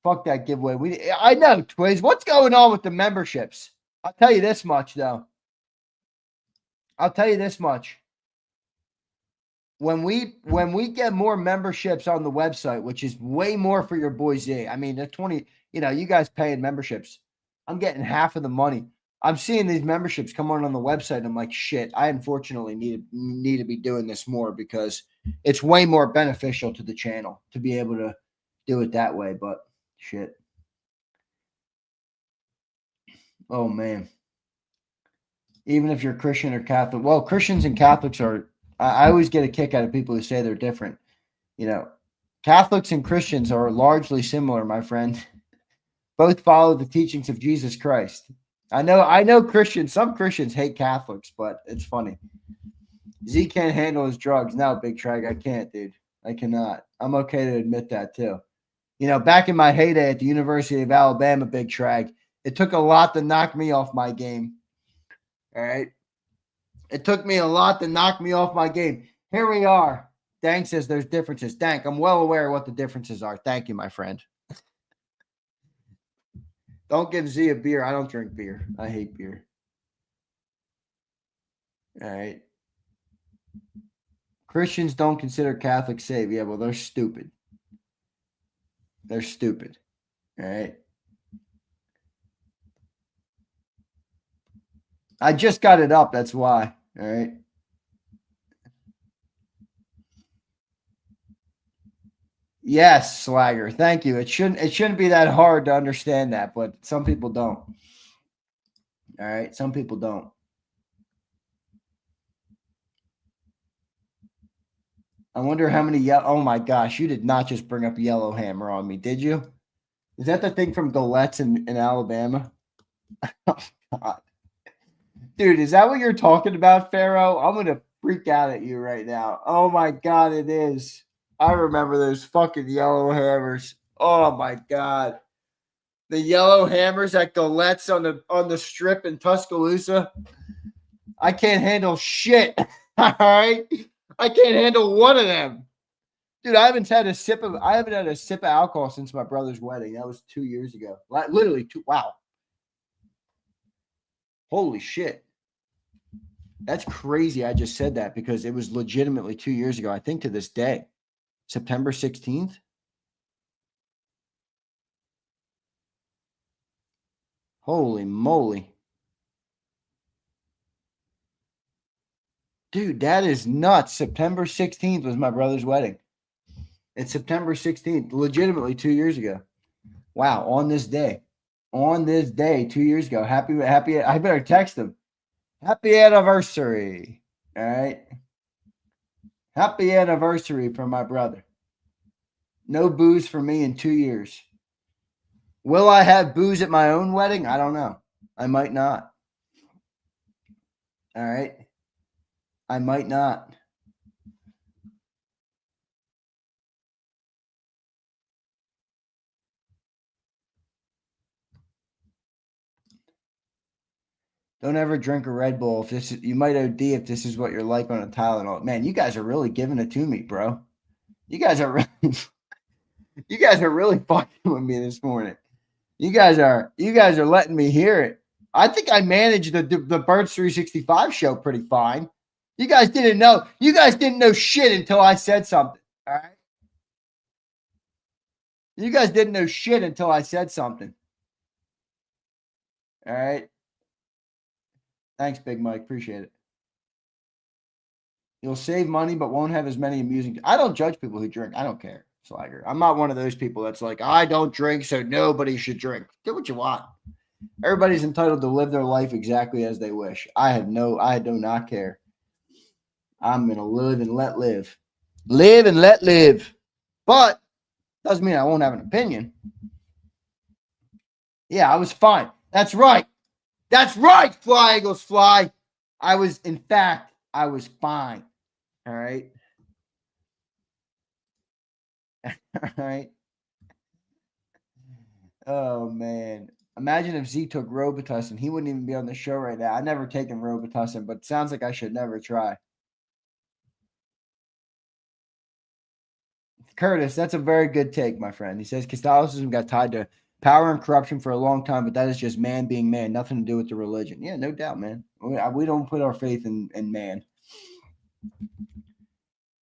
Fuck that giveaway. I know, Twiz. What's going on with the memberships? I'll tell you this much, though. I'll tell you this much. When we get more memberships on the website, which is way more for your boy Z. I mean, the 20, you guys paying memberships. I'm getting half of the money. I'm seeing these memberships come on the website. And I'm like, shit, I unfortunately need to be doing this more because it's way more beneficial to the channel to be able to do it that way. But shit. Oh, man. Even if you're Christian or Catholic. Well, Christians and Catholics are, I always get a kick out of people who say they're different. Catholics and Christians are largely similar, my friend. Both follow the teachings of Jesus Christ. I know Christians, some Christians hate Catholics, but it's funny. Z can't handle his drugs. No, Big Trag, I can't, dude. I cannot. I'm okay to admit that, too. Back in my heyday at the University of Alabama, Big Trag, it took a lot to knock me off my game. All right? It took me a lot to knock me off my game. Here we are. Dank says there's differences. Dank, I'm well aware of what the differences are. Thank you, my friend. Don't give Z a beer. I don't drink beer. I hate beer. All right. Christians don't consider Catholics saved. Yeah, well, they're stupid. They're stupid. All right. I just got it up. That's why. All right. Yes, Swagger. Thank you. It shouldn't be that hard to understand that, but some people don't. All right. Some people don't. I wonder how many oh my gosh, you did not just bring up Yellow Hammer on me, did you? Is that the thing from Golette's in Alabama? Oh, God. Dude, is that what you're talking about, Pharaoh? I'm going to freak out at you right now. Oh, my God, it is. I remember those fucking Yellow Hammers. Oh, my God. The Yellow Hammers at Golette's on the strip in Tuscaloosa. I can't handle shit. All right? I can't handle one of them. Dude, I haven't had a sip of alcohol since my brother's wedding. That was 2 years ago. Literally 2. Wow. Holy shit. That's crazy. I just said that because it was legitimately 2 years ago. I think to this day, September 16th. Holy moly. Dude, that is nuts. September 16th was my brother's wedding. It's September 16th, legitimately 2 years ago. Wow, on this day. On this day, 2 years ago. Happy, I better text him. Happy anniversary. All right. Happy anniversary from my brother. No booze for me in 2 years. Will I have booze at my own wedding? I don't know. I might not. All right. I might not. Don't ever drink a Red Bull. If this is, you might OD if this is what you're like on a Tylenol. Man, you guys are really giving it to me, bro. You guys are really fucking with me this morning. You guys are letting me hear it. I think I managed the Birds 365 show pretty fine. You guys didn't know. You guys didn't know shit until I said something. All right. You guys didn't know shit until I said something. All right. Thanks, Big Mike. Appreciate it. You'll save money, but won't have as many amusing. I don't judge people who drink. I don't care, Slagger. I'm not one of those people that's like, I don't drink, so nobody should drink. Do what you want. Everybody's entitled to live their life exactly as they wish. I do not care. I'm gonna live and let live. Live and let live. But doesn't mean I won't have an opinion. Yeah, I was fine. That's right. That's right, Fly Eagles Fly. I was fine. All right. All right. Oh, man. Imagine if Z took Robitussin. He wouldn't even be on the show right now. I've never taken Robitussin, but it sounds like I should never try. Curtis, that's a very good take, my friend. He says Catholicism got tied to power and corruption for a long time, but that is just man being man, nothing to do with the religion. Yeah, no doubt, man. We don't put our faith in man.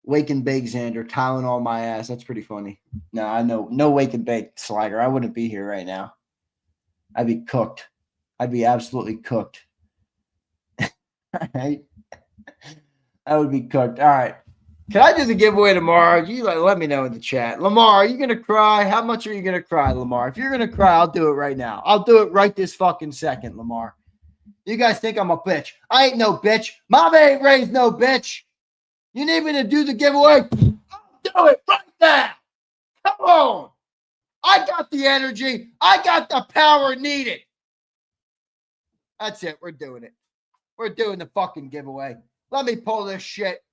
Wake and bake, Zander, Tylenol my ass. That's pretty funny. No, I know. No wake and bake, Slider. I wouldn't be here right now. I'd be cooked. I'd be absolutely cooked. Right? I would be cooked. All right. Can I do the giveaway tomorrow? You let me know in the chat. Lamar, are you going to cry? How much are you going to cry, Lamar? If you're going to cry, I'll do it right now. I'll do it right this fucking second, Lamar. You guys think I'm a bitch. I ain't no bitch. Mama ain't raised no bitch. You need me to do the giveaway? I'll do it right now. Come on. I got the energy. I got the power needed. That's it. We're doing it. We're doing the fucking giveaway. Let me pull this shit.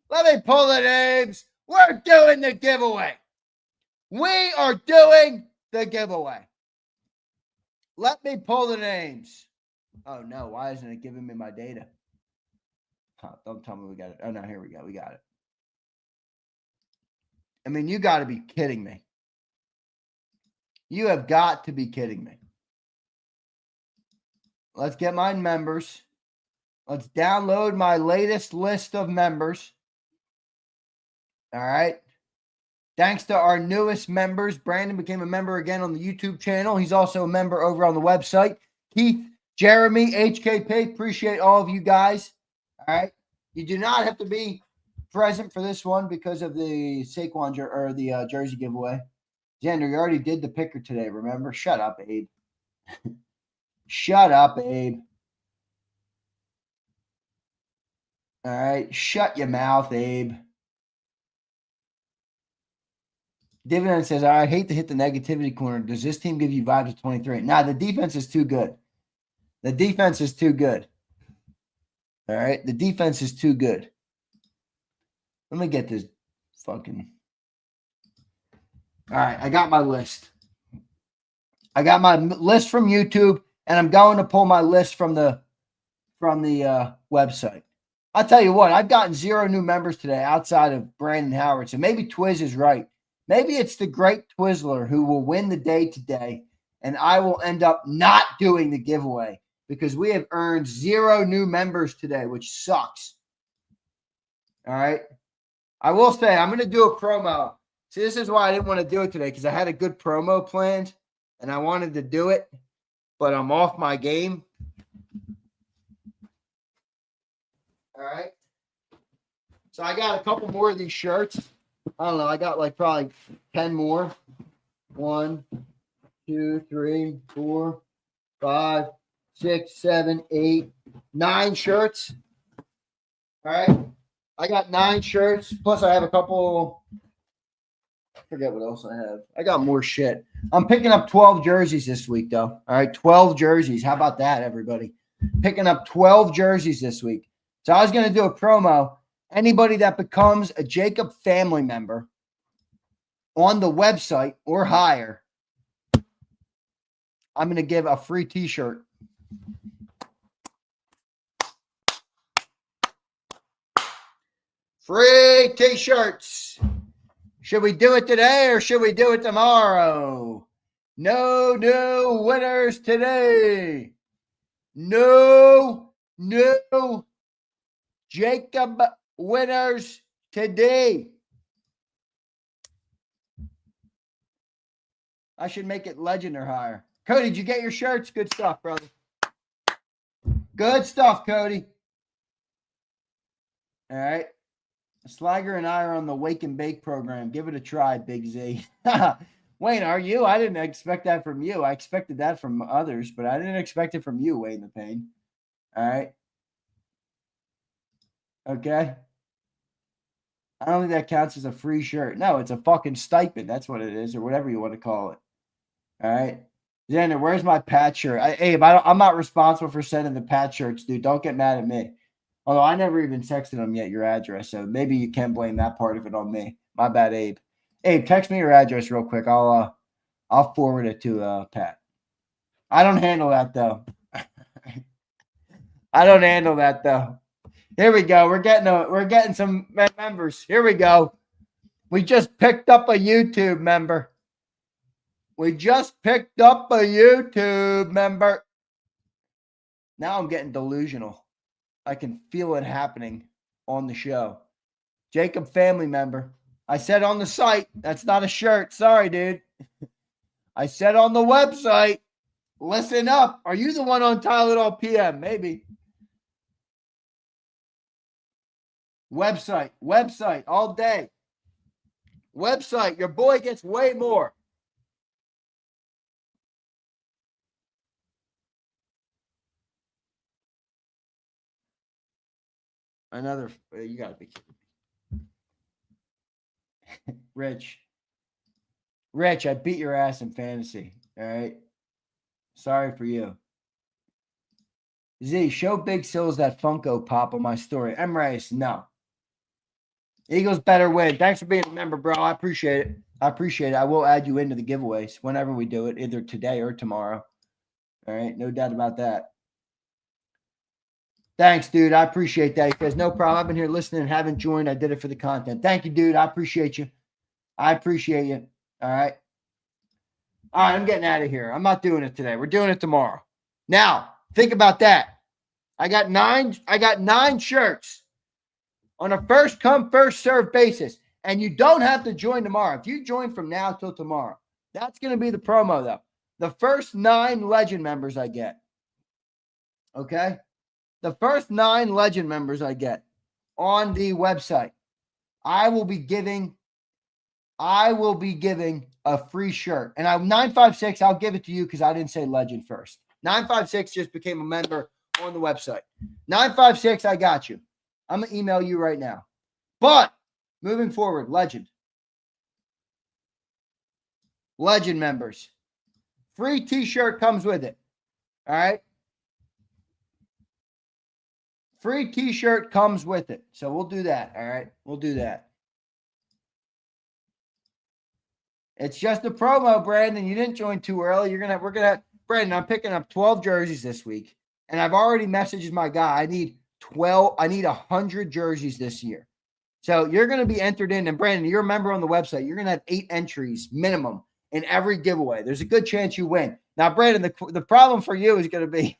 Let me pull the names. We're doing the giveaway. We are doing the giveaway. Let me pull the names. Oh, no. Why isn't it giving me my data? Oh, don't tell me we got it. Oh, no. Here we go. We got it. I mean, you got to be kidding me. You have got to be kidding me. Let's get my members. Let's download my latest list of members. All right. Thanks to our newest members. Brandon became a member again on the YouTube channel. He's also a member over on the website. Keith, Jeremy, HKP, appreciate all of you guys. All right. You do not have to be present for this one because of the Saquon or the jersey giveaway. Zander, you already did the picker today, remember? Shut up, Abe. Shut up, Abe. All right. Shut your mouth, Abe. Dividend says, I hate to hit the negativity corner. Does this team give you vibes of 23? Nah, the defense is too good. The defense is too good. All right? The defense is too good. Let me get this fucking... All right, I got my list. I got my list from YouTube, and I'm going to pull my list from the website. I'll tell you what, I've gotten 0 new members today outside of Brandon Howard, so maybe Twiz is right. Maybe it's the great Twizzler who will win the day today, and I will end up not doing the giveaway because we have earned 0 new members today, which sucks. All right? I will say I'm going to do a promo. See, this is why I didn't want to do it today because I had a good promo planned, and I wanted to do it, but I'm off my game. All right? So I got a couple more of these shirts. I don't know. I got like probably 10 more. 1, 2, 3, 4, 5, 6, 7, 8, 9 shirts. All right. I got 9 shirts. Plus I have a couple Forget what else I have. I got more shit. I'm picking up 12 jerseys this week, though. All right, 12 jerseys. How about that, everybody? Picking up 12 jerseys this week. So I was going to do a promo. Anybody that becomes a JAKIB family member on the website or higher, I'm going to give a free t-shirt. Free t-shirts. Should we do it today or should we do it tomorrow? No new winners today. No JAKIB winners today. I should make it legend or higher. Cody, did you get your shirts? Good stuff, brother. Good stuff, Cody. All right. Slager and I are on the Wake and Bake program. Give it a try, Big Z. Wayne, are you? I didn't expect that from you. I expected that from others, but I didn't expect it from you, Wayne the Pain. All right. Okay. I don't think that counts as a free shirt. No, it's a fucking stipend. That's what it is, or whatever you want to call it. All right. Zander, where's my patch shirt? Abe, I'm not responsible for sending the patch shirts, dude. Don't get mad at me. Although I never even texted him yet your address, so maybe you can blame that part of it on me. My bad, Abe. Abe, text me your address real quick. I'll forward it to Pat. I don't handle that though. I don't handle that though. Here we go. We're getting some members. Here we go. We just picked up a YouTube member. We just picked up a YouTube member. Now I'm getting delusional. I can feel it happening on the show. JAKIB family member. I said on the site, that's not a shirt. Sorry, dude. I said on the website, listen up. Are you the one on Tylenol PM? Maybe. Website all day. Website. Your boy gets way more. Another, you got to be kidding me. Rich, I beat your ass in fantasy. All right. Sorry for you. Z, show Big Sills that Funko Pop on my story. Emrace, no. Eagles better win. Thanks for being a member, bro. I appreciate it. I will add you into the giveaways whenever we do it, either today or tomorrow. All right. No doubt about that. Thanks, dude. I appreciate that. He says, no problem. I've been here listening and haven't joined. I did it for the content. Thank you, dude. I appreciate you. All right. I'm getting out of here. I'm not doing it today. We're doing it tomorrow. Now, think about that. I got nine shirts on a first come, first served basis. And you don't have to join tomorrow. If you join from now till tomorrow, that's going to be the promo, though. The first 9 legend members I get. Okay? The first 9 legend members I get on the website, I will be giving a free shirt. And 956, I'll give it to you because I didn't say legend first. 956 just became a member on the website. 956, I got you. I'm going to email you right now. But moving forward, legend members. Free t-shirt comes with it. All right? Free t-shirt comes with it. So we'll do that. All right. We'll do that. It's just a promo, Brandon. You didn't join too early. Brandon, I'm picking up 12 jerseys this week. And I've already messaged my guy. I need 100 jerseys this year. So you're going to be entered in. And Brandon, you're a member on the website. You're going to have 8 entries minimum in every giveaway. There's a good chance you win. Now, Brandon, the problem for you is going to be,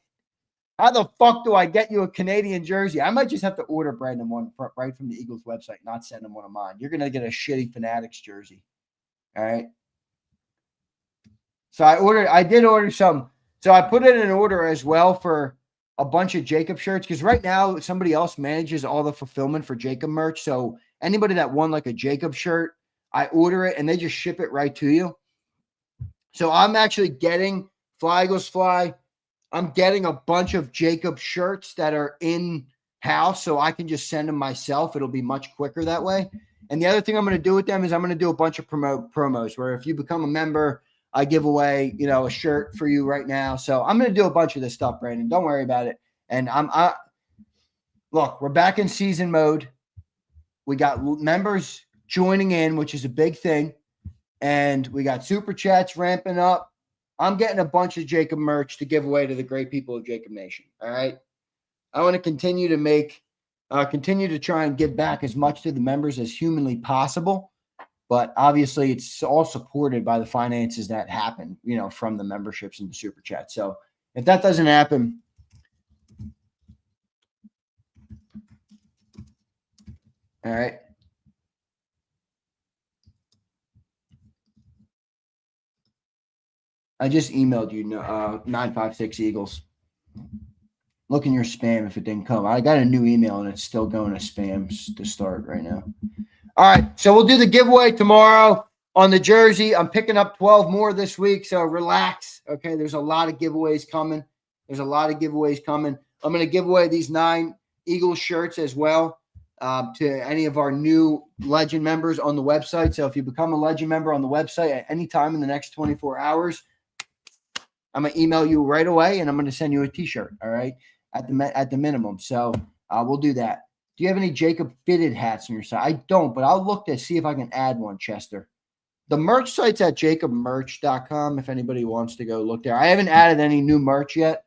how the fuck do I get you a Canadian jersey? I might just have to order Brandon one right from the Eagles website, not send him one of mine. You're going to get a shitty Fanatics jersey. All right. So I did order some. So I put in an order as well for a bunch of JAKIB shirts because right now somebody else manages all the fulfillment for JAKIB merch. So anybody that won like a JAKIB shirt, I order it and they just ship it right to you. So I'm actually getting Fly Eagles Fly. I'm getting a bunch of JAKIB shirts that are in house so I can just send them myself. It'll be much quicker that way. And the other thing I'm going to do with them is I'm going to do a bunch of promos where if you become a member, I give away, a shirt for you right now. So I'm going to do a bunch of this stuff, Brandon. Don't worry about it. And look, we're back in season mode. We got members joining in, which is a big thing. And we got super chats ramping up. I'm getting a bunch of JAKIB merch to give away to the great people of JAKIB Nation. All right. I want to continue to try and give back as much to the members as humanly possible. But obviously it's all supported by the finances that happen, from the memberships and the super chat. So if that doesn't happen, all right. I just emailed you 956 Eagles. Look in your spam if it didn't come. I got a new email and it's still going to spam to start right now. All right, so we'll do the giveaway tomorrow on the jersey. I'm picking up 12 more this week, so relax. Okay, there's a lot of giveaways coming. I'm going to give away these 9 Eagles shirts as well to any of our new Legend members on the website. So if you become a Legend member on the website at any time in the next 24 hours, I'm going to email you right away, and I'm going to send you a T-shirt, all right, at the minimum. So we'll do that. Do you have any JAKIB fitted hats on your site? I don't, but I'll look to see if I can add one, Chester. The merch site's at jakibmerch.com if anybody wants to go look there. I haven't added any new merch yet,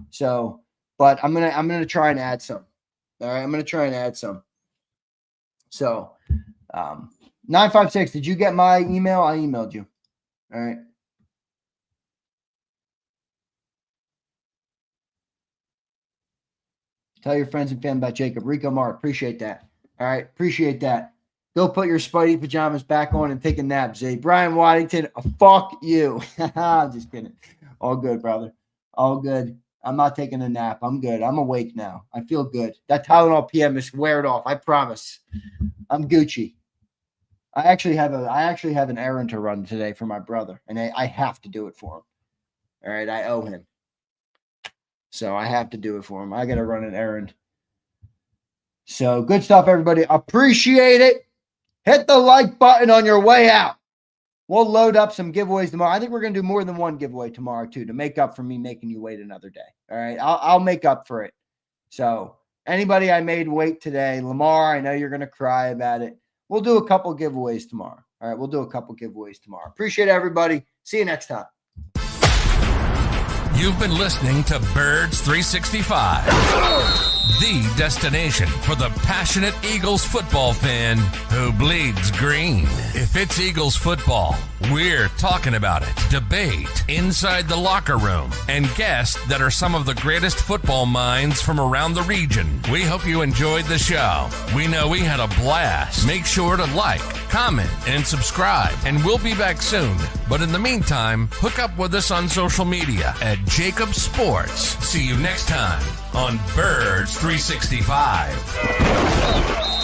so but I'm gonna try and add some. All right, I'm gonna try and add some. So 956, did you get my email? I emailed you. All right. Tell your friends and family about JAKIB. Rico Mark, appreciate that. All right, appreciate that. Go put your Spidey pajamas back on and take a nap, Zay. Brian Waddington, fuck you. I'm just kidding. All good, brother. All good. I'm not taking a nap. I'm good. I'm awake now. I feel good. That Tylenol PM is weared off. I promise. I'm Gucci. I actually have an errand to run today for my brother, and I have to do it for him. All right, I owe him. So I have to do it for him. I got to run an errand. So good stuff, everybody. Appreciate it. Hit the like button on your way out. We'll load up some giveaways tomorrow. I think we're going to do more than one giveaway tomorrow, too, to make up for me making you wait another day. All right. I'll make up for it. So anybody I made wait today, Lamar, I know you're going to cry about it. We'll do a couple giveaways tomorrow. All right. We'll do a couple giveaways tomorrow. Appreciate everybody. See you next time. You've been listening to Birds 365, the destination for the passionate Eagles football fan who bleeds green. If it's Eagles football, we're talking about it. Debate, inside the locker room, and guests that are some of the greatest football minds from around the region. We hope you enjoyed the show. We know we had a blast. Make sure to like, comment, and subscribe, and we'll be back soon. But in the meantime, hook up with us on social media at JAKIB Sports. See you next time on Birds 365.